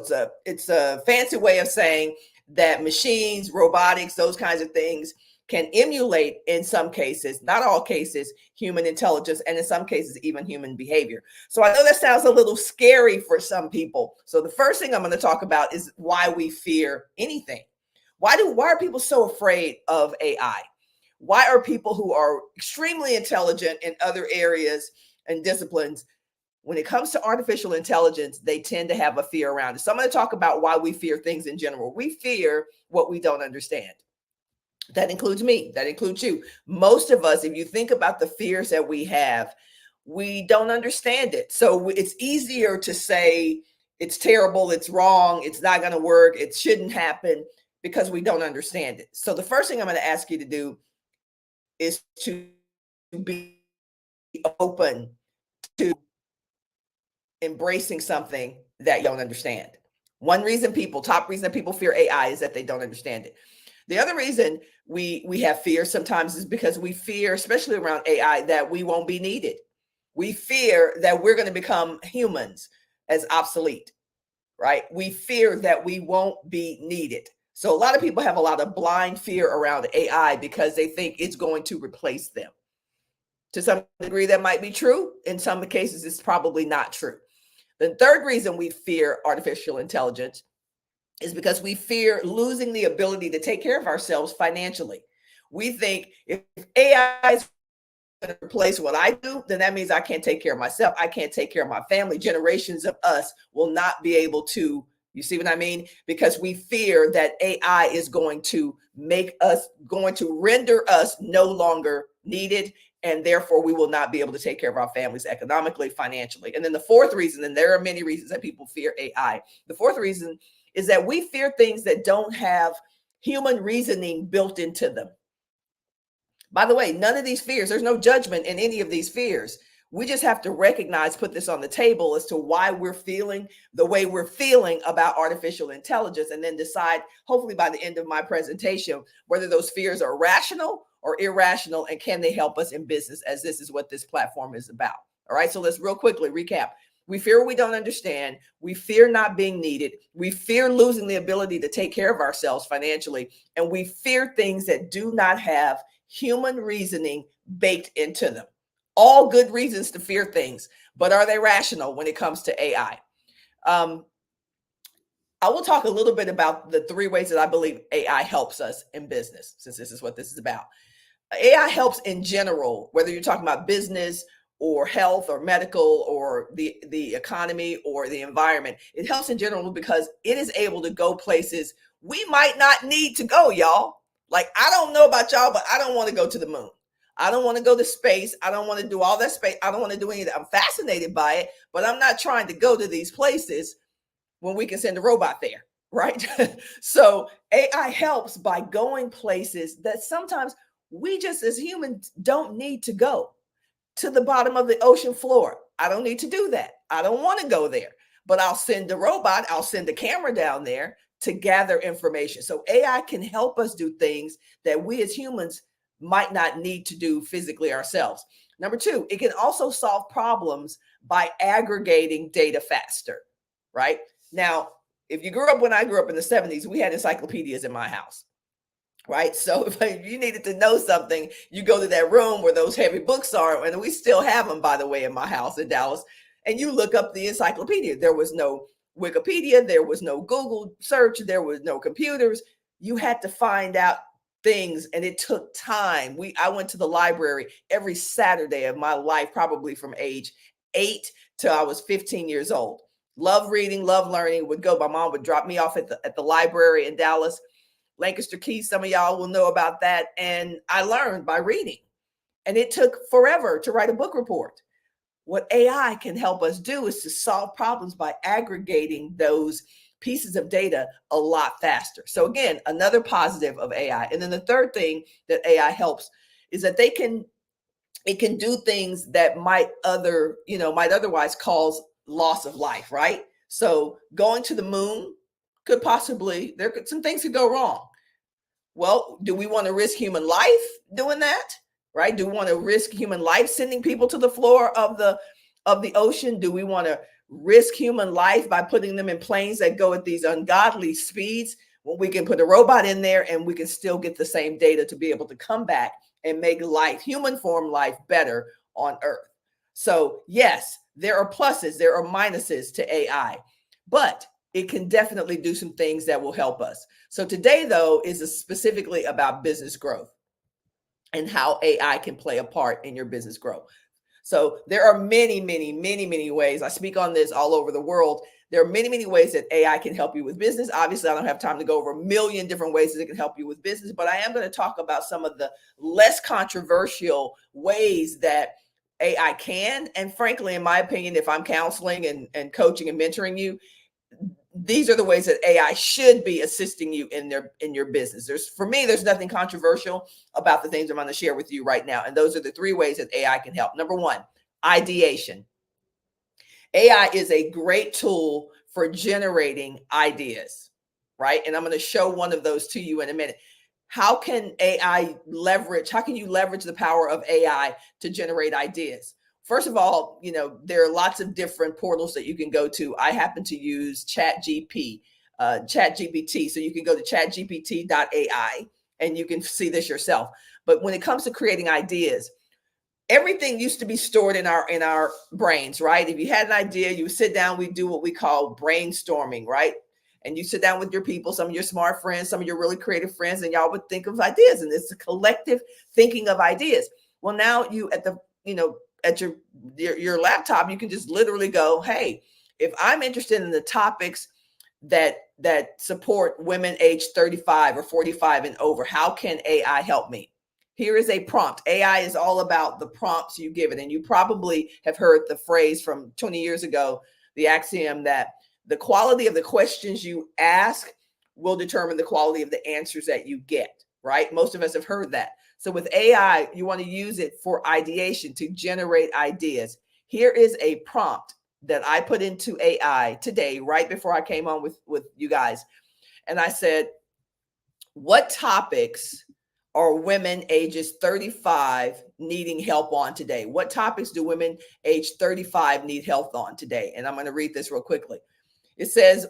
it's a fancy way of saying that machines, robotics, those kinds of things can emulate, in some cases, not all cases, human intelligence, and in some cases, even human behavior. So I know that sounds a little scary for some people. So the first thing I'm going to talk about is why we fear anything. Why are people so afraid of AI? Why are people who are extremely intelligent in other areas and disciplines, when it comes to artificial intelligence, they tend to have a fear around it? So I'm going to talk about why we fear things in general. We fear what we don't understand. That includes me. That includes you. Most of us, if you think about the fears that we have, we don't understand it. So it's easier to say it's terrible, it's wrong, it's not going to work, it shouldn't happen, because we don't understand it. So the first thing I'm going to ask you to do is to be open to embracing something that you don't understand. Top reason that people fear AI is that they don't understand it. The other reason we have fear sometimes is because we fear, especially around AI, that we won't be needed. We fear that we're going to become humans as obsolete, right? We fear that we won't be needed. So a lot of people have a lot of blind fear around AI because they think it's going to replace them. To some degree, that might be true. In some cases, it's probably not true. The third reason we fear artificial intelligence is because we fear losing the ability to take care of ourselves financially. We think if AI is going to replace what I do, then that means I can't take care of myself. I can't take care of my family. Generations of us will not be able to, you see what I mean? Because we fear that AI is going to render us no longer needed, and therefore we will not be able to take care of our families economically, financially. And then the fourth reason, and there are many reasons that people fear AI, the fourth reason is that we fear things that don't have human reasoning built into them. By the way, none of these fears, there's no judgment in any of these fears. We just have to recognize, put this on the table as to why we're feeling the way we're feeling about artificial intelligence, and then decide, hopefully by the end of my presentation, whether those fears are rational or irrational, and can they help us in business, as this is what this platform is about. All right, so let's real quickly recap. We fear what we don't understand. We fear not being needed. We fear losing the ability to take care of ourselves financially. And we fear things that do not have human reasoning baked into them. All good reasons to fear things, but are they rational when it comes to AI? I will talk a little bit about the 3 ways that I believe AI helps us in business, since this is what this is about. AI helps in general, whether you're talking about business or health or medical or the economy or the environment. It helps in general because it is able to go places we might not need to go, y'all. Like, I don't know about y'all, but I don't want to go to the moon. I don't want to go to space. I don't want to do all that space. I don't want to do any of that. I'm fascinated by it, but I'm not trying to go to these places when we can send a robot there, right? So AI helps by going places that sometimes we just as humans don't need to go. To the bottom of the ocean floor. I don't need to do that. I don't want to go there, but I'll send a robot, I'll send a camera down there to gather information. So AI can help us do things that we as humans might not need to do physically ourselves. Number 2, it can also solve problems by aggregating data faster, right? Now, if you grew up when I grew up in the 70s, we had encyclopedias in my house. Right. So if you needed to know something, you go to that room where those heavy books are. And we still have them, by the way, in my house in Dallas. And you look up the encyclopedia. There was no Wikipedia. There was no Google search. There was no computers. You had to find out things. And it took time. I went to the library every Saturday of my life, probably from age 8 till I was 15 years old. Love reading, love learning. My mom would drop me off at the library in Dallas. Lancaster Keys, some of y'all will know about that. And I learned by reading. And it took forever to write a book report. What AI can help us do is to solve problems by aggregating those pieces of data a lot faster. So again, another positive of AI. And then the third thing that AI helps is that it can do things that might otherwise cause loss of life, right? So going to the moon some things could go wrong. Well, do we want to risk human life doing that? Right? Do we want to risk human life sending people to the floor of the ocean? Do we want to risk human life by putting them in planes that go at these ungodly speeds when we can put a robot in there and we can still get the same data to be able to come back and make human form life better on Earth? So yes, there are pluses, there are minuses to AI, but it can definitely do some things that will help us. So today, though, is specifically about business growth and how AI can play a part in your business growth. So there are many, many, many, many ways. I speak on this all over the world. There are many, many ways that AI can help you with business. Obviously, I don't have time to go over a million different ways that it can help you with business, but I am going to talk about some of the less controversial ways that AI can. And frankly, in my opinion, if I'm counseling and coaching and mentoring you, these are the ways that AI should be assisting you in your business. For me, there's nothing controversial about the things I'm going to share with you right now. And those are the 3 ways that AI can help. Number 1, ideation. AI is a great tool for generating ideas, right? And I'm going to show one of those to you in a minute. How can you leverage the power of AI to generate ideas? First of all, there are lots of different portals that you can go to. I happen to use ChatGPT. So you can go to chatgpt.ai and you can see this yourself. But when it comes to creating ideas, everything used to be stored in our brains, right? If you had an idea, you sit down, we do what we call brainstorming, right? And you sit down with your people, some of your smart friends, some of your really creative friends, and y'all would think of ideas. And it's a collective thinking of ideas. Well, now at your laptop, you can just literally go, hey, if I'm interested in the topics that support women aged 35 or 45 and over, how can AI help me? Here is a prompt. AI is all about the prompts you give it. And you probably have heard the phrase from 20 years ago, the axiom that the quality of the questions you ask will determine the quality of the answers that you get, right? Most of us have heard that. So with AI, you want to use it for ideation, to generate ideas. Here is a prompt that I put into AI today, right before I came on with you guys. And I said, what topics are women ages 35 needing help on today? What topics do women age 35 need help on today? And I'm going to read this real quickly. It says,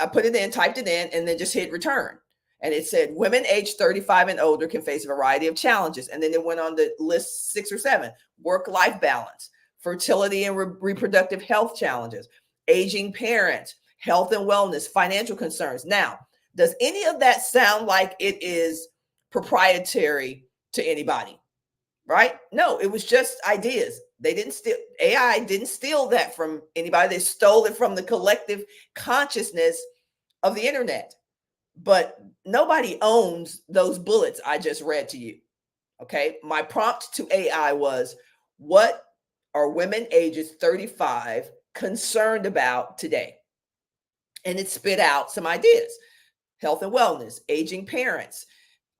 I put it in, typed it in, and then just hit return. And it said, women age 35 and older can face a variety of challenges. And then it went on to list 6 or 7: work-life balance, fertility and reproductive health challenges, aging parents, health and wellness, financial concerns. Now, does any of that sound like it is proprietary to anybody? Right? No, it was just ideas. They didn't steal, AI didn't steal that from anybody. They stole it from the collective consciousness of the internet. But nobody owns those bullets I just read to you. Okay. My prompt to AI was, what are women ages 35 concerned about today? And it spit out some ideas: health and wellness, aging parents,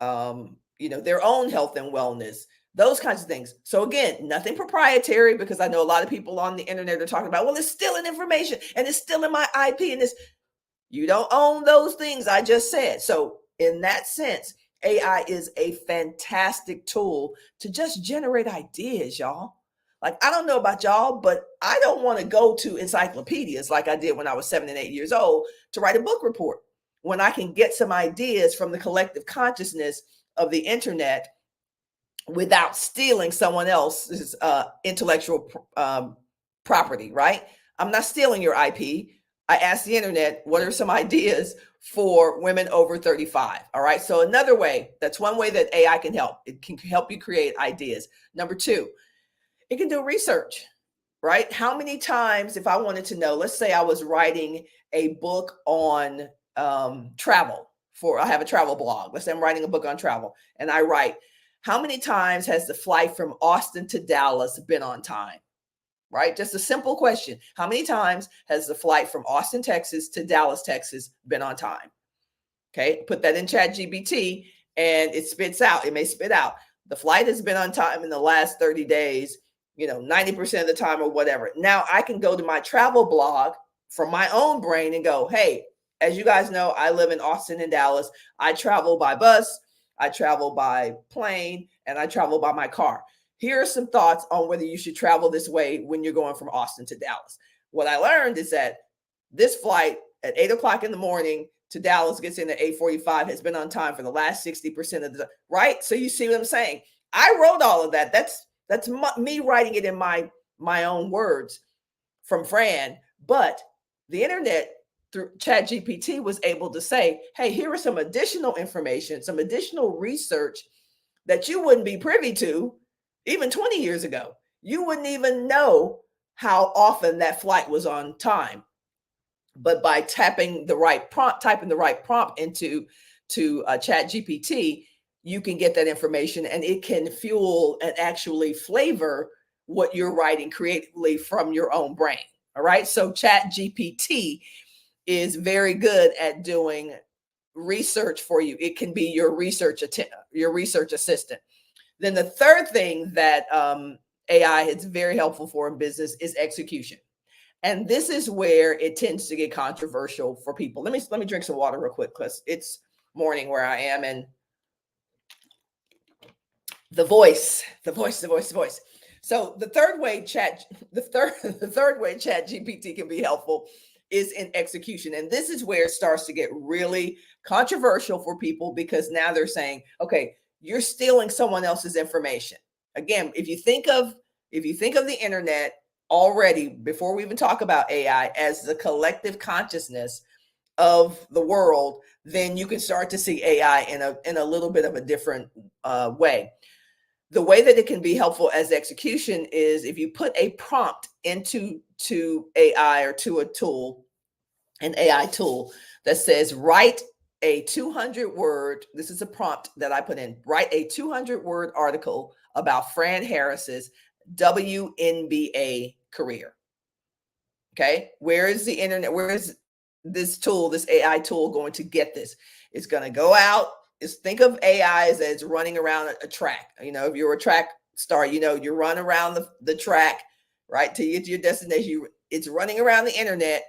their own health and wellness, those kinds of things. So again, nothing proprietary, because I know a lot of people on the internet are talking about, well, it's stealing information and it's stealing my IP and this. You don't own those things I just said. So in that sense, AI is a fantastic tool to just generate ideas, y'all. Like, I don't know about y'all, but I don't want to go to encyclopedias like I did when I was 7 and 8 years old to write a book report, when I can get some ideas from the collective consciousness of the internet without stealing someone else's intellectual property, right? I'm not stealing your IP. I asked the internet, what are some ideas for women over 35? All right. So another way, that's one way that AI can help. It can help you create ideas. Number 2, it can do research, right? How many times, if I wanted to know, let's say I was writing a book on travel, I have a travel blog. Let's say I'm writing a book on travel, and I write, how many times has the flight from Austin to Dallas been on time? Right? Just a simple question. How many times has the flight from Austin, Texas to Dallas, Texas been on time? Okay. Put that in ChatGPT and it spits out. It may spit out, the flight has been on time in the last 30 days, 90% of the time or whatever. Now I can go to my travel blog from my own brain and go, hey, as you guys know, I live in Austin and Dallas. I travel by bus, I travel by plane, and I travel by my car. Here are some thoughts on whether you should travel this way when you're going from Austin to Dallas. What I learned is that this flight at 8 o'clock in the morning to Dallas gets in at 8:45 has been on time for the last 60% of the, right? So you see what I'm saying? I wrote all of that. That's me writing it in my own words from Fran, but the internet through ChatGPT was able to say, hey, here is some additional information, some additional research that you wouldn't be privy to even 20 years ago. You wouldn't even know how often that flight was on time. But by typing the right prompt into ChatGPT, you can get that information, and it can fuel and actually flavor what you're writing creatively from your own brain. All right. So ChatGPT is very good at doing research for you. It can be your research assistant. Then the third thing that AI is very helpful for in business is execution. And this is where it tends to get controversial for people. Let me drink some water real quick, because it's morning where I am, and the voice. So the third way ChatGPT can be helpful is in execution. And this is where it starts to get really controversial for people, because now they're saying, okay, you're stealing someone else's information. Again, if you think of the internet already, before we even talk about AI, as the collective consciousness of the world, then you can start to see AI in a little bit of a different way. The way that it can be helpful as execution is if you put a prompt into AI or to an AI tool that says, write a 200-word, this is a prompt that I put in, write a 200-word article about Fran Harris's WNBA career. Okay, where is the internet? Where is this tool, this AI tool, going to get this? It's going to go out. Think of AI as it's running around a track. If you're a track star, you run around the track, right, to get to your destination. It's running around the internet,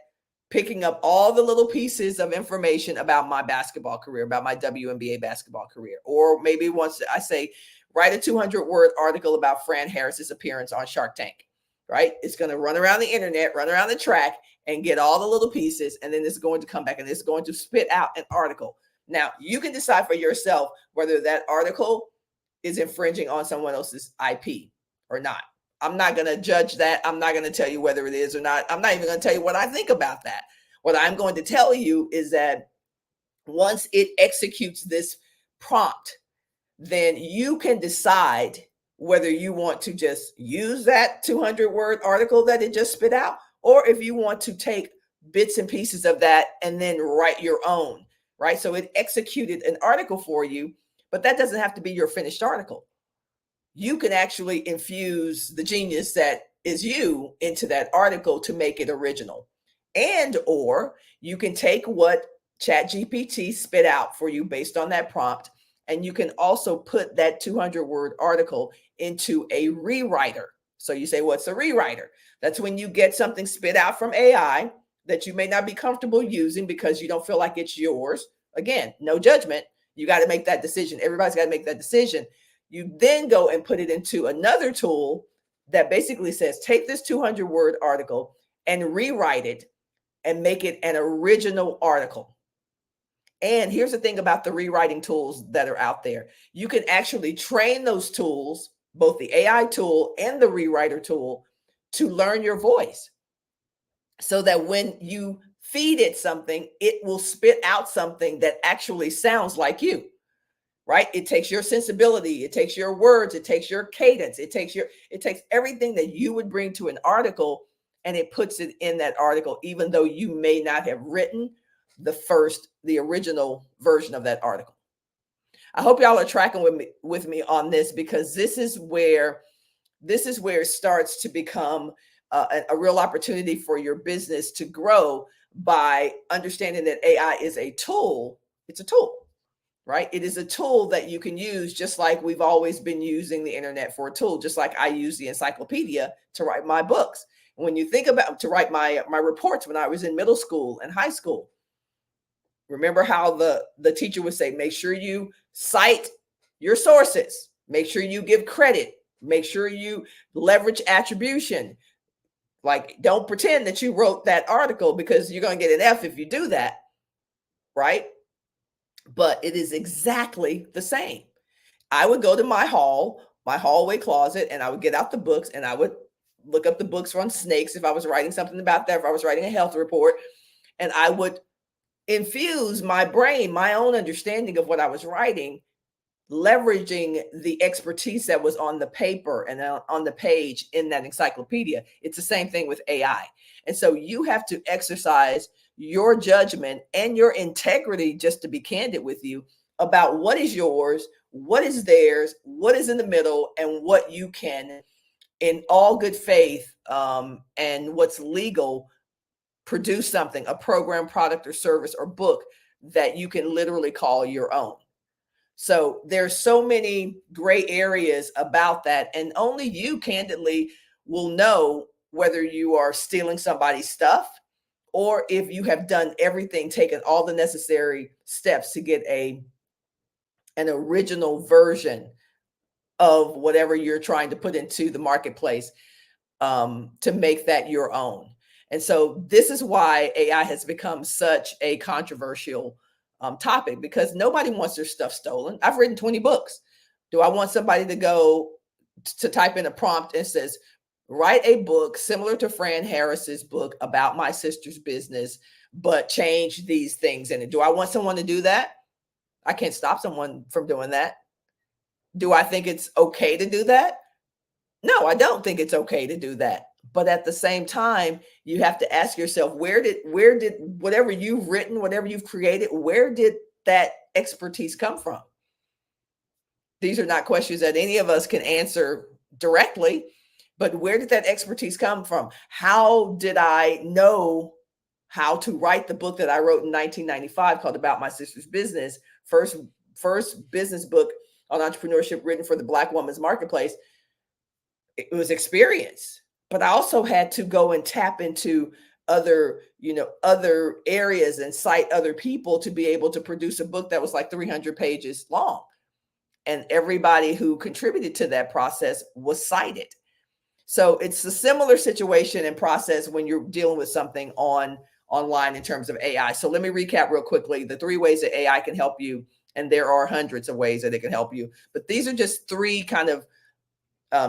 picking up all the little pieces of information about my basketball career, about my WNBA basketball career. Or maybe once I say, write a 200-word article about Fran Harris's appearance on Shark Tank, right? It's going to run around the internet, run around the track, and get all the little pieces, and then it's going to come back and it's going to spit out an article. Now, you can decide for yourself whether that article is infringing on someone else's IP or not. I'm not going to judge that. I'm not going to tell you whether it is or not. I'm not even going to tell you what I think about that. What I'm going to tell you is that once it executes this prompt, then you can decide whether you want to just use that 200-word article that it just spit out, or if you want to take bits and pieces of that and then write your own, right? So it executed an article for you, but that doesn't have to be your finished article. You can actually infuse the genius that is you into that article to make it original. And or you can take what ChatGPT spit out for you based on that prompt, and you can also put that 200-word article into a rewriter. So you say, what's a rewriter? That's when you get something spit out from AI that you may not be comfortable using because you don't feel like it's yours. Again, no judgment. You got to make that decision. Everybody's got to make that decision. You then go and put it into another tool that basically says, take this 200-word article and rewrite it and make it an original article. And here's the thing about the rewriting tools that are out there. You can actually train those tools, both the AI tool and the rewriter tool, to learn your voice so that when you feed it something, it will spit out something that actually sounds like you, right? It takes your sensibility, it takes your words, it takes your cadence, it takes everything that you would bring to an article, and it puts it in that article, even though you may not have written the original version of that article. I hope y'all are tracking with me on this, because this is where it starts to become a real opportunity for your business to grow by understanding that AI is a tool. It's a tool, right? It is a tool that you can use, just like we've always been using the internet for a tool, just like I use the encyclopedia to write my books. When you think about to write my reports when I was in middle school and high school, remember how the teacher would say, make sure you cite your sources, make sure you give credit, make sure you leverage attribution. Like, don't pretend that you wrote that article, because you're going to get an F if you do that, right? But it is exactly the same. I would go to my hallway closet, and I would get out the books, and I would look up the books on snakes if I was writing something about that, if I was writing a health report, and I would infuse my brain, my own understanding of what I was writing, leveraging the expertise that was on the paper and on the page in that encyclopedia. It's the same thing with AI. And so you have to exercise your judgment and your integrity, just to be candid with you, about what is yours, what is theirs, what is in the middle, and what you can, in all good faith, and what's legal, produce something, a program, product, or service, or book that you can literally call your own. So there's so many gray areas about that, and only you candidly will know whether you are stealing somebody's stuff, or if you have done everything, taken all the necessary steps to get an original version of whatever you're trying to put into the marketplace, to make that your own. And so this is why AI has become such a controversial topic, because nobody wants their stuff stolen. I've written 20 books. Do I want somebody to go to type in a prompt and says, write a book similar to Fran Harris's book about my sister's business, but change these things in it? Do I want someone to do that? I can't stop someone from doing that. Do I think it's okay to do that? No, I don't think it's okay to do that. But at the same time, you have to ask yourself, where did whatever you've written, whatever you've created, where did that expertise come from? These are not questions that any of us can answer directly, but where did that expertise come from? How did I know how to write the book that I wrote in 1995 called About My Sister's Business, first business book on entrepreneurship written for the Black woman's marketplace? It was experience. But I also had to go and tap into other, other areas and cite other people to be able to produce a book that was like 300 pages long. And everybody who contributed to that process was cited. So it's a similar situation and process when you're dealing with something online in terms of AI. So let me recap real quickly the 3 ways that AI can help you. And there are hundreds of ways that it can help you. But these are just 3 kind of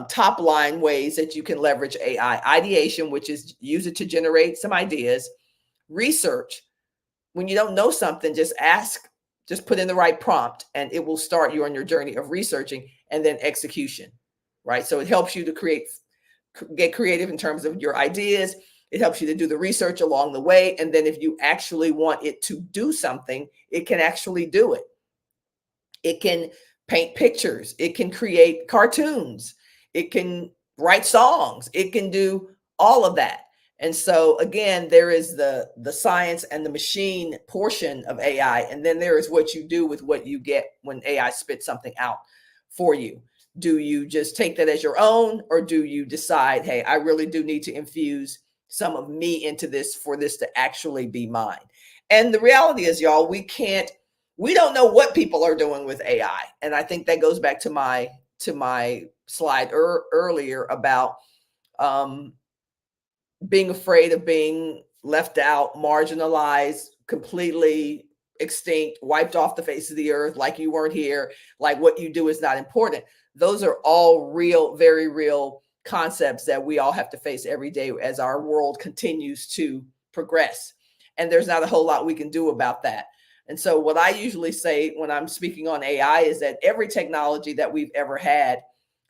top line ways that you can leverage AI. Ideation, which is use it to generate some ideas. Research, when you don't know something, just ask, just put in the right prompt and it will start you on your journey of researching. And then execution, right? So it helps you to get creative in terms of your ideas. It helps you to do the research along the way. And then if you actually want it to do something, it can actually do it. It can paint pictures. It can create cartoons. It can write songs. It can do all of that. And so again, there is the science and the machine portion of AI. And then there is what you do with what you get when AI spits something out for you. Do you just take that as your own, or do you decide, hey, I really do need to infuse some of me into this for this to actually be mine? And the reality is, y'all, we don't know what people are doing with AI. And I think that goes back to my slide earlier about being afraid of being left out, marginalized, completely extinct, wiped off the face of the earth, like you weren't here, like what you do is not important. Those are all real, very real concepts that we all have to face every day as our world continues to progress. And there's not a whole lot we can do about that. And so what I usually say when I'm speaking on AI is that every technology that we've ever had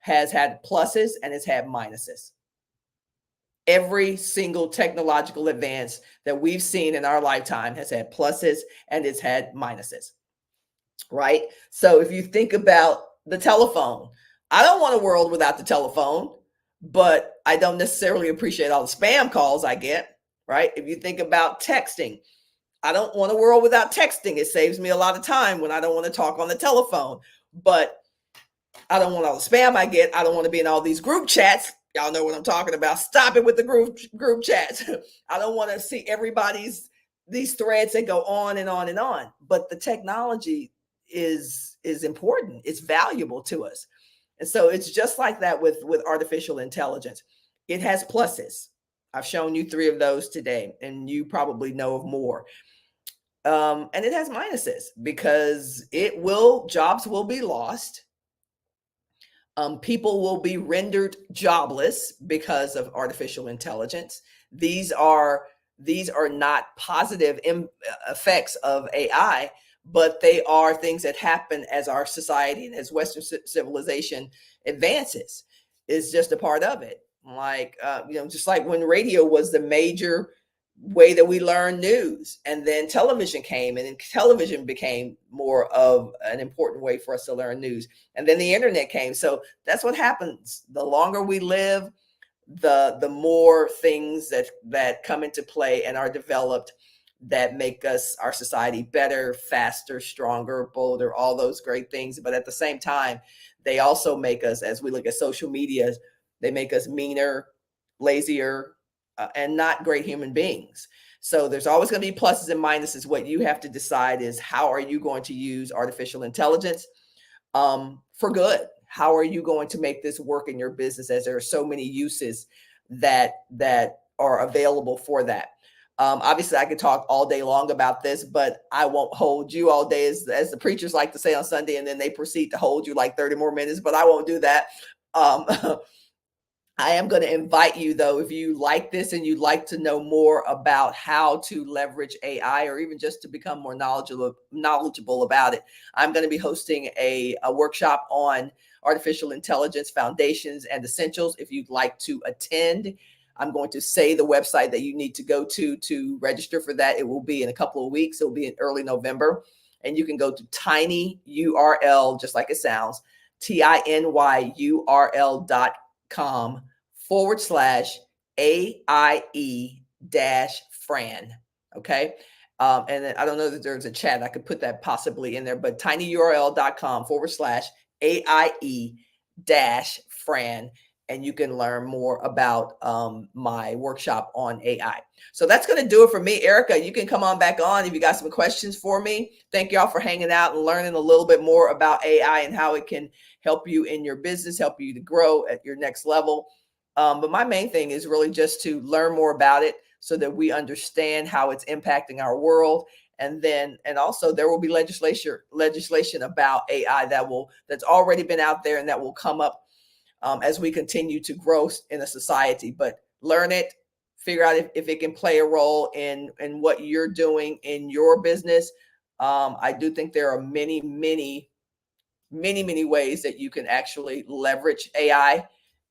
has had pluses and it's had minuses. Every single technological advance that we've seen in our lifetime has had pluses and it's had minuses, right? So if you think about the telephone, I don't want a world without the telephone, but I don't necessarily appreciate all the spam calls I get, right? If you think about texting, I don't want a world without texting. It saves me a lot of time when I don't want to talk on the telephone, but I don't want all the spam I get. I don't want to be in all these group chats. Y'all know what I'm talking about. Stop it with the group chats. I don't want to see these threads that go on and on and on. But the technology is important. It's valuable to us. And so it's just like that with artificial intelligence. It has pluses. I've shown you 3 of those today, and you probably know of more. And it has minuses because jobs will be lost. People will be rendered jobless because of artificial intelligence. These are not positive effects of AI, but they are things that happen as our society and as Western civilization advances. It's just a part of it. Like, just like when radio was the major way that we learn news, and then television came, and then television became more of an important way for us to learn news, and then the internet came. So that's what happens. The longer we live, the more things that come into play and are developed that make our society better, faster, stronger, bolder, all those great things. But at the same time, they also make us, as we look at social media, they make us meaner, lazier, and not great human beings. So there's always going to be pluses and minuses. What you have to decide is, how are you going to use artificial intelligence for good? How are you going to make this work in your business, as there are so many uses that are available for that? Obviously, I could talk all day long about this, but I won't hold you all day, as the preachers like to say on Sunday, and then they proceed to hold you like 30 more minutes, but I won't do that. I am going to invite you, though, if you like this and you'd like to know more about how to leverage AI, or even just to become more knowledgeable about it, I'm going to be hosting a workshop on artificial intelligence foundations and essentials. If you'd like to attend, I'm going to say the website that you need to go to register for that. It will be in a couple of weeks. It will be in early November. And you can go to tinyurl, just like it sounds, tinyurl.com/AIE-Fran. Okay. And then I don't know that there's a chat. I could put that possibly in there, but tinyurl.com/AIE-Fran. and you can learn more about my workshop on AI. So that's going to do it for me. Erica, you can come on back on if you got some questions for me. Thank y'all for hanging out and learning a little bit more about AI and how it can help you in your business, help you to grow at your next level. But my main thing is really just to learn more about it so that we understand how it's impacting our world. And also there will be legislation about AI that's already been out there and that will come up as we continue to grow in a society. But learn it, figure out if it can play a role in what you're doing in your business. I do think there are many ways that you can actually leverage AI.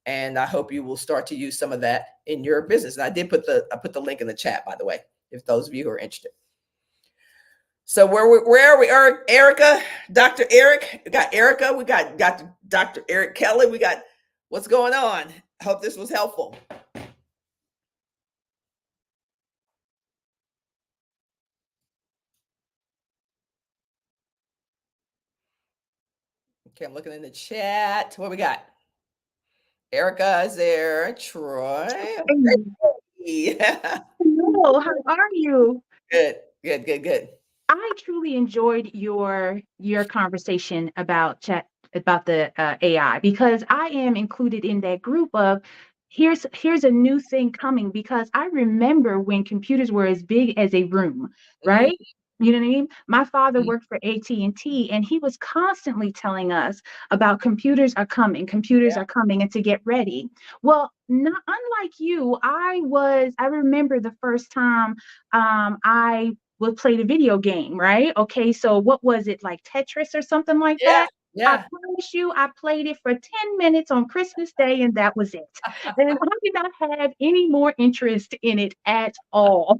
And I hope you will start to use some of that in your business. And I put the link in the chat, by the way, if those of you who are interested. So where are we? Erica, Dr. Eric, we got Erica, we got Dr. Eric Kelly, we got what's going on. I hope this was helpful. Okay, I'm looking in the chat. What we got? Erica is there. Troy. Yeah.
Hello, how are you?
Good.
I truly enjoyed your conversation about the AI, because I am included in that group of here's a new thing coming, because I remember when computers were as big as a room, right? You know what I mean? My father worked for AT&T, and he was constantly telling us about computers are coming, and to get ready. Well, not unlike you, I remember the first time I would play the video game, right? Okay, so what was it, like Tetris or something like that? I promise you, I played it for 10 minutes on Christmas Day, and that was it. And I did not have any more interest in it at all.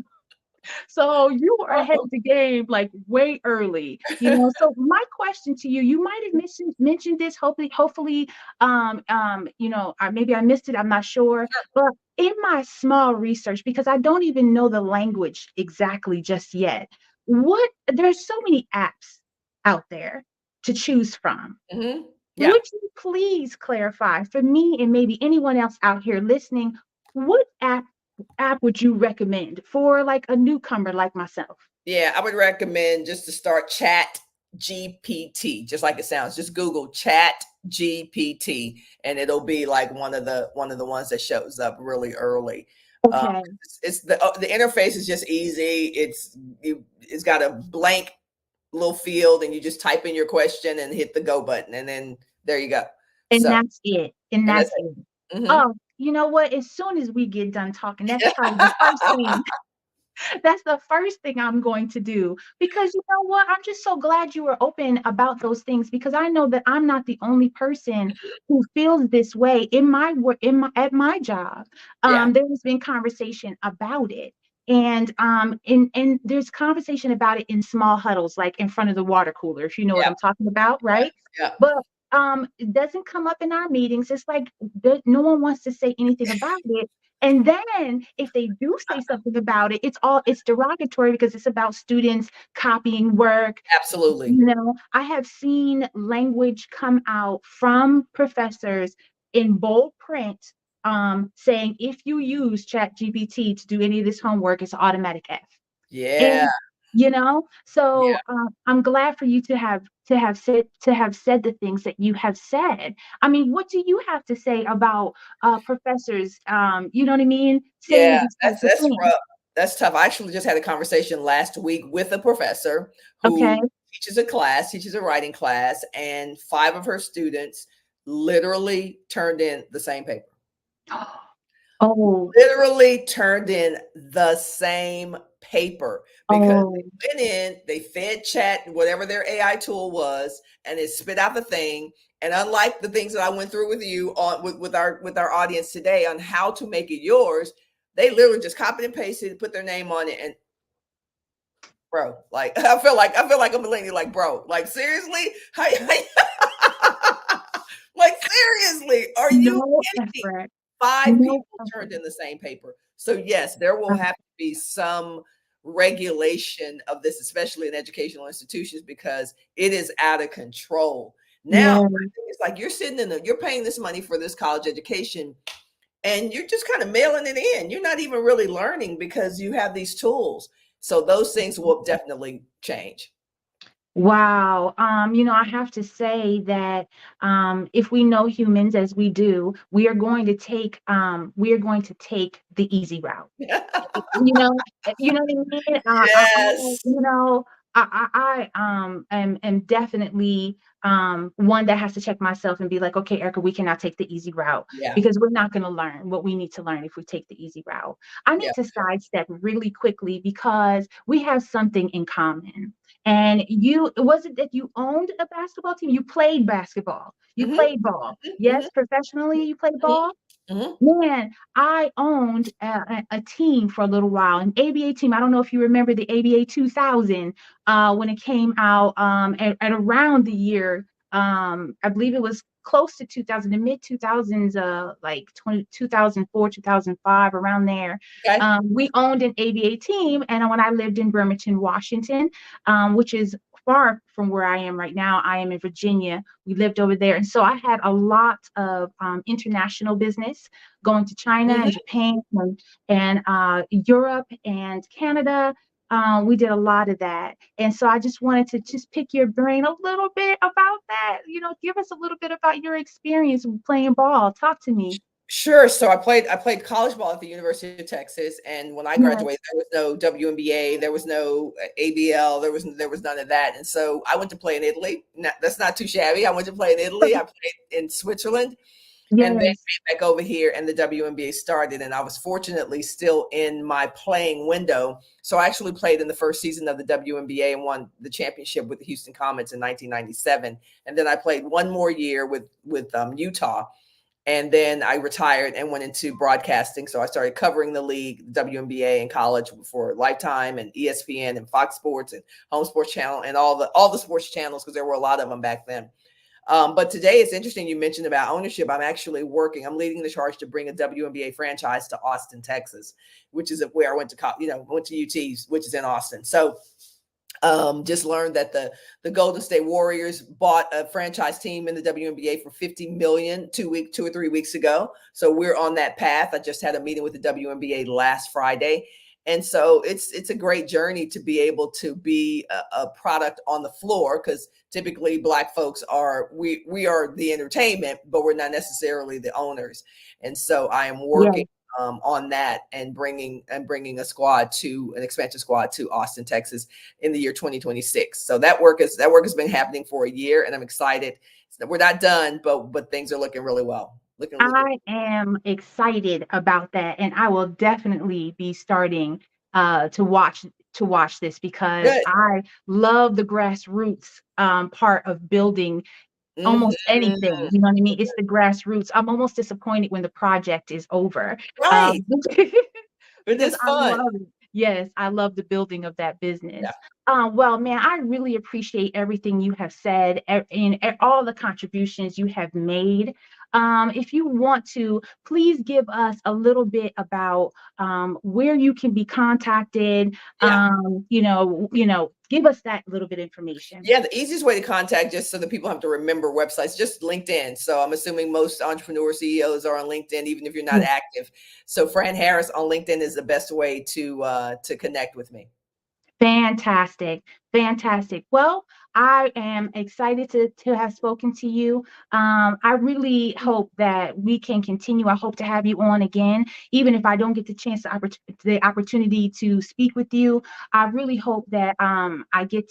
So you were ahead of the game, like way early, you know. So my question to you, you might have mentioned this, hopefully, you know, maybe I missed it, I'm not sure. But in my small research, because I don't even know the language exactly just yet, there's so many apps out there to choose from.
Yeah.
Would you please clarify for me and maybe anyone else out here listening, what app would you recommend for like a newcomer like myself?
Yeah, I would recommend just to start Chat GPT, just like it sounds. Just Google Chat GPT, and it'll be like one of the ones that shows up really early.
Okay.
It's the interface is just easy. It's got a blank little field, and you just type in your question and hit the go button, and then there you go.
And that's it. And that's it.
Mm-hmm.
Oh, you know what? As soon as we get done talking, that's probably the first thing. That's the first thing I'm going to do, because you know what? I'm just so glad you were open about those things, because I know that I'm not the only person who feels this way in my work, at my job. There has been conversation about it. And there's conversation about it in small huddles, like in front of the water cooler, if you know what I'm talking about, right?
Yeah.
But it doesn't come up in our meetings. It's like no one wants to say anything about it. And then if they do say something about it, it's derogatory, because it's about students copying work.
Absolutely.
You know, I have seen language come out from professors in bold print, saying if you use Chat GPT to do any of this homework, it's automatic F.
Yeah.
And, you know, so I'm glad for you to have said the things that you have said. I mean, what do you have to say about professors? You know what I mean? Saying these types of things.
Rough. That's tough. I actually just had a conversation last week with a professor who teaches a writing class, and 5 of her students literally turned in the same paper. Literally turned in the same paper, because they went in, they fed Chat, whatever their AI tool was, and it spit out the thing. And unlike the things that I went through with you with our audience today on how to make it yours, they literally just copied and pasted, put their name on it, and bro, like I feel like I'm millennial, like bro, like seriously, like seriously, are you kidding me? 5 people turned in the same paper. So yes, there will have to be some regulation of this, especially in educational institutions, because it is out of control. Now
Yeah.
it's like you're sitting you're paying this money for this college education, and you're just kind of mailing it in. You're not even really learning because you have these tools. So those things will definitely change.
Wow. I have to say that if we know humans as we do, we are going to take the easy route. You know, you know what I mean?
Yes.
Am definitely one that has to check myself and be like, okay, Erica, we cannot take the easy route
Yeah.
because we're not going to learn what we need to learn if we take the easy route. I need
Yeah.
to sidestep really quickly because we have something in common. And was it that you owned a basketball team? You played basketball. You played ball. Yes, professionally, you played ball. Man, I owned a team for a little while, an ABA team. I don't know if you remember the ABA 2000 when it came out at around the year. I believe it was close to 2000, the mid 2000s, like 2004, 2005, around there.
Okay.
We owned an ABA team, and when I lived in Bremerton, Washington, which is far from where I am right now. I am in Virginia. We lived over there. And so I had a lot of international business going to China and Japan and Europe and Canada. We did a lot of that. And so I just wanted to just pick your brain a little bit about that. Give us a little bit about your experience playing ball. Talk to me.
Sure. So I played college ball at the University of Texas, and when I graduated, there was no WNBA, there was no ABL, there was none of that, and so I went to play in Italy. That's not too shabby. I went to play in Italy. I played in Switzerland, and then came back over here, and the WNBA started, and I was fortunately still in my playing window. So I actually played in the first season of the WNBA and won the championship with the Houston Comets in 1997, and then I played one more year with Utah. And then I retired and went into broadcasting. So I started covering the league, WNBA in college for Lifetime and ESPN and Fox Sports and Home Sports Channel and all the sports channels, because there were a lot of them back then. But today it's interesting you mentioned about ownership. I'm leading the charge to bring a WNBA franchise to Austin, Texas, which is where I went to, went to UT, which is in Austin. So just learned that the Golden State Warriors bought a franchise team in the WNBA for $50 million 2 or 3 weeks ago. So we're on that path. I just had a meeting with the WNBA last Friday. And so it's a great journey to be able to be a product on the floor, because typically Black folks we are the entertainment, but we're not necessarily the owners. And so I am working on that and bringing an expansion squad to Austin, Texas in the year 2026. So that work has been happening for a year, and I'm excited. We're not done, but things are looking really well.
I am excited about that, and I will definitely be starting to watch this because I love the grassroots part of building almost anything. You know what I mean? It's the grassroots. I'm almost disappointed when the project is over.
Right. But it's fun.
Yes, I love the building of that business. Well, man, I really appreciate everything you have said and all the contributions you have made. If you want to, please give us a little bit about where you can be contacted. Give us that little bit of information.
Yeah, the easiest way to contact, just so that people have to remember websites, just LinkedIn. So I'm assuming most entrepreneur CEOs are on LinkedIn, even if you're not active. So Fran Harris on LinkedIn is the best way to connect with me.
Fantastic. Well, I am excited to have spoken to you. I really hope that we can continue. I hope to have you on again, even if I don't get the opportunity to speak with you. I really hope that I get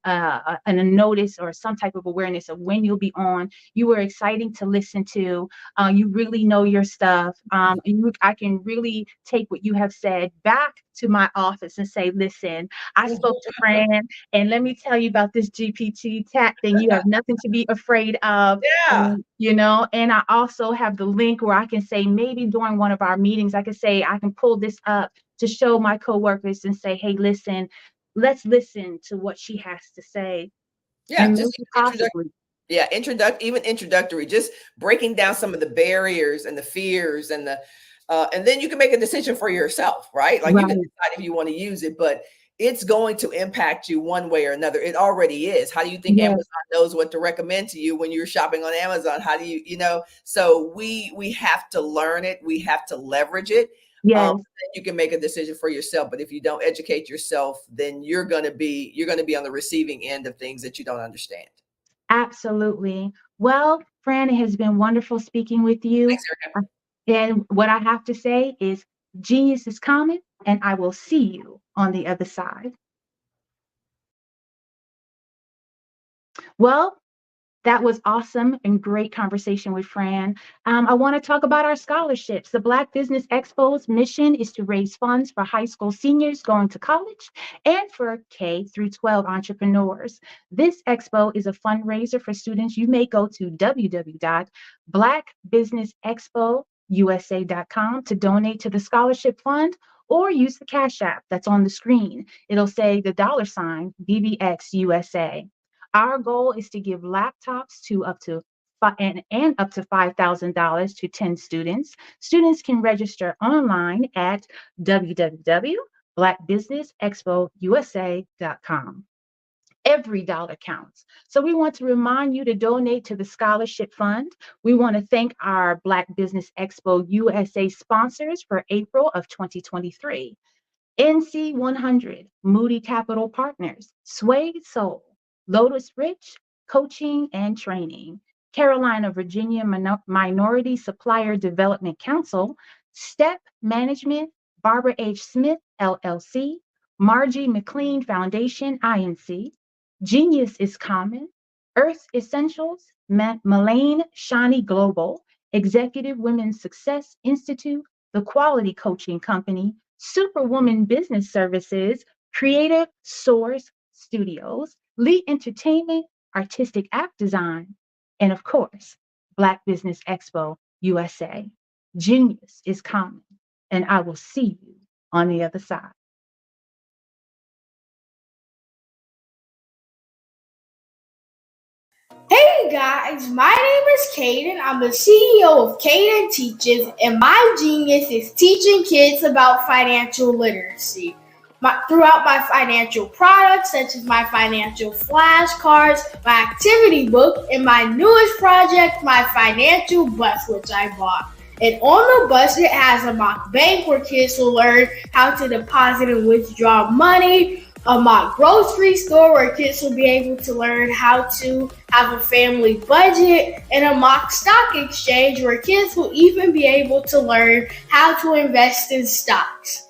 a notice or some type of awareness of when you'll be on. You were exciting to listen to. You really know your stuff. I can really take what you have said back to my office and say, listen, I spoke to Fran, and let me tell you about this GPT tech thing. You have nothing to be afraid of. And I also have the link where I can say, maybe during one of our meetings, I can pull this up to show my coworkers and say, hey, listen, let's listen to what she has to say.
Yeah, just introductory, just breaking down some of the barriers and the fears and then you can make a decision for yourself, right? Like you can decide if you want to use it, but it's going to impact you one way or another. It already is. How do you think Amazon knows what to recommend to you when you're shopping on Amazon? How do you know? So we have to learn it. We have to leverage it.
Yes.
Then you can make a decision for yourself. But if you don't educate yourself, then you're going to be on the receiving end of things that you don't understand.
Absolutely. Well, Fran, it has been wonderful speaking with you.
Thanks, Erica.
And what I have to say is genius is common, and I will see you on the other side. Well, that was awesome and great conversation with Fran. I want to talk about our scholarships. The Black Business Expo's mission is to raise funds for high school seniors going to college and for K through 12 entrepreneurs. This expo is a fundraiser for students. You may go to www.blackbusinessexpousa.com to donate to the scholarship fund, or use the Cash App that's on the screen. It'll say the $ BBXUSA. Our goal is to give laptops to up to $5,000 to 10 students. Students can register online at www.blackbusinessexpousa.com. Every dollar counts. So we want to remind you to donate to the scholarship fund. We want to thank our Black Business Expo USA sponsors for April of 2023. NC 100, Moody Capital Partners, Suede Soul, Lotus Rich, Coaching and Training, Carolina, Virginia Minority Supplier Development Council, STEP Management, Barbara H. Smith, LLC, Margie McLean Foundation, INC, Genius is Common, Earth Essentials, Malane Shani Global, Executive Women's Success Institute, The Quality Coaching Company, Superwoman Business Services, Creative Source Studios, Lee Entertainment, Artistic App Design, and of course, Black Business Expo USA. Genius is common, and I will see you on the other side.
Hey guys, my name is Caden. I'm the CEO of Caden Teaches, and my genius is teaching kids about financial literacy. Throughout my financial products, such as my financial flashcards, my activity book, and my newest project, my financial bus, which I bought. And on the bus, it has a mock bank where kids will learn how to deposit and withdraw money, a mock grocery store where kids will be able to learn how to have a family budget, and a mock stock exchange where kids will even be able to learn how to invest in stocks.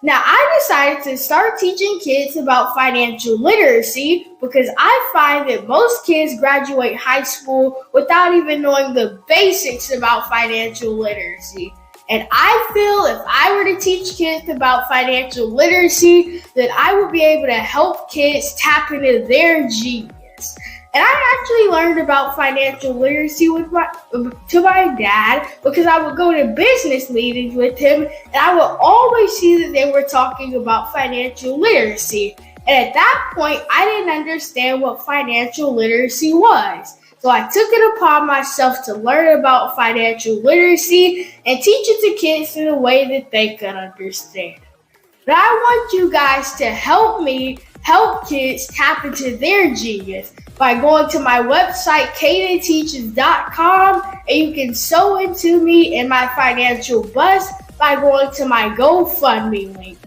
Now, I decided to start teaching kids about financial literacy because I find that most kids graduate high school without even knowing the basics about financial literacy. And I feel if I were to teach kids about financial literacy, that I would be able to help kids tap into their genius. And I actually learned about financial literacy to my dad because I would go to business meetings with him, and I would always see that they were talking about financial literacy. And at that point, I didn't understand what financial literacy was. So I took it upon myself to learn about financial literacy and teach it to kids in a way that they could understand. But I want you guys to help me help kids tap into their genius by going to my website, cadenteaches.com, and you can sew into me in my financial bus by going to my GoFundMe link.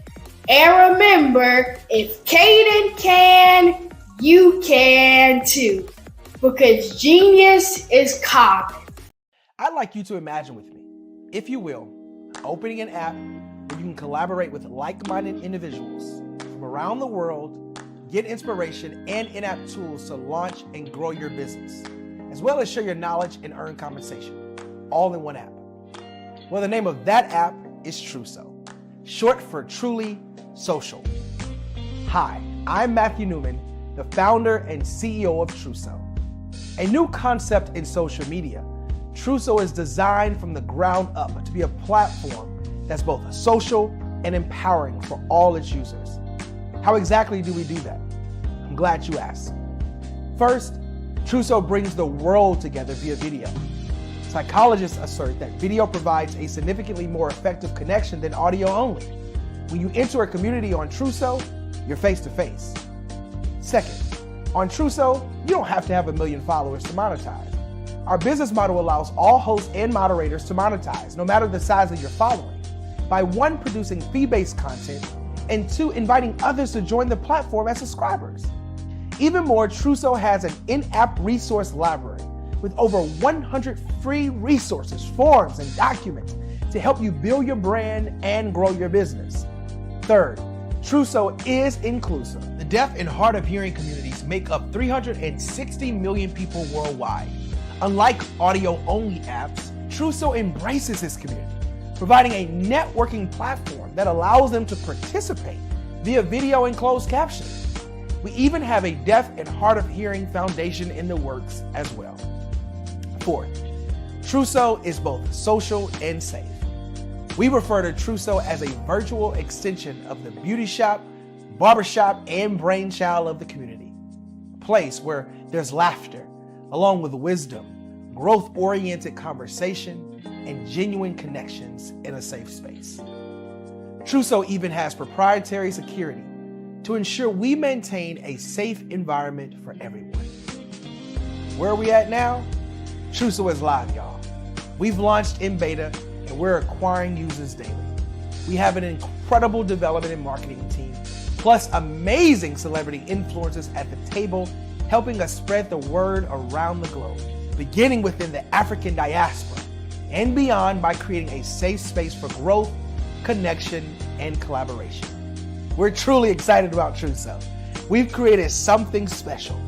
And remember, if Caden can, you can too. Because genius is common.
I'd like you to imagine with me, if you will, opening an app where you can collaborate with like-minded individuals from around the world, get inspiration and in-app tools to launch and grow your business, as well as share your knowledge and earn compensation, all in one app. Well, the name of that app is Truso, short for Truly Social. Hi, I'm Matthew Newman, the founder and CEO of Truso. A new concept in social media, Truso is designed from the ground up to be a platform that's both social and empowering for all its users. How exactly do we do that? I'm glad you asked. First, Truso brings the world together via video. Psychologists assert that video provides a significantly more effective connection than audio only. When you enter a community on Truso, you're face-to-face. Second, on Truso, you don't have to have 1 million followers to monetize. Our business model allows all hosts and moderators to monetize, no matter the size of your following, by 1, producing fee-based content, and 2, inviting others to join the platform as subscribers. Even more, Truso has an in-app resource library with over 100 free resources, forms, and documents to help you build your brand and grow your business. Third, Truso is inclusive. The deaf and hard of hearing communities make up 360 million people worldwide. Unlike audio-only apps, Truso embraces this community, providing a networking platform that allows them to participate via video and closed captioning. We even have a deaf and hard of hearing foundation in the works as well. Fourth, Truso is both social and safe. We refer to Truso as a virtual extension of the beauty shop, barbershop, and brainchild of the community. A place where there's laughter, along with wisdom, growth-oriented conversation, and genuine connections in a safe space. Truso even has proprietary security to ensure we maintain a safe environment for everyone. Where are we at now? Truso is live, y'all. We've launched in beta and we're acquiring users daily. We have an incredible development and marketing team, plus amazing celebrity influencers at the table, helping us spread the word around the globe, beginning within the African diaspora and beyond by creating a safe space for growth, connection, and collaboration. We're truly excited about Truso. We've created something special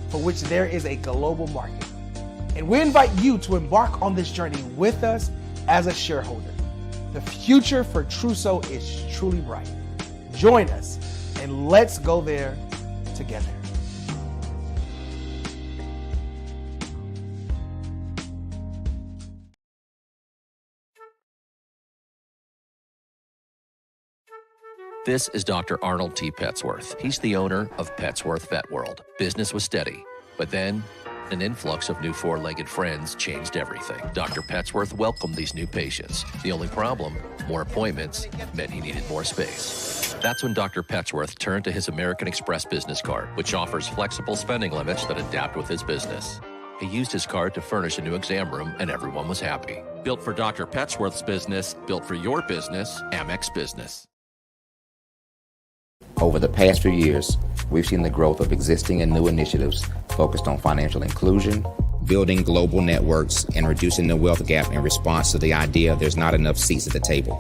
for which there is a global market. And we invite you to embark on this journey with us as a shareholder. The future for Truso is truly bright. Join us and let's go there together.
This is Dr. Arnold T. Petsworth. He's the owner of Petsworth Vet World. Business was steady, but then an influx of new four-legged friends changed everything. Dr. Petsworth welcomed these new patients. The only problem, more appointments, meant he needed more space. That's when Dr. Petsworth turned to his American Express business card, which offers flexible spending limits that adapt with his business. He used his card to furnish a new exam room, and everyone was happy. Built for Dr. Petsworth's business, built for your business, Amex Business.
Over the past few years, we've seen the growth of existing and new initiatives focused on financial inclusion, building global networks, and reducing the wealth gap in response to the idea there's not enough seats at the table.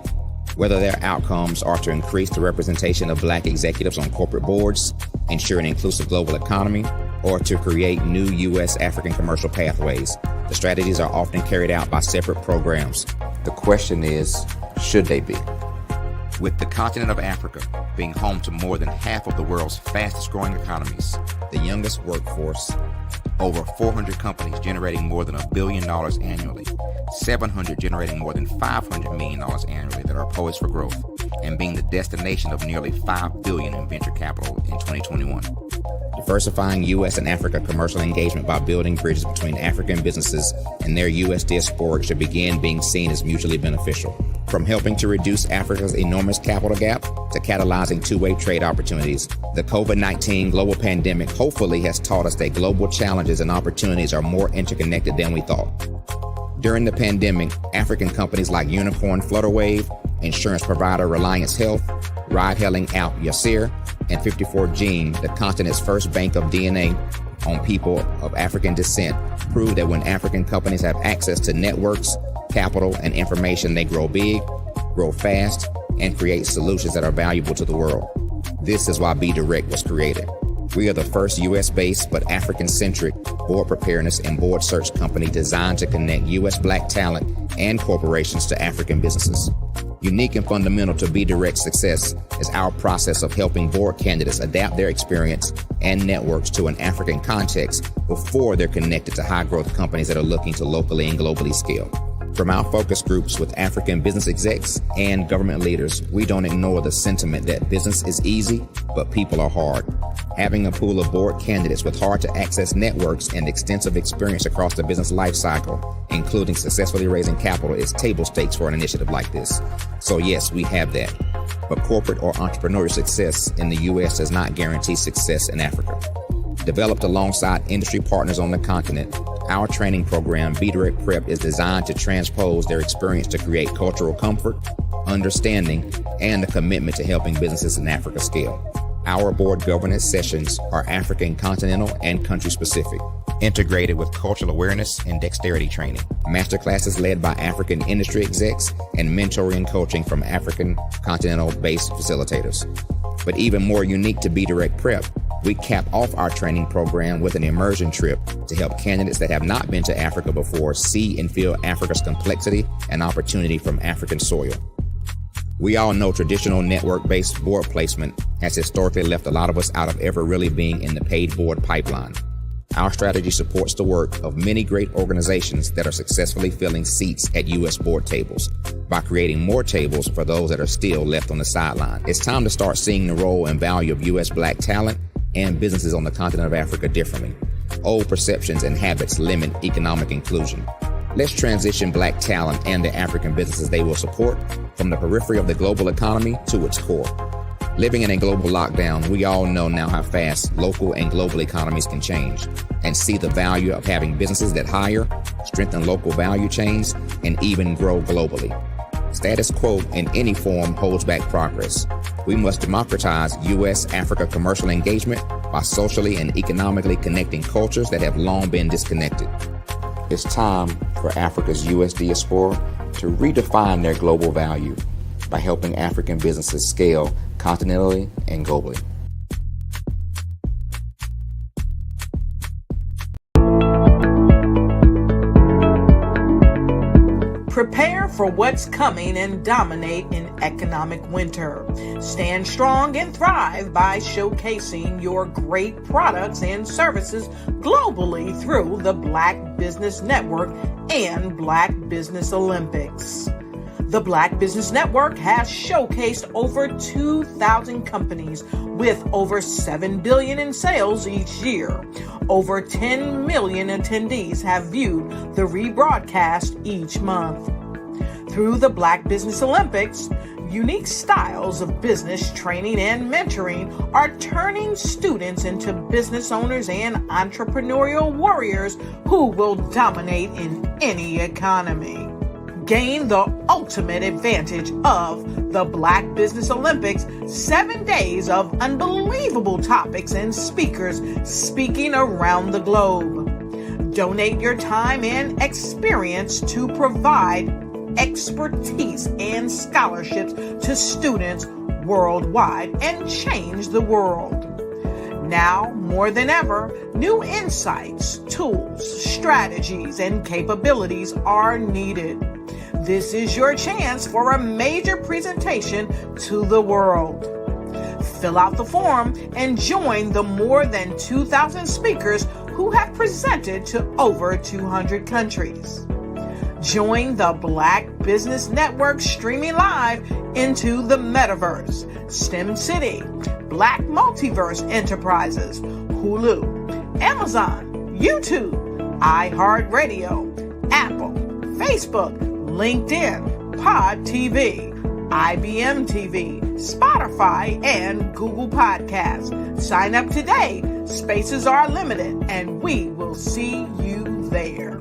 Whether their outcomes are to increase the representation of Black executives on corporate boards, ensure an inclusive global economy, or to create new U.S. African commercial pathways, the strategies are often carried out by separate programs. The question is, should they be? With the continent of Africa being home to more than half of the world's fastest growing economies, the youngest workforce, over 400 companies generating more than $1 billion annually, 700 generating more than $500 million annually that are poised for growth, and being the destination of nearly $5 billion in venture capital in 2021. Diversifying U.S. and Africa commercial engagement by building bridges between African businesses and their U.S. diaspora should begin being seen as mutually beneficial. From helping to reduce Africa's enormous capital gap to catalyzing two-way trade opportunities, the COVID-19 global pandemic hopefully has taught us that global challenges and opportunities are more interconnected than we thought. During the pandemic, African companies like Unicorn Flutterwave, insurance provider Reliance Health, ride-hailing app Yasir, and 54Gene, the continent's first bank of DNA on people of African descent, proved that when African companies have access to networks, capital, and information, they grow big, grow fast, and create solutions that are valuable to the world. This is why Be Direct was created. We are the first U.S.-based but African-centric board preparedness and board search company designed to connect U.S. Black talent and corporations to African businesses. Unique and fundamental to Be Direct's success is our process of helping board candidates adapt their experience and networks to an African context before they're connected to high-growth companies that are looking to locally and globally scale. From our focus groups with African business execs and government leaders, we don't ignore the sentiment that business is easy, but people are hard. Having a pool of board candidates with hard-to-access networks and extensive experience across the business life cycle, including successfully raising capital, is table stakes for an initiative like this. So yes, we have that. but corporate or entrepreneurial success in the U.S. does not guarantee success in Africa. Developed alongside industry partners on the continent, our training program, Be Direct Prep, is designed to transpose their experience to create cultural comfort, understanding, and a commitment to helping businesses in Africa scale. Our board governance sessions are African, continental, and country-specific, integrated with cultural awareness and dexterity training. Masterclasses led by African industry execs and mentoring and coaching from African continental-based facilitators. But even more unique to Be Direct Prep, we cap off our training program with an immersion trip to help candidates that have not been to Africa before see and feel Africa's complexity and opportunity from African soil. We all know traditional network-based board placement has historically left a lot of us out of ever really being in the paid board pipeline. Our strategy supports the work of many great organizations that are successfully filling seats at U.S. board tables by creating more tables for those that are still left on the sideline. It's time to start seeing the role and value of U.S. Black talent and businesses on the continent of Africa differently. Old perceptions and habits limit economic inclusion. Let's transition Black talent and the African businesses they will support from the periphery of the global economy to its core. Living in a global lockdown, we all know now how fast local and global economies can change and see the value of having businesses that hire, strengthen local value chains, and even grow globally. Status quo in any form holds back progress. We must democratize U.S.-Africa commercial engagement by socially and economically connecting cultures that have long been disconnected. It's time for Africa's U.S. diaspora to redefine their global value by helping African businesses scale continentally and globally.
Prepare for what's coming and dominate in economic winter. Stand strong and thrive by showcasing your great products and services globally through the Black Business Network and Black Business Olympics. The Black Business Network has showcased over 2,000 companies with over $7 billion in sales each year. Over 10 million attendees have viewed the rebroadcast each month. Through the Black Business Olympics, unique styles of business training and mentoring are turning students into business owners and entrepreneurial warriors who will dominate in any economy. Gain the ultimate advantage of the Black Business Olympics, 7 days of unbelievable topics and speakers speaking around the globe. Donate your time and experience to provide expertise and scholarships to students worldwide and change the world. Now, more than ever, new insights, tools, strategies, and capabilities are needed. This is your chance for a major presentation to the world. Fill out the form and join the more than 2,000 speakers who have presented to over 200 countries. Join the Black Business Network streaming live into the Metaverse, STEM City, Black Multiverse Enterprises, Hulu, Amazon, YouTube, iHeartRadio, Apple, Facebook, LinkedIn, Pod TV, IBM TV, Spotify, and Google Podcasts. Sign up today. Spaces are limited, and we will see you there.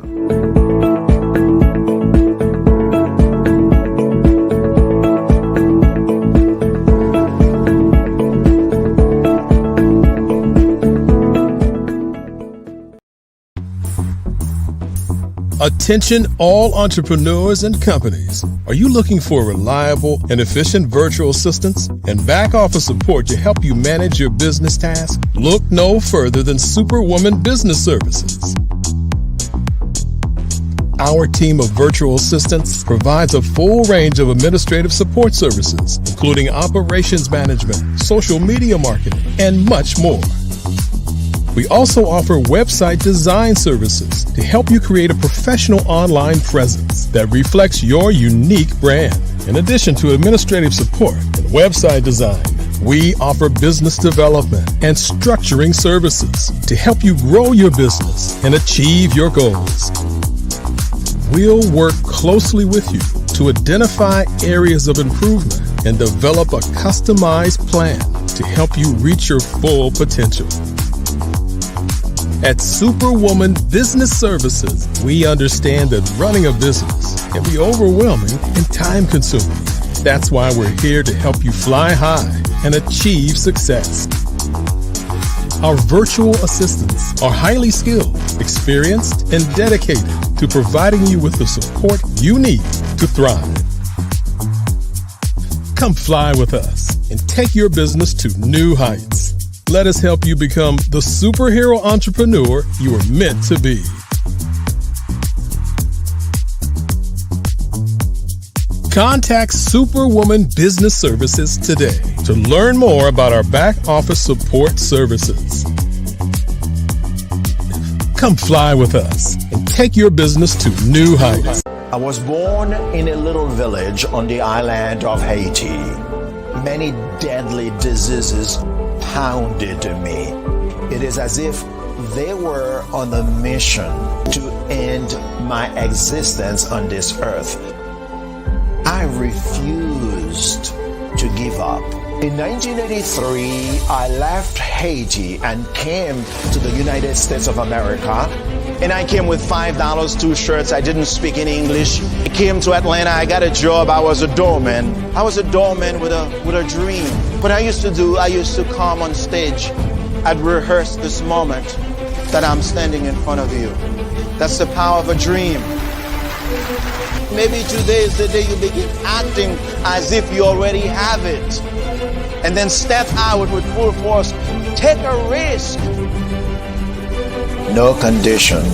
Attention all entrepreneurs and companies. Are you looking for reliable and efficient virtual assistants and back office support to help you manage your business tasks? Look no further than Superwoman Business Services. Our team of virtual assistants provides a full range of administrative support services, including operations management, social media marketing, and much more. We also offer website design services to help you create a professional online presence that reflects your unique brand. In addition to administrative support and website design, we offer business development and structuring services to help you grow your business and achieve your goals. We'll work closely with you to identify areas of improvement and develop a customized plan to help you reach your full potential. At Superwoman Business Services, we understand that running a business can be overwhelming and time-consuming. That's why we're here to help you fly high and achieve success. Our virtual assistants are highly skilled, experienced, and dedicated to providing you with the support you need to thrive. Come fly with us and take your business to new heights. Let us help you become the superhero entrepreneur you are meant to be. Contact Superwoman Business Services today to learn more about our back office support services. Come fly with us and take your business to new heights.
I was born in a little village on the island of Haiti. Many deadly diseases pounded me. It is as if they were on a mission to end my existence on this earth. I refused to give up. In 1983, I left Haiti and came to the United States of America. And I came with $5, 2 shirts. I didn't speak any English. I came to Atlanta. I got a job. I was a doorman. I was a doorman with a dream. What I used to come on stage. I'd rehearse this moment that I'm standing in front of you. That's the power of a dream. Maybe today is the day you begin acting as if you already have it. And then step out with full force. Take a risk. No condition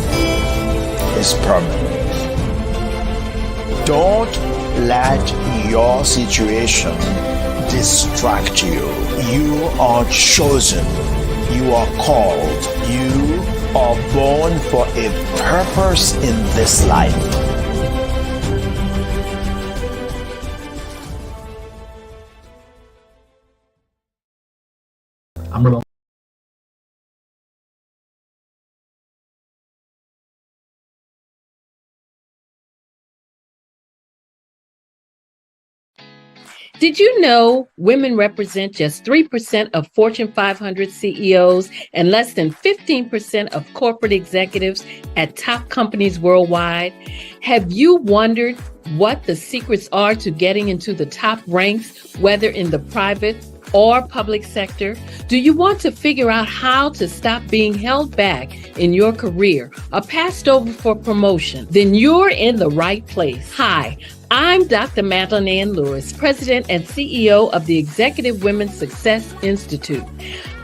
is permanent. Don't let your situation distract you. You are chosen. You are called. You are born for a purpose in this life.
Did you know women represent just 3% of Fortune 500 CEOs and less than 15% of corporate executives at top companies worldwide? Have you wondered what the secrets are to getting into the top ranks, whether in the private or public sector? Do you want to figure out how to stop being held back in your career or passed over for promotion? Then you're in the right place. Hi, I'm Dr. Madeline Ann Lewis, President and CEO of the Executive Women's Success Institute.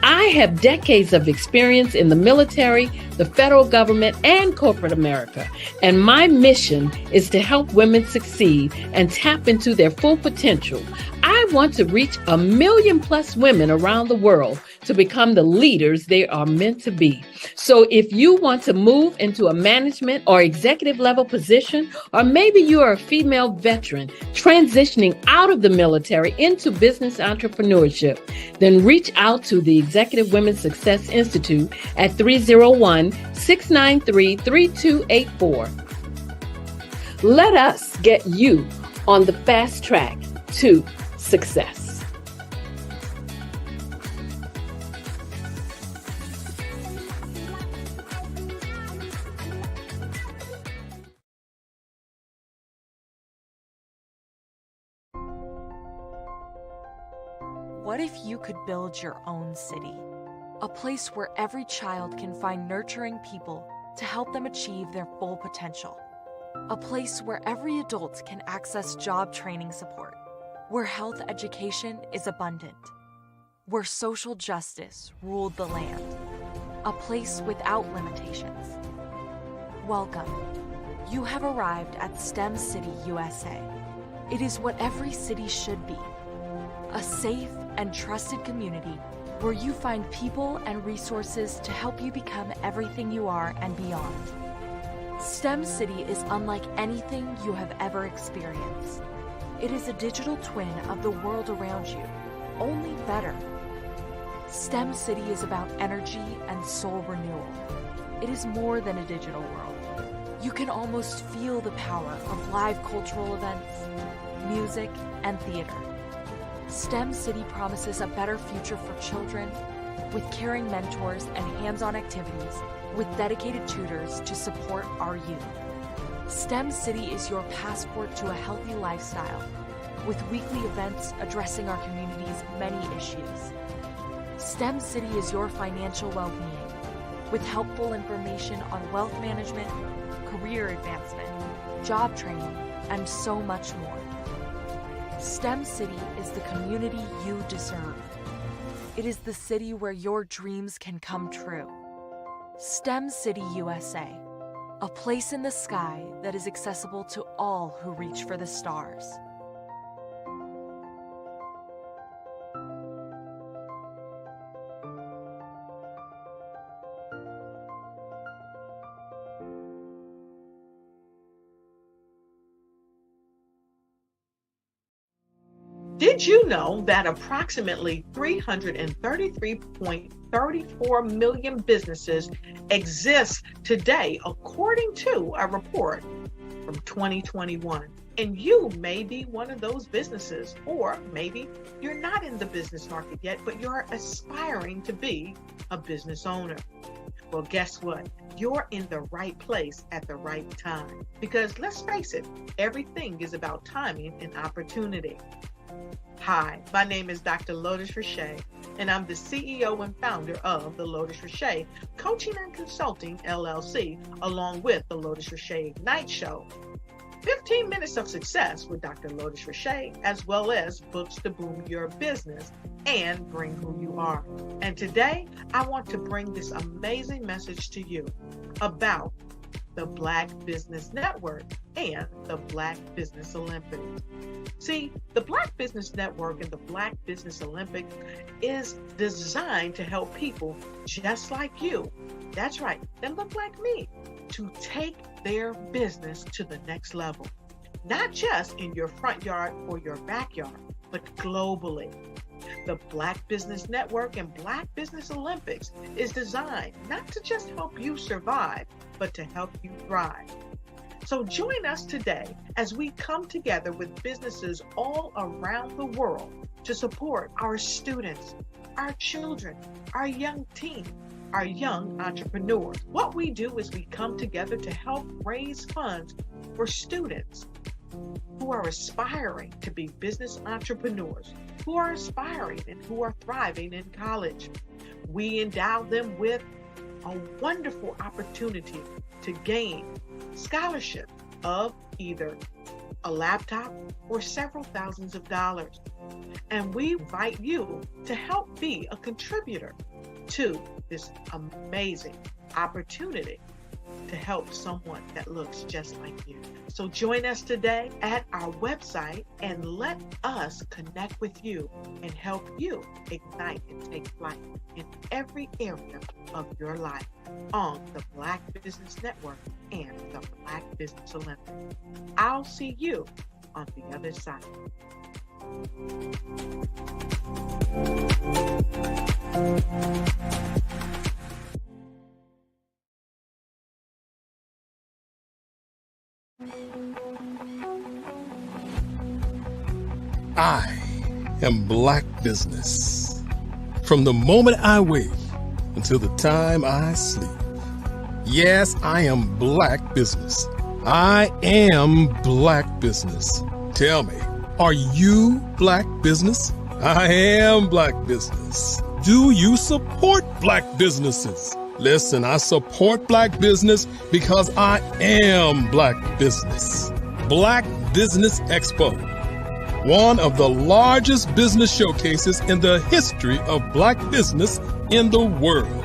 I have decades of experience in the military, the federal government, and corporate America, and my mission is to help women succeed and tap into their full potential. I want to reach 1 million plus women around the world to become the leaders they are meant to be. So if you want to move into a management or executive level position, or maybe you are a female veteran transitioning out of the military into business entrepreneurship, then reach out to the Executive Women's Success Institute at 301-693-3284. Let us get you on the fast track to success.
What if you could build your own city? A place where every child can find nurturing people to help them achieve their full potential. A place where every adult can access job training support. Where health education is abundant. Where social justice ruled the land. A place without limitations. Welcome. You have arrived at STEM City USA. It is what every city should be. A safe and trusted community where you find people and resources to help you become everything you are and beyond. STEM City is unlike anything you have ever experienced. It is a digital twin of the world around you, only better. STEM City is about energy and soul renewal. It is more than a digital world. You can almost feel the power of live cultural events, music, and theater. STEM City promises a better future for children with caring mentors and hands-on activities with dedicated tutors to support our youth. STEM City is your passport to a healthy lifestyle with weekly events addressing our community's many issues. STEM City is your financial well-being with helpful information on wealth management, career advancement, job training, and so much more. STEM City is the community you deserve. It is the city where your dreams can come true. STEM City USA, a place in the sky that is accessible to all who reach for the stars.
Did you know that approximately 333.34 million businesses exist today, according to a report from 2021? And you may be one of those businesses, or maybe you're not in the business market yet, but you're aspiring to be a business owner. Well, guess what? You're in the right place at the right time. Because let's face it, everything is about timing and opportunity. Hi, my name is Dr. Lotus Richey, and I'm the CEO and founder of the Lotus Richey Coaching and Consulting LLC, along with the Lotus Richey Ignite Show. 15 minutes of success with Dr. Lotus Richey, as well as books to boom your business and bring who you are. And today, I want to bring this amazing message to you about the Black Business Network and the Black Business Olympics. See, the Black Business Network and the Black Business Olympics is designed to help people just like you, that's right, that look like me, to take their business to the next level. Not just in your front yard or your backyard, but globally. The Black Business Network and Black Business Olympics is designed not to just help you survive, but to help you thrive. So join us today as we come together with businesses all around the world to support our students, our children, our young teens, our young entrepreneurs. What we do is we come together to help raise funds for students who are aspiring to be business entrepreneurs, who are aspiring and who are thriving in college. We endow them with a wonderful opportunity to gain scholarship of either a laptop or several thousands of dollars. And we invite you to help be a contributor to this amazing opportunity to help someone that looks just like you. So join us today at our website and let us connect with you and help you ignite and take flight in every area of your life on the Black Business Network and the Black Business Olympics. I'll see you on the other side.
I am Black Business. From the moment I wake until the time I sleep. Yes, I am Black Business. I am Black Business. Tell me, are you Black Business? I am Black Business. Do you support Black businesses? Listen, I support Black business because I am Black Business. Black Business Expo, one of the largest business showcases in the history of Black business in the world.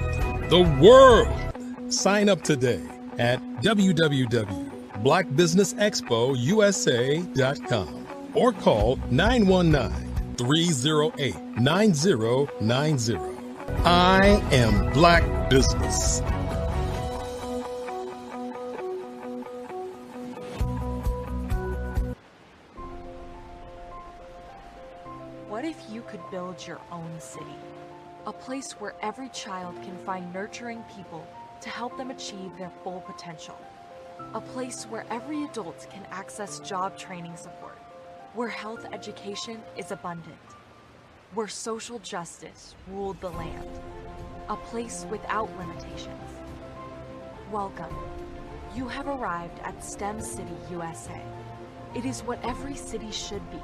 The world! Sign up today at www.blackbusinessexpousa.com or call 919-308-9090. I am Black Business.
What if you could build your own city? A place where every child can find nurturing people to help them achieve their full potential. A place where every adult can access job training support, where health education is abundant, where social justice ruled the land, a place without limitations. Welcome. You have arrived at STEM City, USA. It is what every city should be,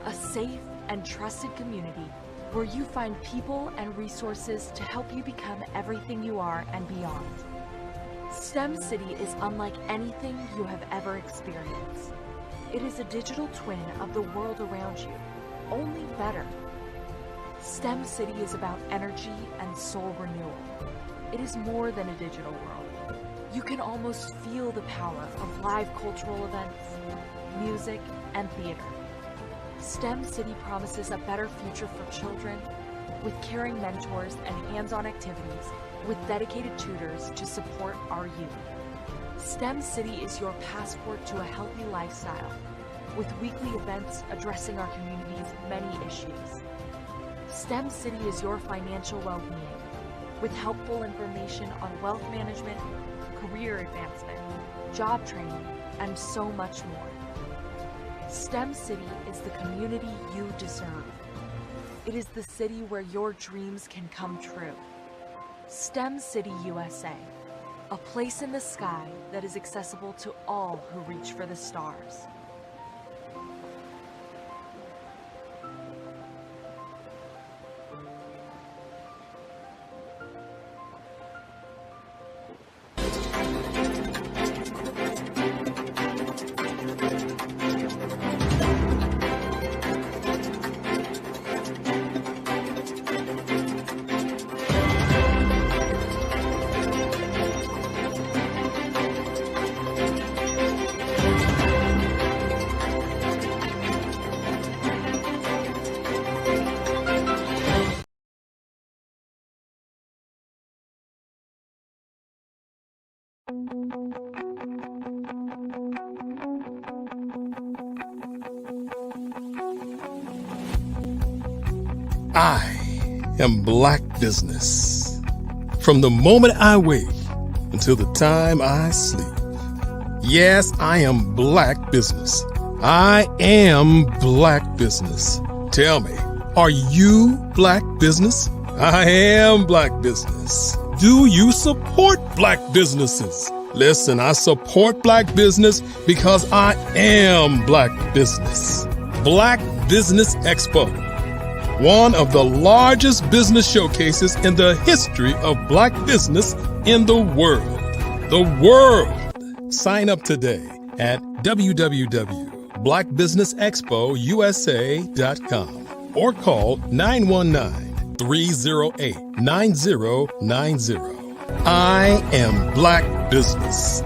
a safe and trusted community where you find people and resources to help you become everything you are and beyond. STEM City is unlike anything you have ever experienced. It is a digital twin of the world around you, only better. STEM City is about energy and soul renewal. It is more than a digital world. You can almost feel the power of live cultural events, music, and theater. STEM City promises a better future for children, with caring mentors and hands-on activities, with dedicated tutors to support our youth. STEM City is your passport to a healthy lifestyle, with weekly events addressing our community's many issues. STEM City is your financial well-being, with helpful information on wealth management, career advancement, job training, and so much more. STEM City is the community you deserve. It is the city where your dreams can come true. STEM City, USA, a place in the sky that is accessible to all who reach for the stars.
I am Black Business. From the moment I wake until the time I sleep. Yes, I am Black Business. I am Black Business. Tell me, are you Black Business? I am Black Business. Do you support Black businesses? Listen, I support Black business because I am Black Business. Black Business Expo, one of the largest business showcases in the history of Black business in the world. The world! Sign up today at www.blackbusinessexpousa.com or call 919-308-9090. I am Black Business.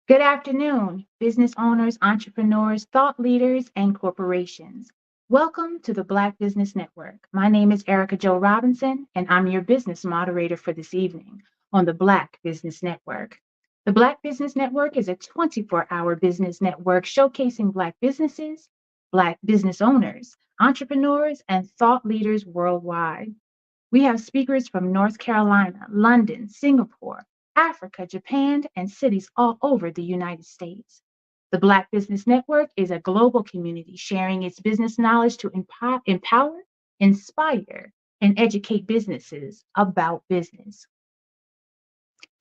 Good afternoon, business owners, entrepreneurs, thought leaders, and corporations. Welcome to the Black Business Network. My name is Erica Jo Robinson, and I'm your business moderator for this evening on the Black Business Network. The Black Business Network is a 24-hour business network showcasing Black businesses, Black business owners, entrepreneurs, and thought leaders worldwide. We have speakers from North Carolina, London, Singapore, Africa, Japan, and cities all over the United States. The Black Business Network is a global community sharing its business knowledge to empower, inspire, and educate businesses about business.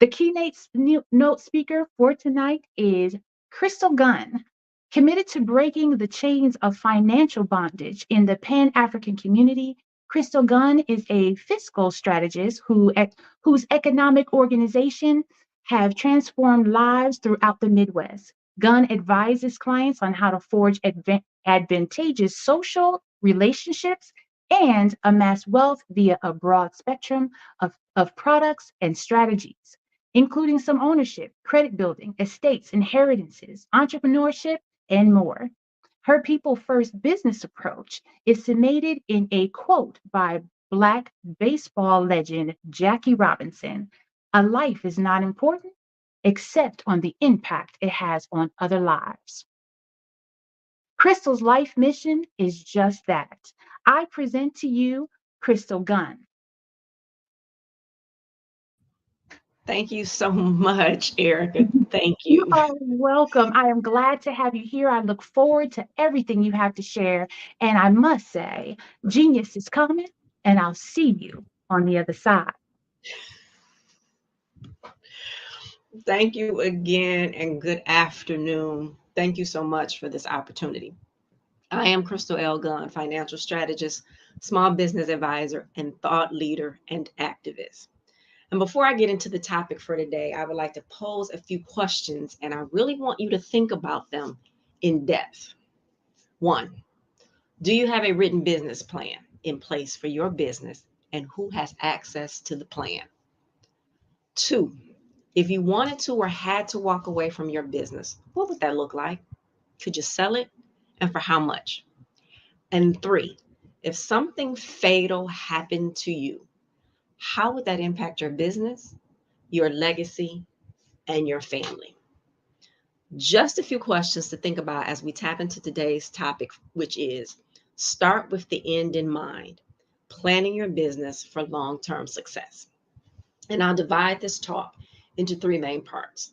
The keynote speaker for tonight is Crystal Gunn, committed to breaking the chains of financial bondage in the Pan-African community. Crystal Gunn is a fiscal strategist whose economic organization have transformed lives throughout the Midwest. Gunn advises clients on how to forge advantageous social relationships and amass wealth via a broad spectrum of products and strategies, including some ownership, credit building, estates, inheritances, entrepreneurship, and more. Her people first business approach is summated in a quote by Black baseball legend Jackie Robinson: "A life is not important except on the impact it has on other lives." Crystal's life mission is just that. I present to you Crystal Gunn.
Thank you so much, Erica. Thank
You
you.
are welcome. I am glad to have you here. I look forward to everything you have to share. And I must say, genius is coming, and I'll see you on the other side.
Thank you again, and good afternoon. Thank you so much for this opportunity. I am Crystal L. Gunn, financial strategist, small business advisor, and thought leader and activist. And before I get into the topic for today, I would like to pose a few questions, and I really want you to think about them in depth. One, do you have a written business plan in place for your business, and who has access to the plan? Two, if you wanted to or had to walk away from your business, what would that look like? Could you sell it, and for how much? And three, if something fatal happened to you, how would that impact your business, your legacy, and your family? Just a few questions to think about as we tap into today's topic, which is start with the end in mind, planning your business for long-term success. And I'll divide this talk into three main parts.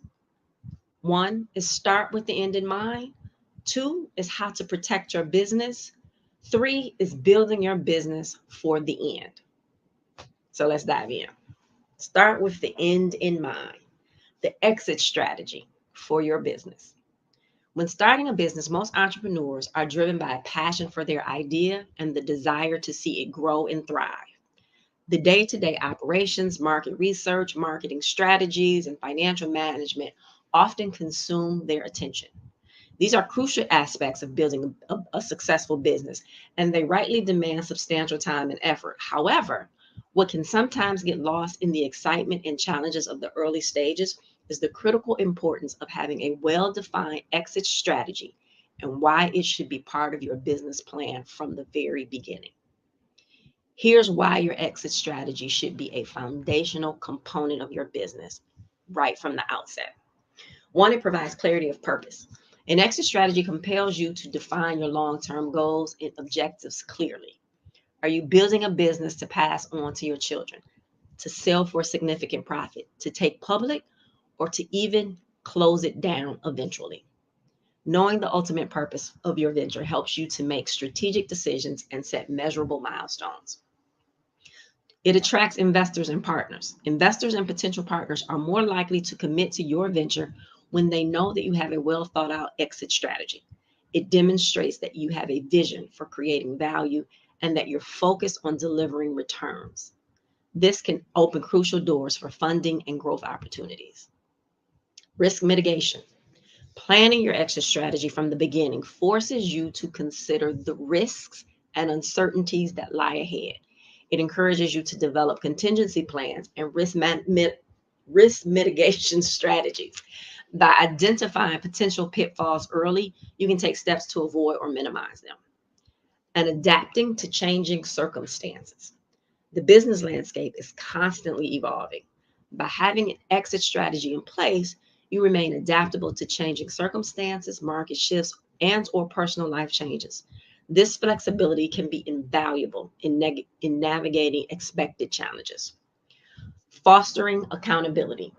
One is start with the end in mind. Two is how to protect your business. Three is building your business for the end. So let's dive in. Start with the end in mind, the exit strategy for your business. When starting a business, most entrepreneurs are driven by a passion for their idea and the desire to see it grow and thrive. The day-to-day operations, market research, marketing strategies, and financial management often consume their attention. These are crucial aspects of building a successful business, and they rightly demand substantial time and effort. However, what can sometimes get lost in the excitement and challenges of the early stages is the critical importance of having a well-defined exit strategy and why it should be part of your business plan from the very beginning. Here's why your exit strategy should be a foundational component of your business right from the outset. One, it provides clarity of purpose. An exit strategy compels you to define your long-term goals and objectives clearly. Are you building a business to pass on to your children, to sell for a significant profit, to take public, or to even close it down eventually? Knowing the ultimate purpose of your venture helps you to make strategic decisions and set measurable milestones. It attracts investors and partners. Investors and potential partners are more likely to commit to your venture when they know that you have a well thought out exit strategy. It demonstrates that you have a vision for creating value and that you're focused on delivering returns. This can open crucial doors for funding and growth opportunities. Risk mitigation. Planning your exit strategy from the beginning forces you to consider the risks and uncertainties that lie ahead. It encourages you to develop contingency plans and risk mitigation strategies. By identifying potential pitfalls early, you can take steps to avoid or minimize them. And adapting to changing circumstances. The business landscape is constantly evolving. By having an exit strategy in place, you remain adaptable to changing circumstances, market shifts, and/or personal life changes. This flexibility can be invaluable in navigating expected challenges. Fostering accountability.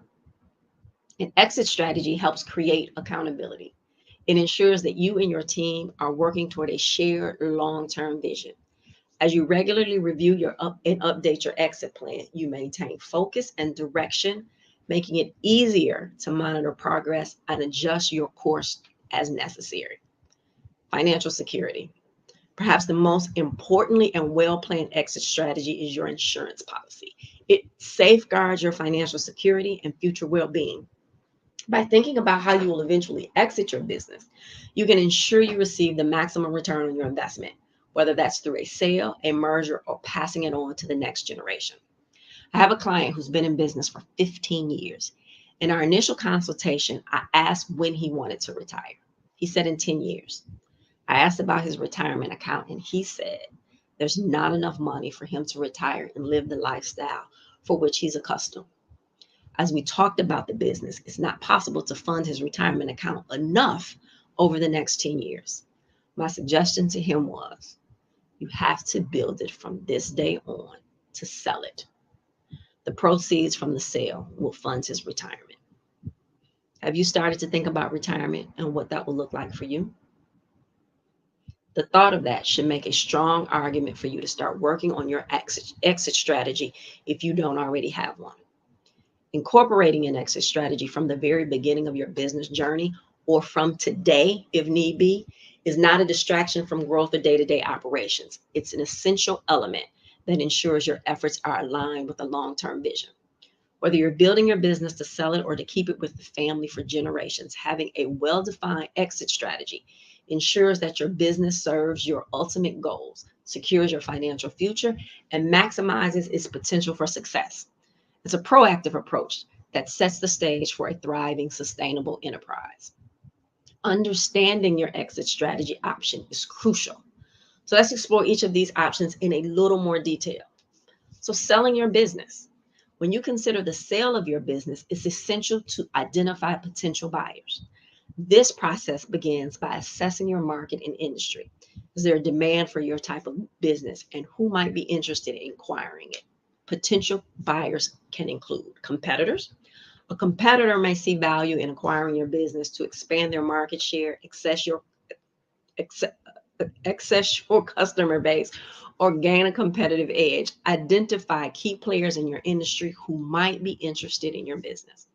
An exit strategy helps create accountability. It ensures that you and your team are working toward a shared long-term vision. As you regularly review and update your exit plan, you maintain focus and direction, making it easier to monitor progress and adjust your course as necessary. Financial security. Perhaps the most importantly and well-planned exit strategy is your insurance policy. It safeguards your financial security and future well-being. By thinking about how you will eventually exit your business, you can ensure you receive the maximum return on your investment, whether that's through a sale, a merger, or passing it on to the next generation. I have a client who's been in business for 15 years. In our initial consultation, I asked when he wanted to retire. He said in 10 years. I asked about his retirement account, and he said there's not enough money for him to retire and live the lifestyle for which he's accustomed. As we talked about the business, it's not possible to fund his retirement account enough over the next 10 years. My suggestion to him was, you have to build it from this day on to sell it. The proceeds from the sale will fund his retirement. Have you started to think about retirement and what that will look like for you? The thought of that should make a strong argument for you to start working on your exit strategy if you don't already have one. Incorporating an exit strategy from the very beginning of your business journey, or from today, if need be, is not a distraction from growth or day-to-day operations. It's an essential element that ensures your efforts are aligned with a long-term vision. Whether you're building your business to sell it or to keep it with the family for generations, having a well-defined exit strategy ensures that your business serves your ultimate goals, secures your financial future, and maximizes its potential for success. It's a proactive approach that sets the stage for a thriving, sustainable enterprise. Understanding your exit strategy option is crucial. So let's explore each of these options in a little more detail. So selling your business. When you consider the sale of your business, it's essential to identify potential buyers. This process begins by assessing your market and industry. Is there a demand for your type of business, and who might be interested in acquiring it? Potential buyers can include competitors. A competitor may see value in acquiring your business to expand their market share, access your customer base, or gain a competitive edge. Identify key players in your industry who might be interested in your business.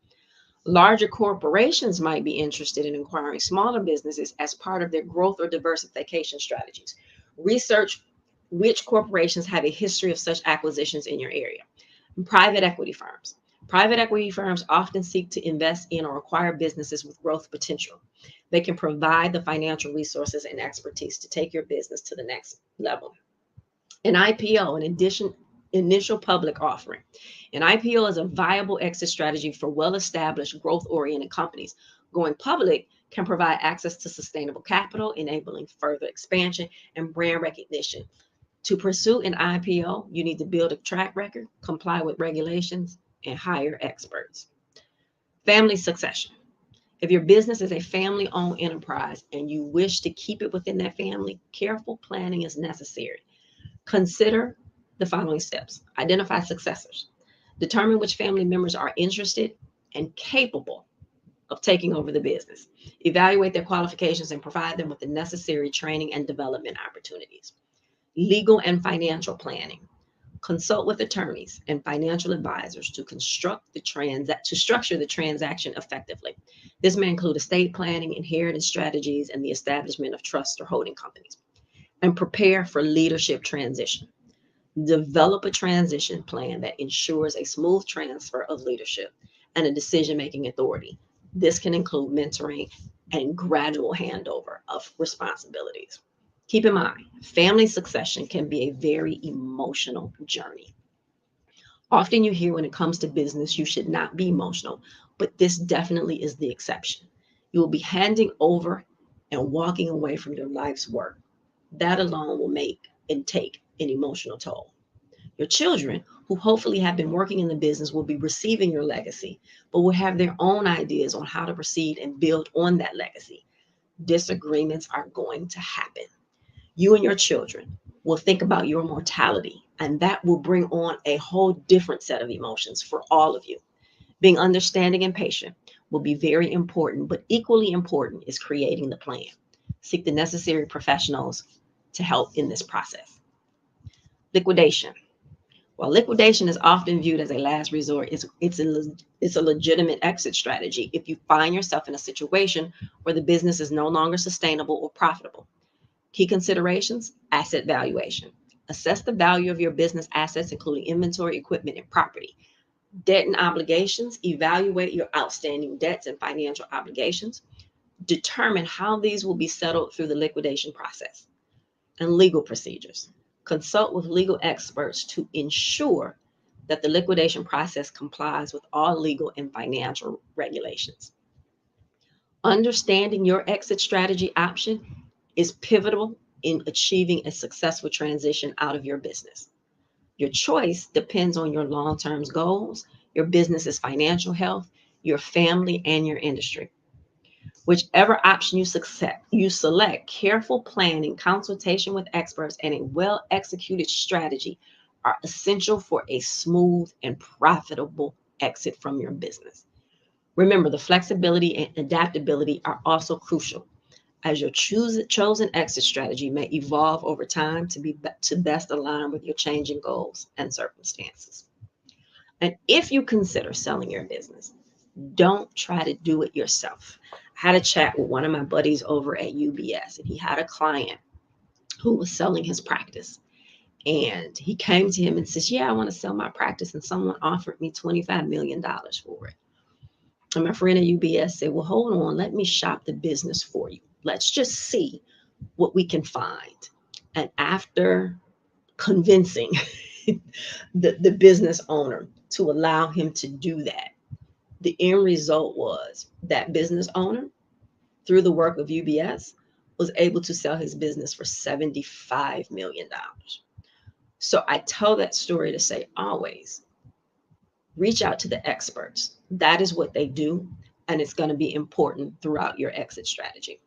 Larger corporations might be interested in acquiring smaller businesses as part of their growth or diversification strategies. Research which corporations have a history of such acquisitions in your area. And private equity firms. Private equity firms often seek to invest in or acquire businesses with growth potential. They can provide the financial resources and expertise to take your business to the next level. An IPO, initial public offering. An IPO is a viable exit strategy for well-established, growth-oriented companies. Going public can provide access to sustainable capital, enabling further expansion and brand recognition. To pursue an IPO, you need to build a track record, comply with regulations, and hire experts. Family succession. If your business is a family-owned enterprise and you wish to keep it within that family, careful planning is necessary. Consider the following steps. Identify successors. Determine which family members are interested and capable of taking over the business. Evaluate their qualifications and provide them with the necessary training and development opportunities. Legal and financial planning. Consult with attorneys and financial advisors to structure the transaction effectively. This may include estate planning, inheritance strategies, and the establishment of trusts or holding companies. And prepare for leadership transition. Develop a transition plan that ensures a smooth transfer of leadership and a decision-making authority. This can include mentoring and gradual handover of responsibilities. Keep in mind, family succession can be a very emotional journey. Often you hear when it comes to business, you should not be emotional, but this definitely is the exception. You will be handing over and walking away from your life's work. That alone will make and take an emotional toll. Your children, who hopefully have been working in the business, will be receiving your legacy, but will have their own ideas on how to proceed and build on that legacy. Disagreements are going to happen. You and your children will think about your mortality, and that will bring on a whole different set of emotions for all of you. Being understanding and patient will be very important, but equally important is creating the plan. Seek the necessary professionals to help in this process. Liquidation. While liquidation is often viewed as a last resort, it's a legitimate exit strategy if you find yourself in a situation where the business is no longer sustainable or profitable. Key considerations: asset valuation. Assess the value of your business assets, including inventory, equipment, and property. Debt and obligations. Evaluate your outstanding debts and financial obligations. Determine how these will be settled through the liquidation process. And legal procedures. Consult with legal experts to ensure that the liquidation process complies with all legal and financial regulations. Understanding your exit strategy option is pivotal in achieving a successful transition out of your business. Your choice depends on your long-term goals, your business's financial health, your family, and your industry. Whichever option you select, careful planning, consultation with experts, and a well-executed strategy are essential for a smooth and profitable exit from your business. Remember, the flexibility and adaptability are also crucial, as your chosen exit strategy may evolve over time to best align with your changing goals and circumstances. And if you consider selling your business, don't try to do it yourself. I had a chat with one of my buddies over at UBS, and he had a client who was selling his practice. And he came to him and says, yeah, I want to sell my practice. And someone offered me $25 million for it. And my friend at UBS said, well, hold on, let me shop the business for you. Let's just see what we can find. And after convincing the business owner to allow him to do that, the end result was that business owner, through the work of UBS, was able to sell his business for $75 million. So I tell that story to say, always reach out to the experts. That is what they do, and it's going to be important throughout your exit strategy.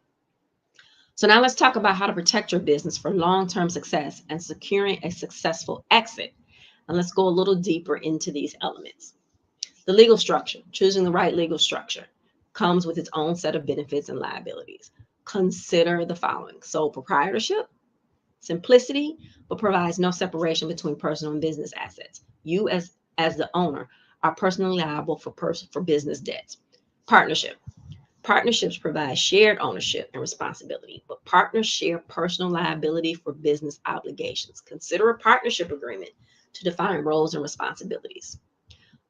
So now let's talk about how to protect your business for long-term success and securing a successful exit. And let's go a little deeper into these elements. The legal structure, choosing the right legal structure, comes with its own set of benefits and liabilities. Consider the following: sole proprietorship, simplicity, but provides no separation between personal and business assets. You as the owner are personally liable for business debts. Partnership. Partnerships provide shared ownership and responsibility, but partners share personal liability for business obligations. Consider a partnership agreement to define roles and responsibilities.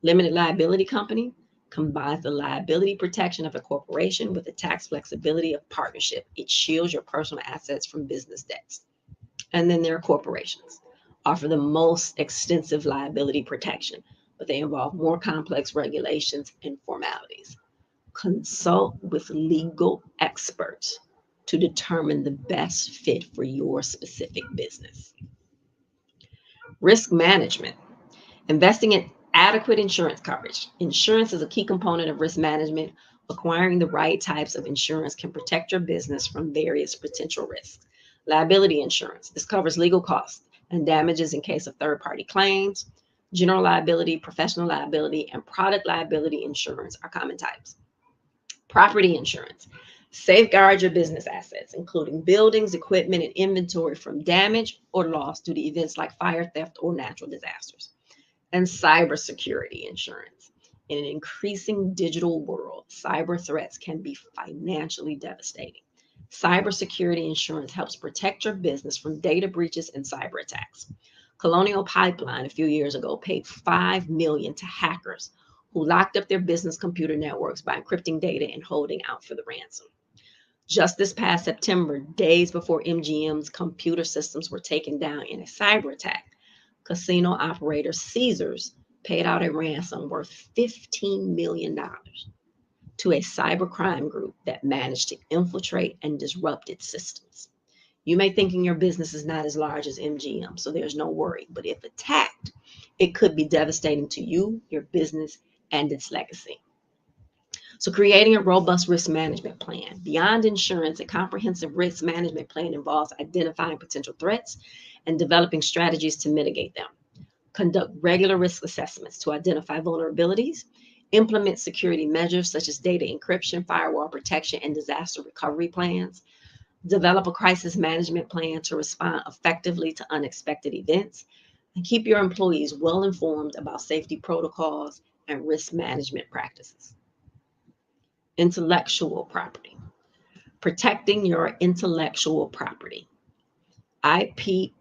Limited liability company combines the liability protection of a corporation with the tax flexibility of partnership. It shields your personal assets from business debts. And then there are corporations, offer the most extensive liability protection, but they involve more complex regulations and formalities. Consult with legal experts to determine the best fit for your specific business. Risk management. Investing in adequate insurance coverage. Insurance is a key component of risk management. Acquiring the right types of insurance can protect your business from various potential risks. Liability insurance. This covers legal costs and damages in case of third-party claims. General liability, professional liability, and product liability insurance are common types. Property insurance safeguards your business assets, including buildings, equipment, and inventory from damage or loss due to events like fire, theft, or natural disasters. And cybersecurity insurance. In an increasing digital world, cyber threats can be financially devastating. Cybersecurity insurance helps protect your business from data breaches and cyber attacks. Colonial Pipeline a few years ago paid $5 million to hackers who locked up their business computer networks by encrypting data and holding out for the ransom. Just this past September, days before MGM's computer systems were taken down in a cyber attack, casino operator Caesars paid out a ransom worth $15 million to a cybercrime group that managed to infiltrate and disrupt its systems. You may think your business is not as large as MGM, so there's no worry. But if attacked, it could be devastating to you, your business, and its legacy. So creating a robust risk management plan. Beyond insurance, a comprehensive risk management plan involves identifying potential threats and developing strategies to mitigate them. Conduct regular risk assessments to identify vulnerabilities. Implement security measures such as data encryption, firewall protection, and disaster recovery plans. Develop a crisis management plan to respond effectively to unexpected events. And keep your employees well informed about safety protocols and risk management practices. Intellectual property. Protecting your intellectual property. IP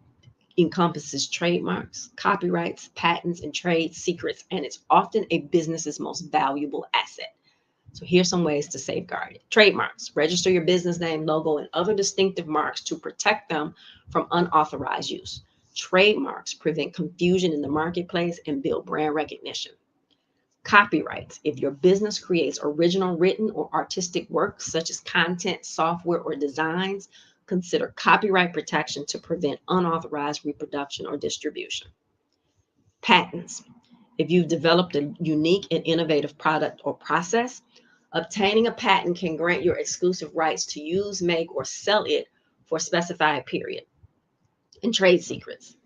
encompasses trademarks, copyrights, patents, and trade secrets, and it's often a business's most valuable asset. So here's some ways to safeguard it. Trademarks. Register your business name, logo, and other distinctive marks to protect them from unauthorized use. Trademarks prevent confusion in the marketplace and build brand recognition. Copyrights. If your business creates original written or artistic works such as content, software, or designs, consider copyright protection to prevent unauthorized reproduction or distribution. Patents. If you've developed a unique and innovative product or process, obtaining a patent can grant your exclusive rights to use, make, or sell it for a specified period. And trade secrets.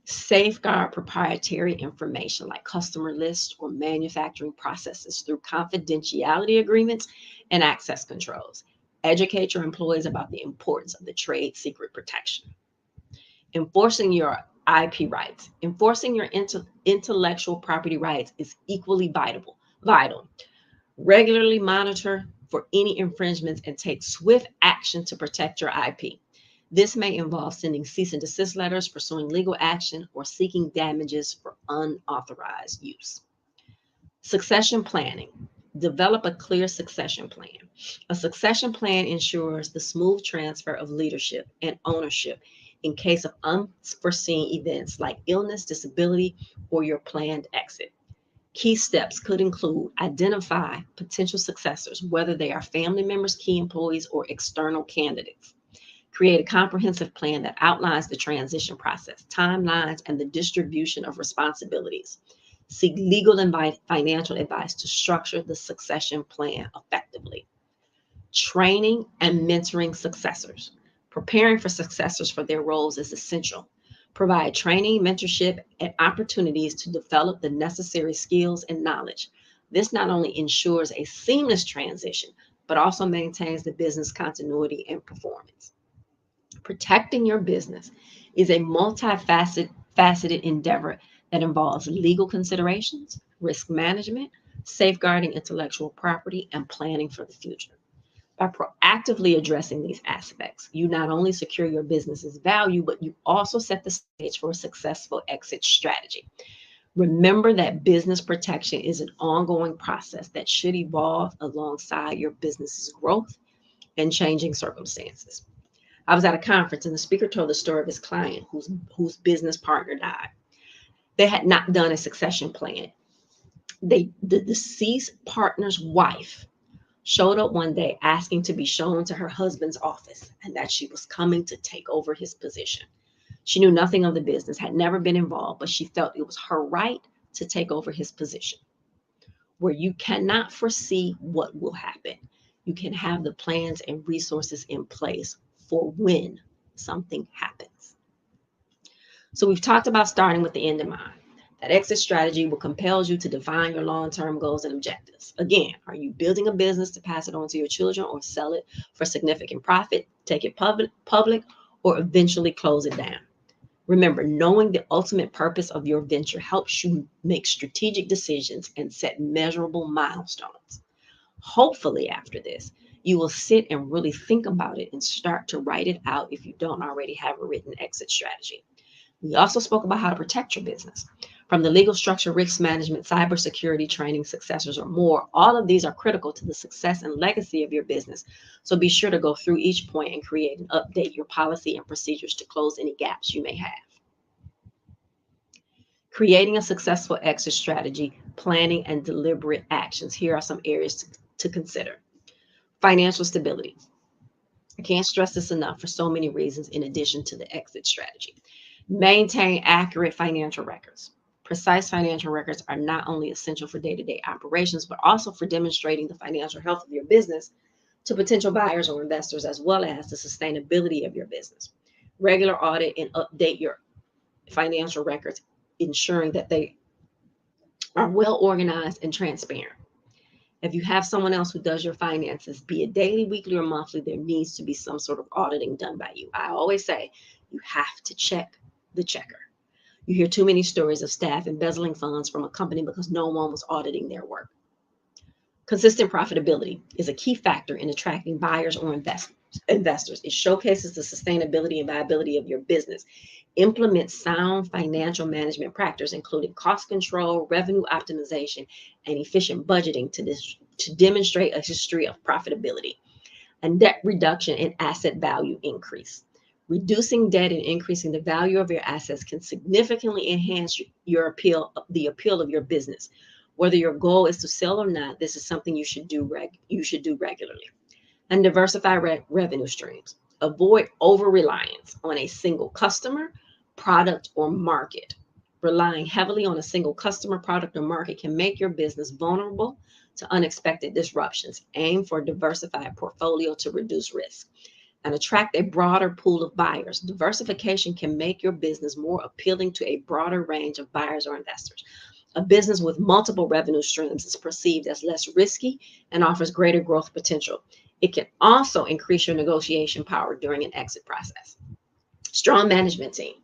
Safeguard proprietary information like customer lists or manufacturing processes through confidentiality agreements and access controls. Educate your employees about the importance of the trade secret protection. Enforcing your IP rights. Enforcing your intellectual property rights is equally vital. Regularly monitor for any infringements and take swift action to protect your IP. This may involve sending cease and desist letters, pursuing legal action, or seeking damages for unauthorized use. Succession planning. Develop a clear succession plan. A succession plan ensures the smooth transfer of leadership and ownership in case of unforeseen events like illness, disability, or your planned exit. Key steps could include identify potential successors, whether they are family members, key employees, or external candidates. Create a comprehensive plan that outlines the transition process, timelines, and the distribution of responsibilities. Seek legal and financial advice to structure the succession plan effectively. Training and mentoring successors. Preparing for successors for their roles is essential. Provide training, mentorship, and opportunities to develop the necessary skills and knowledge. This not only ensures a seamless transition, but also maintains the business continuity and performance. Protecting your business is a multifaceted endeavor that involves legal considerations, risk management, safeguarding intellectual property, and planning for the future. By proactively addressing these aspects, you not only secure your business's value, but you also set the stage for a successful exit strategy. Remember that business protection is an ongoing process that should evolve alongside your business's growth and changing circumstances. I was at a conference and the speaker told the story of his client whose business partner died. They had not done a succession plan. The deceased partner's wife showed up one day asking to be shown to her husband's office and that she was coming to take over his position. She knew nothing of the business, had never been involved, but she felt it was her right to take over his position. Where you cannot foresee what will happen, you can have the plans and resources in place for when something happens. So we've talked about starting with the end in mind. That exit strategy will compel you to define your long-term goals and objectives. Again, are you building a business to pass it on to your children or sell it for significant profit, take it public, or eventually close it down? Remember, knowing the ultimate purpose of your venture helps you make strategic decisions and set measurable milestones. Hopefully, after this, you will sit and really think about it and start to write it out if you don't already have a written exit strategy. We also spoke about how to protect your business. From the legal structure, risk management, cybersecurity, training, successors, or more, all of these are critical to the success and legacy of your business. So be sure to go through each point and create and update your policy and procedures to close any gaps you may have. Creating a successful exit strategy, planning, and deliberate actions. Here are some areas to consider. Financial stability. I can't stress this enough for so many reasons in addition to the exit strategy. Maintain accurate financial records. Precise financial records are not only essential for day-to-day operations, but also for demonstrating the financial health of your business to potential buyers or investors, as well as the sustainability of your business. Regular audit and update your financial records, ensuring that they are well organized and transparent. If you have someone else who does your finances, be it daily, weekly, or monthly, there needs to be some sort of auditing done by you. I always say you have to check the checker. You hear too many stories of staff embezzling funds from a company because no one was auditing their work. Consistent profitability is a key factor in attracting buyers or investors. It showcases the sustainability and viability of your business. Implement sound financial management practices, including cost control, revenue optimization, and efficient budgeting to demonstrate a history of profitability. And debt reduction and asset value increase. Reducing debt and increasing the value of your assets can significantly enhance the appeal of your business. Whether your goal is to sell or not, this is something you should do regularly. And diversify revenue streams. Avoid over-reliance on a single customer, product, or market. Relying heavily on a single customer, product, or market can make your business vulnerable to unexpected disruptions. Aim for a diversified portfolio to reduce risk. and attract a broader pool of buyers. Diversification can make your business more appealing to a broader range of buyers or investors. A business with multiple revenue streams is perceived as less risky and offers greater growth potential. It can also increase your negotiation power during an exit process. Strong management team.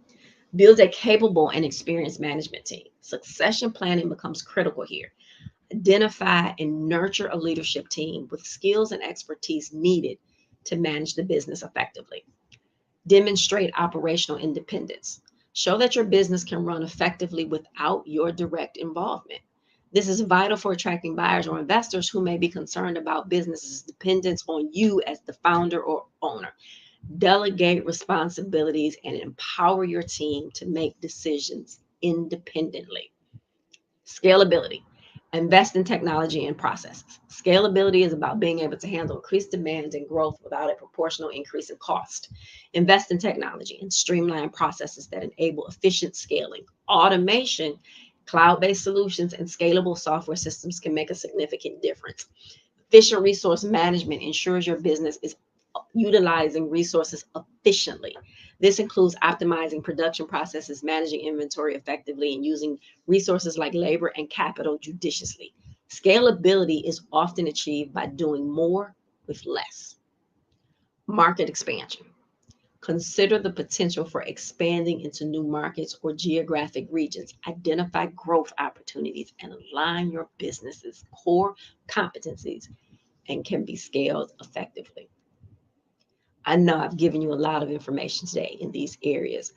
Build a capable and experienced management team. Succession planning becomes critical here. Identify and nurture a leadership team with skills and expertise needed to manage the business effectively. Demonstrate operational independence. Show that your business can run effectively without your direct involvement. This is vital for attracting buyers or investors who may be concerned about business's dependence on you as the founder or owner. Delegate responsibilities and empower your team to make decisions independently. Scalability. Invest in technology and processes. Scalability is about being able to handle increased demands and growth without a proportional increase in cost. Invest in technology and streamline processes that enable efficient scaling. Automation, cloud-based solutions, and scalable software systems can make a significant difference. Efficient resource management ensures your business is utilizing resources efficiently. This includes optimizing production processes, managing inventory effectively, and using resources like labor and capital judiciously. Scalability is often achieved by doing more with less. Market expansion. Consider the potential for expanding into new markets or geographic regions. Identify growth opportunities and align your business's core competencies and can be scaled effectively. I know I've given you a lot of information today, and these areas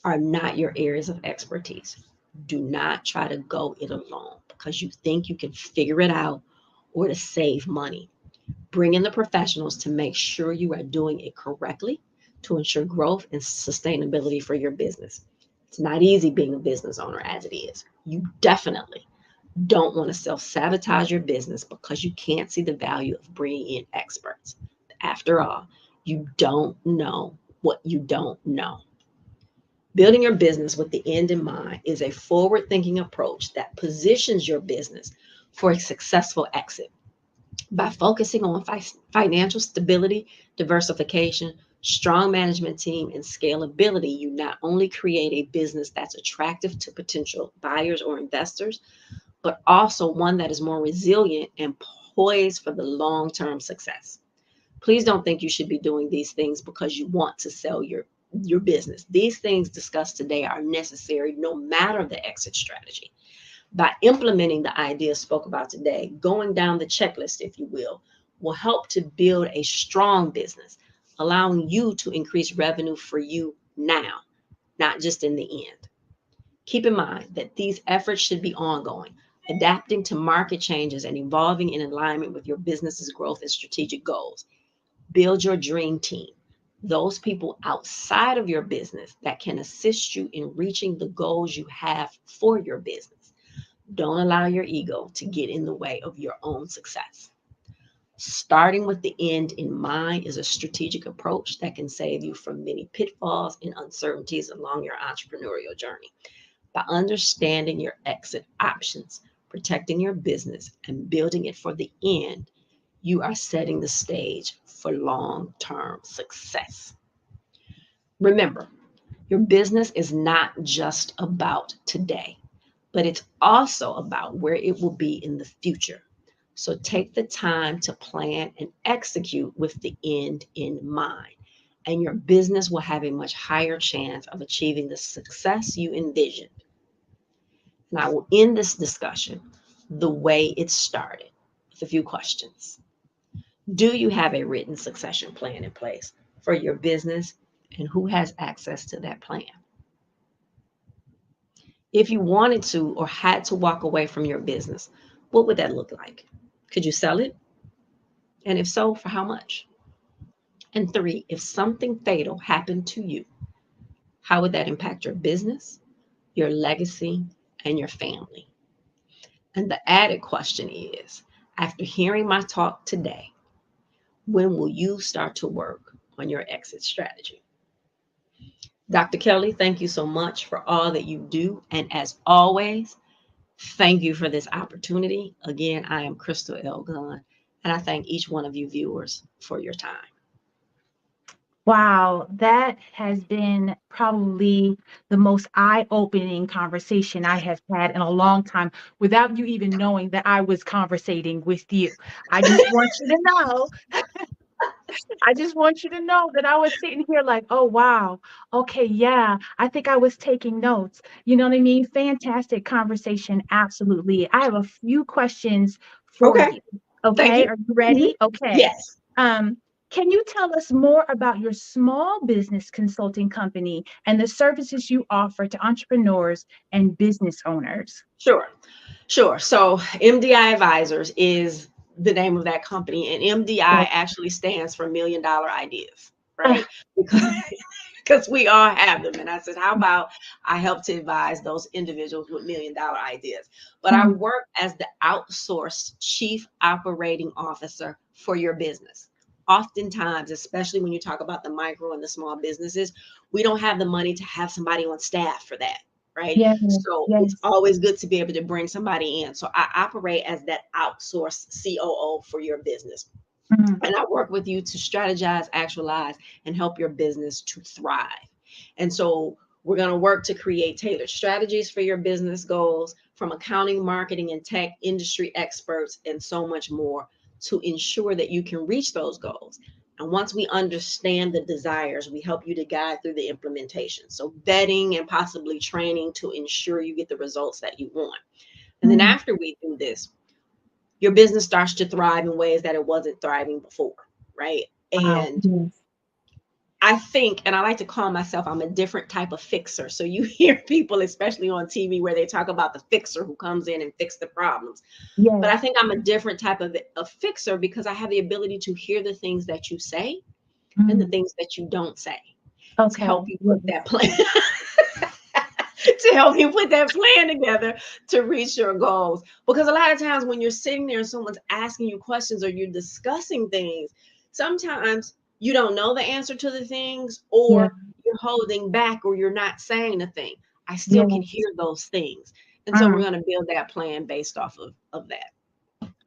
are not your areas of expertise. Do not try to go it alone because you think you can figure it out or to save money. Bring in the professionals to make sure you are doing it correctly to ensure growth and sustainability for your business. It's not easy being a business owner as it is. You definitely don't want to self-sabotage your business because you can't see the value of bringing in experts. After all, you don't know what you don't know. Building your business with the end in mind is a forward-thinking approach that positions your business for a successful exit. By focusing on financial stability, diversification, strong management team, and scalability, you not only create a business that's attractive to potential buyers or investors, but also one that is more resilient and poised for the long-term success. Please don't think you should be doing these things because you want to sell your business. These things discussed today are necessary no matter the exit strategy. By implementing the ideas spoke about today, going down the checklist, if you will help to build a strong business, allowing you to increase revenue for you now, not just in the end. Keep in mind that these efforts should be ongoing, adapting to market changes and evolving in alignment with your business's growth and strategic goals. Build your dream team, those people outside of your business that can assist you in reaching the goals you have for your business. Don't allow your ego to get in the way of your own success. Starting with the end in mind is a strategic approach that can save you from many pitfalls and uncertainties along your entrepreneurial journey. By understanding your exit options, protecting your business, and building it for the end, you are setting the stage for long-term success. Remember, your business is not just about today, but it's also about where it will be in the future. So take the time to plan and execute with the end in mind, and your business will have a much higher chance of achieving the success you envisioned. And I will end this discussion the way it started with a few questions. Do you have a written succession plan in place for your business, and who has access to that plan? If you wanted to or had to walk away from your business, what would that look like? Could you sell it? And if so, for how much? And 3, if something fatal happened to you, how would that impact your business, your legacy, and your family? And the added question is, after hearing my talk today, when will you start to work on your exit strategy? Dr. Kelly, thank you so much for all that you do. And as always, thank you for this opportunity. Again, I am Crystal L. Gunn, and I thank each one of you viewers for your time.
Wow, that has been probably the most eye-opening conversation I have had in a long time without you even knowing that I was conversating with you. I just want you to know, I just want you to know that I was sitting here like, oh, wow. Okay, yeah, I think I was taking notes. You know what I mean? Fantastic conversation. Absolutely. I have a few questions for
Okay.
you.
Thank
Okay,
you.
are you ready? Okay.
Yes.
Um, can you tell us more about your small business consulting company and the services you offer to entrepreneurs and business owners?
Sure. Sure. So MDI Advisors is the name of that company, and MDI
Yes.
actually stands for $1 Million Ideas, right? Because we all have them. And I said, how about I help to advise those individuals with $1 million ideas? But I work as the outsourced chief operating officer for your business. Oftentimes, especially when you talk about the micro and the small businesses, we don't have the money to have somebody on staff for that. Right.
Yes,
So it's
yes.
always good to be able to bring somebody in. So I operate as that outsourced COO for your business. And I work with you to strategize, actualize, and help your business to thrive. And so we're going to work to create tailored strategies for your business goals from accounting, marketing, and tech industry experts, and so much more to ensure that you can reach those goals. And once we understand the desires, we help you to guide through the implementation. So vetting and possibly training to ensure you get the results that you want. And then after we do this, your business starts to thrive in ways that it wasn't thriving before, right?
Wow.
And I think, and I like to call myself, I'm a different type of fixer. So you hear people, especially on TV, where they talk about the fixer who comes in and fix the problems.
Yes.
But I think I'm a different type of a fixer because I have the ability to hear the things that you say and the things that you don't say to
Okay.
help you put that plan. To help you put that plan together to reach your goals. Because a lot of times when you're sitting there and someone's asking you questions or you're discussing things, sometimes you don't know the answer to the things, or you're holding back, or you're not saying the thing. I still can hear those things. And so we're going to build that plan based off of that.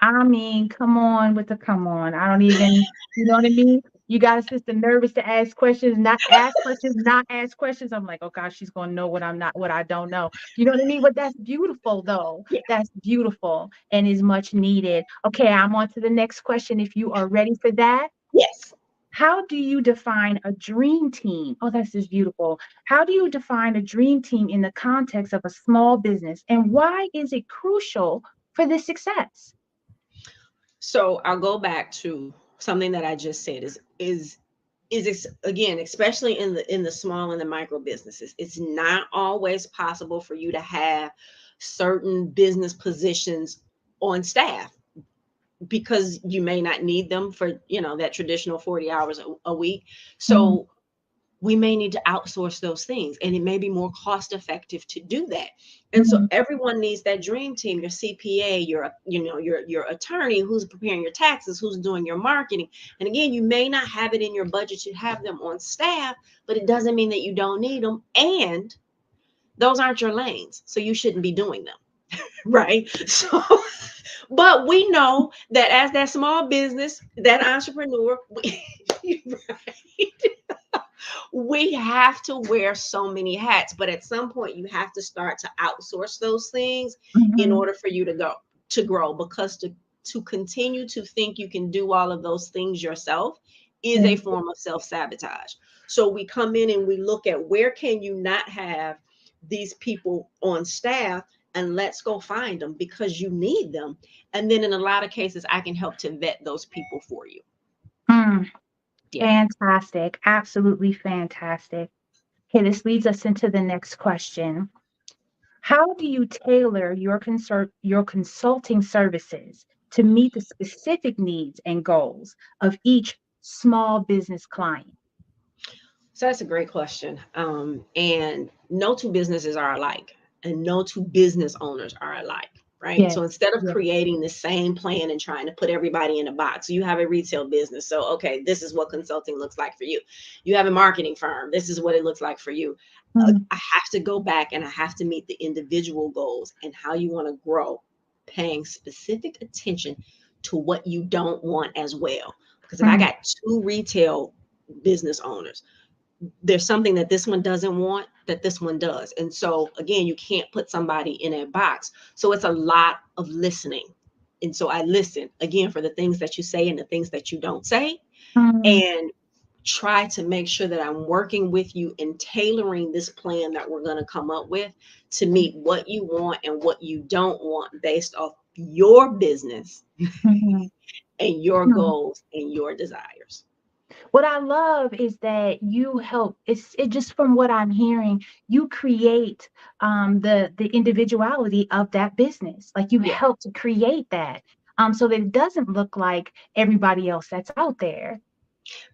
I mean, come on with the come on. I don't even, you know what I mean? You got a sister nervous to ask questions, not ask questions, not ask questions. I'm like, oh gosh, she's gonna know what I'm not, what I don't know. You know what I mean? But that's beautiful though.
Yeah.
That's beautiful and is much needed. Okay, I'm on to the next question if you are ready for that.
Yes.
How do you define a dream team? Oh, this is beautiful. How do you define a dream team in the context of a small business? And why is it crucial for the success?
So I'll go back to something that I just said is again, especially in the small and the micro businesses, it's not always possible for you to have certain business positions on staff because you may not need them for, that traditional 40 hours a week. So we may need to outsource those things, and it may be more cost effective to do that. And so everyone needs that dream team, your CPA, your attorney who's preparing your taxes, who's doing your marketing. And again, you may not have it in your budget to have them on staff, but it doesn't mean that you don't need them. And those aren't your lanes, so you shouldn't be doing them. Right. So, but we know that as that small business, that entrepreneur, we have to wear so many hats, but at some point you have to start to outsource those things in order for you to grow, because to continue to think you can do all of those things yourself is a form of self-sabotage. So we come in and we look at where can you not have these people on staff, and let's go find them because you need them. And then in a lot of cases, I can help to vet those people for you.
Fantastic. Absolutely fantastic. Okay, this leads us into the next question. How do you tailor your consulting services to meet the specific needs and goals of each small business client?
So that's a great question. And no two businesses are alike, and no two business owners are alike, right?
Yes,
So instead of
yes.
creating the same plan and trying to put everybody in a box, you have a retail business. So, okay, this is what consulting looks like for you. You have a marketing firm. This is what it looks like for you. I have to go back and I have to meet the individual goals and how you want to grow, paying specific attention to what you don't want as well. Because if I got two retail business owners. There's something that this one doesn't want that this one does. And so again, you can't put somebody in a box. So it's a lot of listening. And so I listen again for the things that you say and the things that you don't say, and try to make sure that I'm working with you and tailoring this plan that we're going to come up with to meet what you want and what you don't want based off your business and your goals and your desires.
What I love is that you help. It just from what I'm hearing, you create the individuality of that business. Like you help to create that, so that it doesn't look like everybody else that's out there.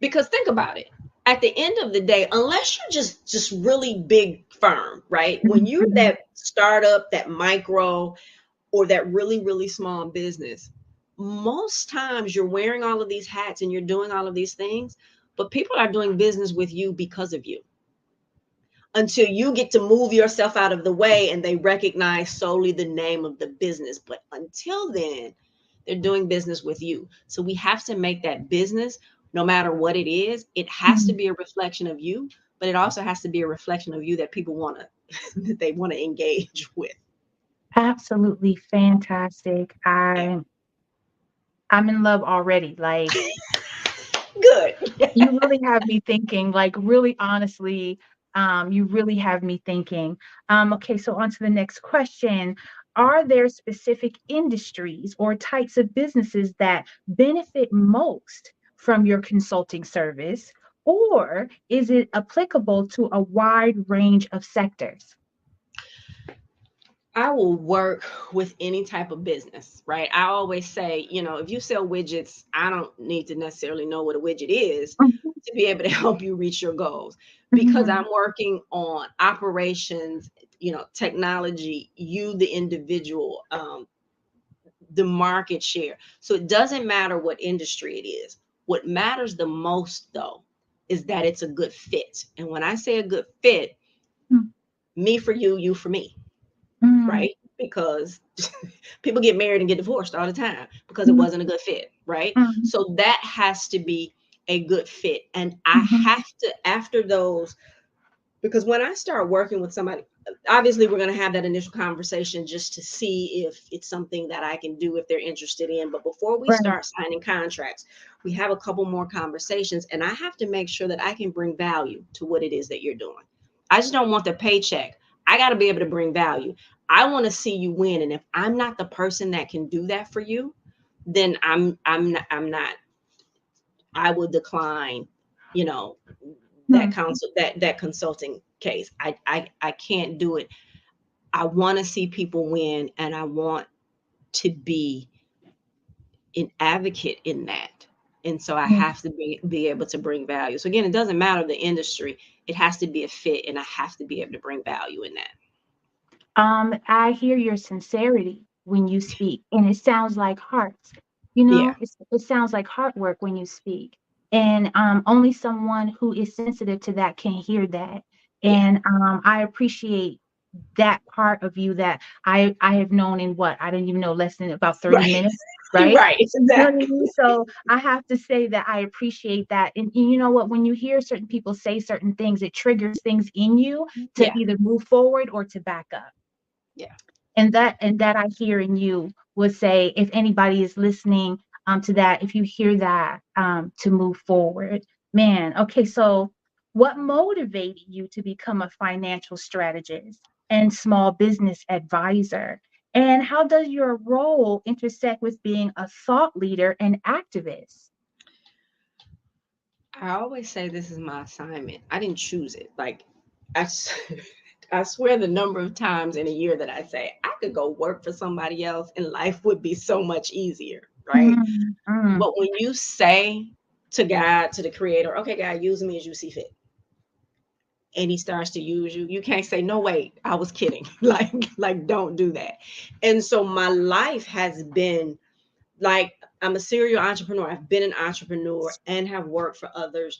Because think about it. At the end of the day, unless you're just really big firm, right? When you're that startup, that micro, or that really, really small business, most times you're wearing all of these hats and you're doing all of these things, but people are doing business with you because of you. Until you get to move yourself out of the way and they recognize solely the name of the business. But until then, they're doing business with you. So we have to make that business, no matter what it is, it has to be a reflection of you, but it also has to be a reflection of you that people want to, that they want to engage with.
Absolutely fantastic. I'm in love already. Like,
good.
You really have me thinking, like, really honestly, you really have me thinking. Okay, so on to the next question. Are there specific industries or types of businesses that benefit most from your consulting service, or is it applicable to a wide range of sectors?
I will work with any type of business, right? I always say, if you sell widgets, I don't need to necessarily know what a widget is to be able to help you reach your goals, because I'm working on operations, technology, you, the individual, the market share. So it doesn't matter what industry it is. What matters the most, though, is that it's a good fit. And when I say a good fit, me for you, you for me. Right? Because people get married and get divorced all the time because it wasn't a good fit, right? So that has to be a good fit. And I have to, after those, because when I start working with somebody, obviously we're going to have that initial conversation just to see if it's something that I can do if they're interested in. But before we start signing contracts, we have a couple more conversations, and I have to make sure that I can bring value to what it is that you're doing. I just don't want the paycheck. I got to be able to bring value. I want to see you win. And if I'm not the person that can do that for you, then I'm not, I will decline, that consulting case. I can't do it. I want to see people win, and I want to be an advocate in that. And so I have to be able to bring value. So again, it doesn't matter the industry. It has to be a fit, and I have to be able to bring value in that.
I hear your sincerity when you speak, and it sounds like hearts. It sounds like heart work when you speak, and only someone who is sensitive to that can hear that. And I appreciate that part of you that I have known in I didn't even know, less than about 30 minutes. Right.
Right. Exactly.
So I have to say that I appreciate that. And you know what, when you hear certain people say certain things, it triggers things in you to either move forward or to back up.
Yeah.
And that I hear in you would say, if anybody is listening to that, if you hear that, to move forward, man. Okay. So what motivated you to become a financial strategist and small business advisor? And how does your role intersect with being a thought leader and activist?
I always say this is my assignment. I didn't choose it. Like, I swear the number of times in a year that I say I could go work for somebody else and life would be so much easier, right? But when you say to God, to the creator, okay, God, use me as you see fit, and he starts to use you, you can't say, no, wait, I was kidding. like don't do that. And so my life has been like, I'm a serial entrepreneur. I've been an entrepreneur and have worked for others,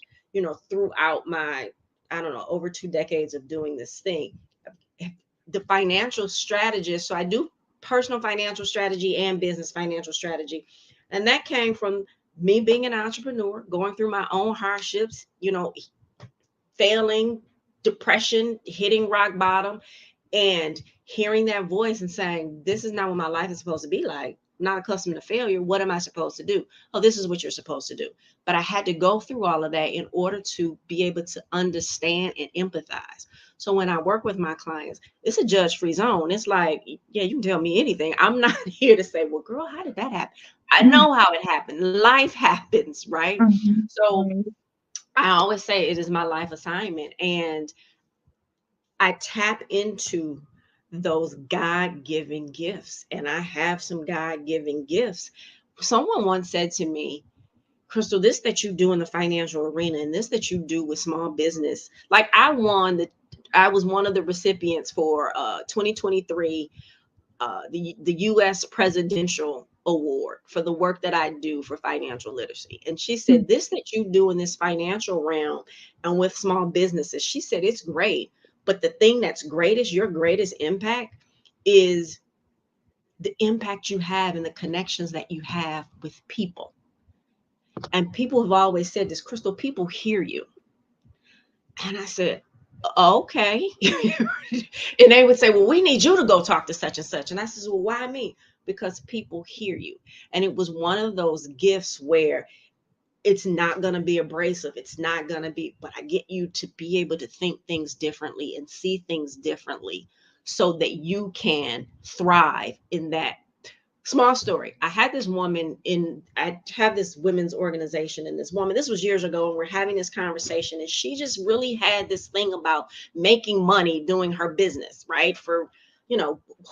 throughout my, I don't know, over 2 decades of doing this thing. The financial strategist. So I do personal financial strategy and business financial strategy. And that came from me being an entrepreneur, going through my own hardships, failing, depression, hitting rock bottom, and hearing that voice and saying, this is not what my life is supposed to be like. I'm not accustomed to failure. What am I supposed to do? Oh, this is what you're supposed to do. But I had to go through all of that in order to be able to understand and empathize. So when I work with my clients, it's a judge-free zone. It's like, yeah, you can tell me anything. I'm not here to say, well, girl, how did that happen? I know how it happened. Life happens, right? So I always say it is my life assignment. And I tap into those God-given gifts, and I have some God-given gifts. Someone once said to me, Crystal, this that you do in the financial arena and this that you do with small business, like I was one of the recipients for 2023, the U.S. Presidential Award for the work that I do for financial literacy. And she said, this that you do in this financial realm and with small businesses, she said, it's great. But the thing that's greatest, your greatest impact is the impact you have and the connections that you have with people. And people have always said this, Crystal, people hear you. And I said, okay. And they would say, well, we need you to go talk to such and such. And I said, well, why me? Because people hear you. And it was one of those gifts where it's not going to be abrasive. It's not going to be, but I get you to be able to think things differently and see things differently so that you can thrive in that. Small story. I had this woman I have this women's organization, and this was years ago, and we're having this conversation, and she just really had this thing about making money doing her business, right? For,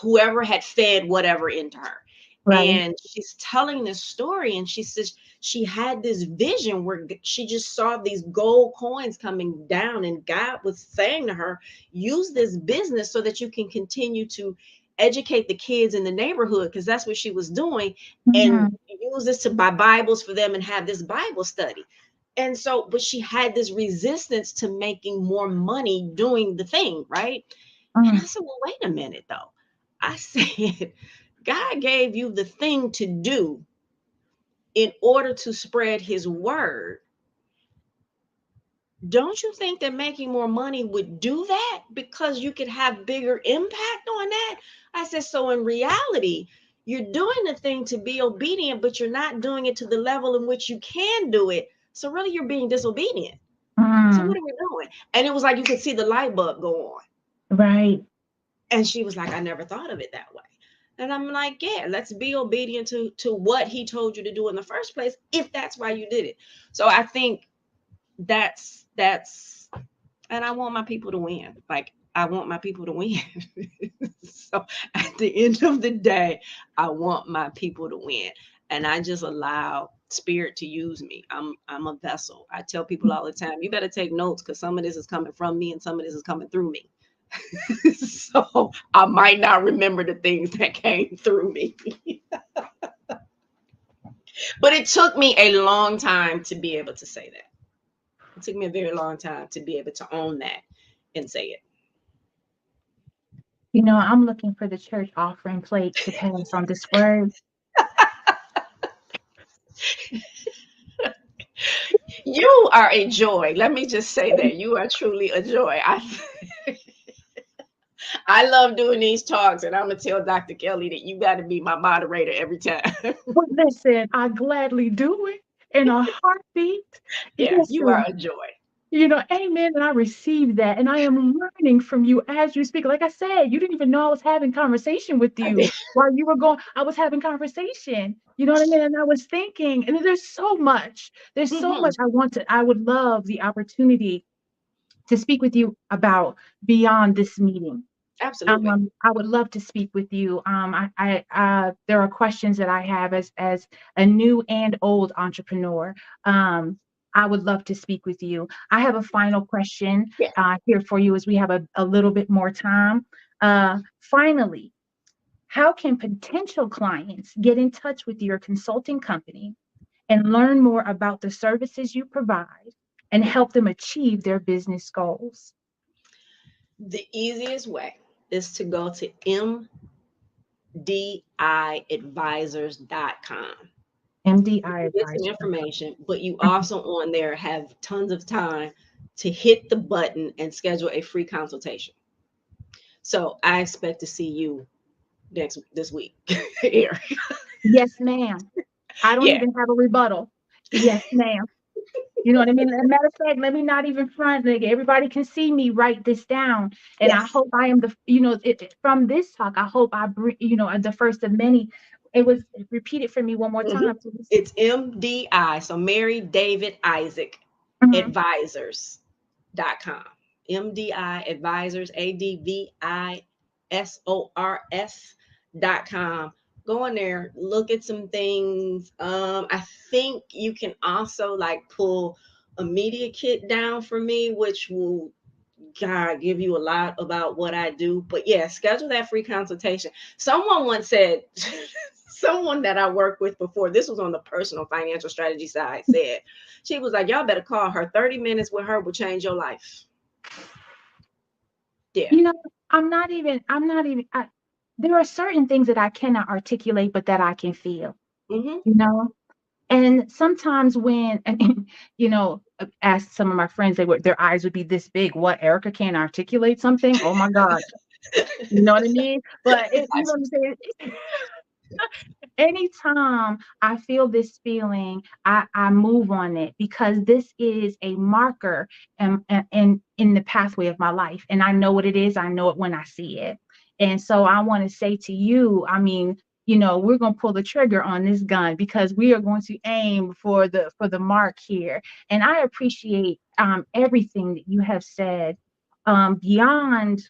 whoever had fed whatever into her. Right. And she's telling this story, and she says she had this vision where she just saw these gold coins coming down, and God was saying to her, use this business so that you can continue to educate the kids in the neighborhood, because that's what she was doing, and use this to buy Bibles for them and have this Bible study. And so, but she had this resistance to making more money doing the thing, right? And I said, well, wait a minute though. I said, God gave you the thing to do in order to spread his word. Don't you think that making more money would do that because you could have bigger impact on that? I said, so in reality, you're doing the thing to be obedient, but you're not doing it to the level in which you can do it. So really you're being disobedient. So what are we doing? And it was like, you could see the light bulb go on.
Right.
And she was like, I never thought of it that way. And I'm like, yeah, let's be obedient to what he told you to do in the first place, if that's why you did it. So I think that's, and I want my people to win. Like, I want my people to win. So at the end of the day, I want my people to win. And I just allow spirit to use me. I'm a vessel. I tell people all the time, you better take notes, because some of this is coming from me and some of this is coming through me. So I might not remember the things that came through me. But it took me a long time to be able to say that. It took me a very long time to be able to own that and say it.
I'm looking for the church offering plate to pass on this word.
You are a joy. Let me just say that you are truly a joy. I love doing these talks, and I'm going to tell Dr. Kelly that you got to be my moderator every time.
Well, listen, I gladly do it in a heartbeat.
Yeah, you are a joy.
Amen. And I received that. And I am learning from you as you speak. Like I said, you didn't even know I was having conversation with you while you were going. I was having conversation. You know what I mean? And I was thinking, and there's so much. There's so much I would love the opportunity to speak with you about beyond this meeting.
Absolutely.
I would love to speak with you. There are questions that I have as a new and old entrepreneur. I would love to speak with you. I have a final question here for you as we have a little bit more time. Finally, how can potential clients get in touch with your consulting company and learn more about the services you provide and help them achieve their business goals?
The easiest way is to go to mdiadvisors.com.
MDI
Get some
advisor.
information, but you also on there have tons of time to hit the button and schedule a free consultation. So I expect to see you this week, Eric.
Yes, ma'am. I don't
Yeah.
even have a rebuttal. Yes, ma'am. You know what I mean? As a matter of fact, let me not even front. Like, everybody can see me write this down. And I
Yes.
hope I am from this talk, I hope I bring, the first of many. It was repeated for me one more time, please.
It's MDI. So Mary David Isaac Advisors.com. MDI Advisors, ADVISORS.com. Go in there, look at some things. I think you can also like pull a media kit down for me, which will give you a lot about what I do. But yeah, schedule that free consultation. Someone once said, someone that I worked with before, this was on the personal financial strategy side, said, she was like, y'all better call her. 30 minutes with her will change your life. Yeah.
I'm not even, there are certain things that I cannot articulate, but that I can feel, And sometimes when, as some of my friends, their eyes would be this big. What, Erica can't articulate something? Oh my God. You know what I mean? But you know what I'm saying? Anytime I feel this feeling, I move on it, because this is a marker in the pathway of my life. And I know what it is. I know it when I see it. And so I want to say to you, we're going to pull the trigger on this gun, because we are going to aim for the mark here. And I appreciate everything that you have said, beyond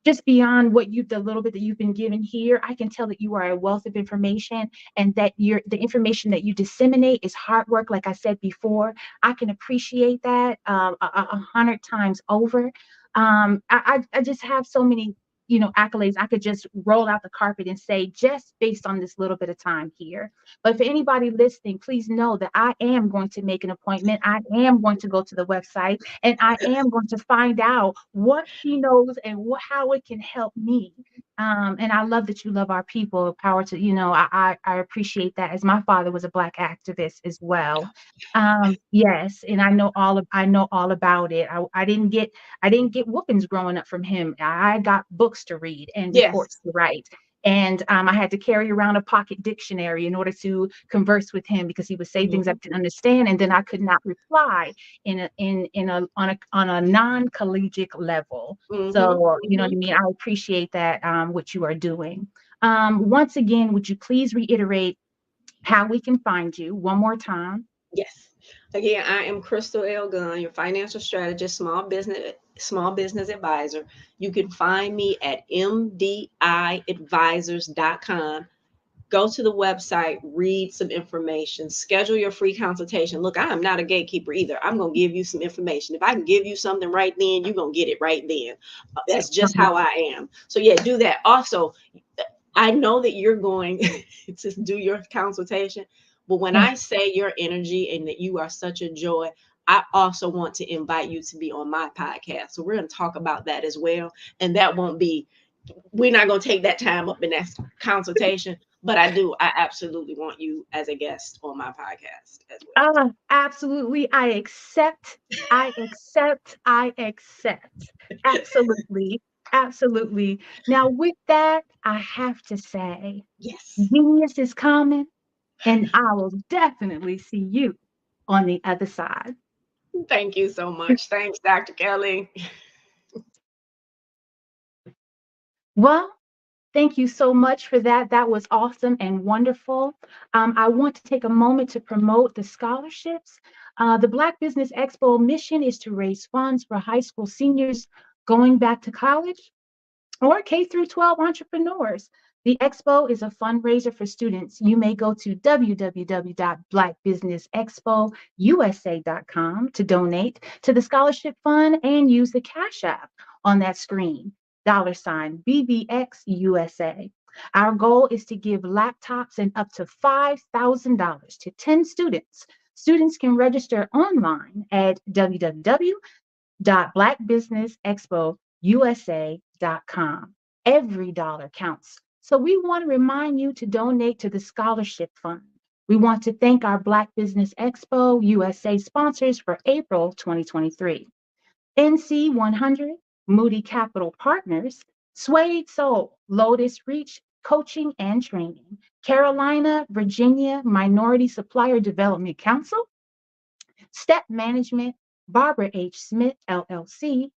the little bit that you've been given here. I can tell that you are a wealth of information, and that the information that you disseminate is hard work. Like I said before, I can appreciate that 100 times over. I just have so many, accolades. I could just roll out the carpet and say, just based on this little bit of time here. But for anybody listening, please know that I am going to make an appointment. I am going to go to the website, and I am going to find out what she knows and how it can help me. And I love that you love our people. Power to, I appreciate that, as my father was a Black activist as well. Yes, and I know all about it. I didn't get whoopings growing up from him. I got books to read and reports to write. And I had to carry around a pocket dictionary in order to converse with him, because he would say things I didn't understand, and then I could not reply on a non-collegiate level. So you know what I mean. I appreciate that, what you are doing. Once again, would you please reiterate how we can find you one more time?
Yes. Again, I am Crystal L. Gunn, your financial strategist, small business advisor. You can find me at mdiadvisors.com. Go to the website, read some information, schedule your free consultation. Look, I am not a gatekeeper either. I'm going to give you some information. If I can give you something right then, you're going to get it right then. That's just how I am. So yeah, do that. Also, I know that you're going to do your consultation, but when I say your energy and that you are such a joy, I also want to invite you to be on my podcast. So we're going to talk about that as well. And that we're not going to take that time up in that consultation, but I absolutely want you as a guest on my podcast as well.
Absolutely. I accept. Absolutely. Absolutely. Now, with that, I have to say,
yes,
genius is coming, and I will definitely see you on the other side.
Thank you so much. Thanks, Dr. Kelly.
Well, thank you so much for that. That was awesome and wonderful. I want to take a moment to promote the scholarships. The Black Business Expo mission is to raise funds for high school seniors going back to college, or K through 12 entrepreneurs. The expo is a fundraiser for students. You may go to www.blackbusinessexpousa.com to donate to the scholarship fund, and use the Cash App on that screen, $BBXUSA. Our goal is to give laptops and up to $5,000 to 10 students. Students can register online at www.blackbusinessexpousa.com. Every dollar counts. So we want to remind you to donate to the scholarship fund. We want to thank our Black Business Expo USA sponsors for April 2023. NC 100, Moody Capital Partners, Suede Soul, Lotus Reach Coaching and Training, Carolina, Virginia Minority Supplier Development Council, Step Management, Barbara H. Smith, LLC,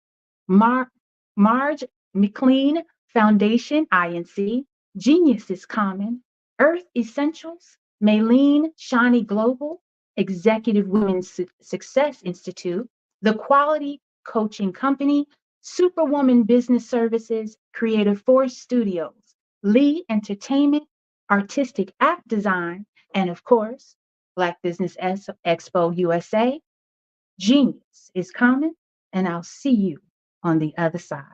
Marge McLean Foundation, INC, Genius is Common, Earth Essentials, Maylene Shawnee Global, Executive Women's Success Institute, The Quality Coaching Company, Superwoman Business Services, Creative Force Studios, Lee Entertainment, Artistic App Design, and of course, Black Business Expo USA. Genius is coming, and I'll see you on the other side.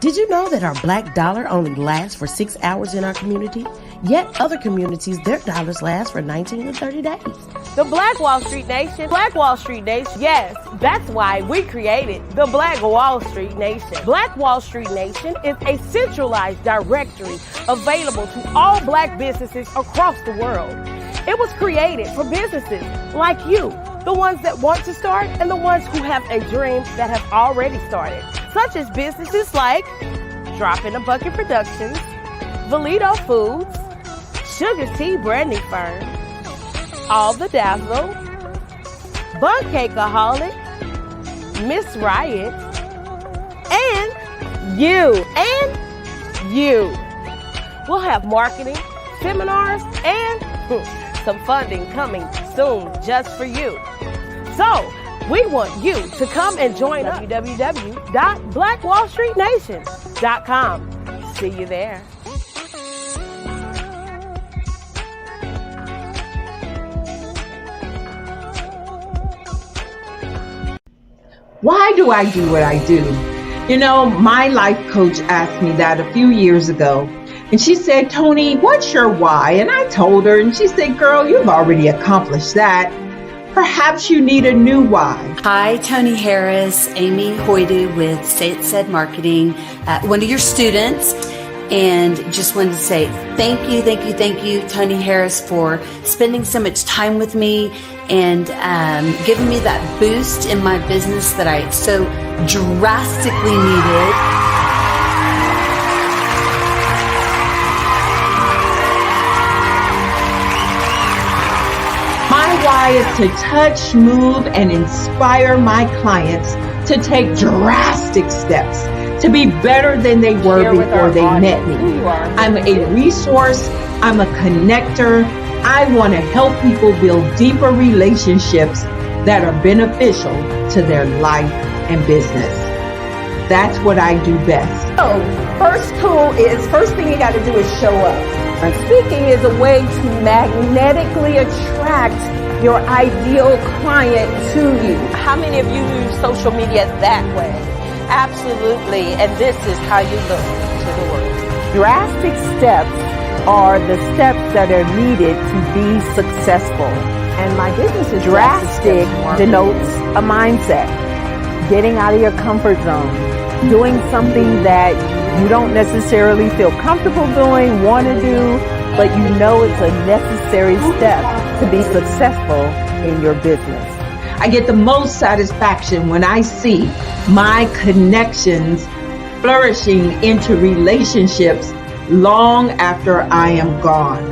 Did you know that our black dollar only lasts for 6 hours in our community? Yet other communities, their dollars last for 19 to 30 days.
The Black Wall Street Nation. Black Wall Street Nation. Yes, that's why we created the Black Wall Street Nation. Black Wall Street Nation is a centralized directory available to all black businesses across the world. It was created for businesses like you, the ones that want to start and the ones who have a dream that have already started, such as businesses like Drop in a Bucket Productions, Valito Foods, Sugar Tea Branding Firm, All the Dazzle, Bun Cakeaholic, Miss Riot, and you. We'll have marketing, seminars, and some funding coming soon just for you. So, we want you to come and join us. www.blackwallstreetnation.com. See you there.
Why do I do what I do? You know, my life coach asked me that a few years ago. And she said, Tony, what's your why? And I told her, and she said, girl, you've already accomplished that. Perhaps you need a new why.
Hi, Tony Harris, Amy Hoydu with Say It Said Marketing, one of your students. And just wanted to say thank you, Tony Harris, for spending so much time with me and giving me that boost in my business that I so drastically needed.
My why is to touch, move, and inspire my clients to take drastic steps to be better than they were before they met me. I'm a resource. I'm a connector. I want to help people build deeper relationships that are beneficial to their life and business. That's what I do best.
So, first thing you got to do is show up. And speaking is a way to magnetically attract your ideal client to you.
How many of you use social media that way? Absolutely, and this is how you look to the world.
Drastic steps are the steps that are needed to be successful. And my business is drastic denotes a mindset. Getting out of your comfort zone. Doing something that you don't necessarily feel comfortable doing, want to do, but you know it's a necessary step to be successful in your business.
I get the most satisfaction when I see my connections flourishing into relationships long after I am gone.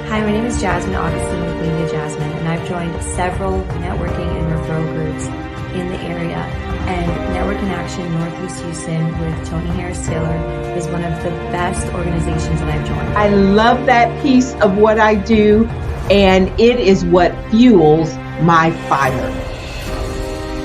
Hi, my name is Jasmine Augustine with Media Jasmine, and I've joined several networking and referral groups in the area. And Network in Action Northeast Houston with Tony Harris Taylor is one of the best organizations that I've joined.
I love that piece of what I do, and it is what fuels my fire.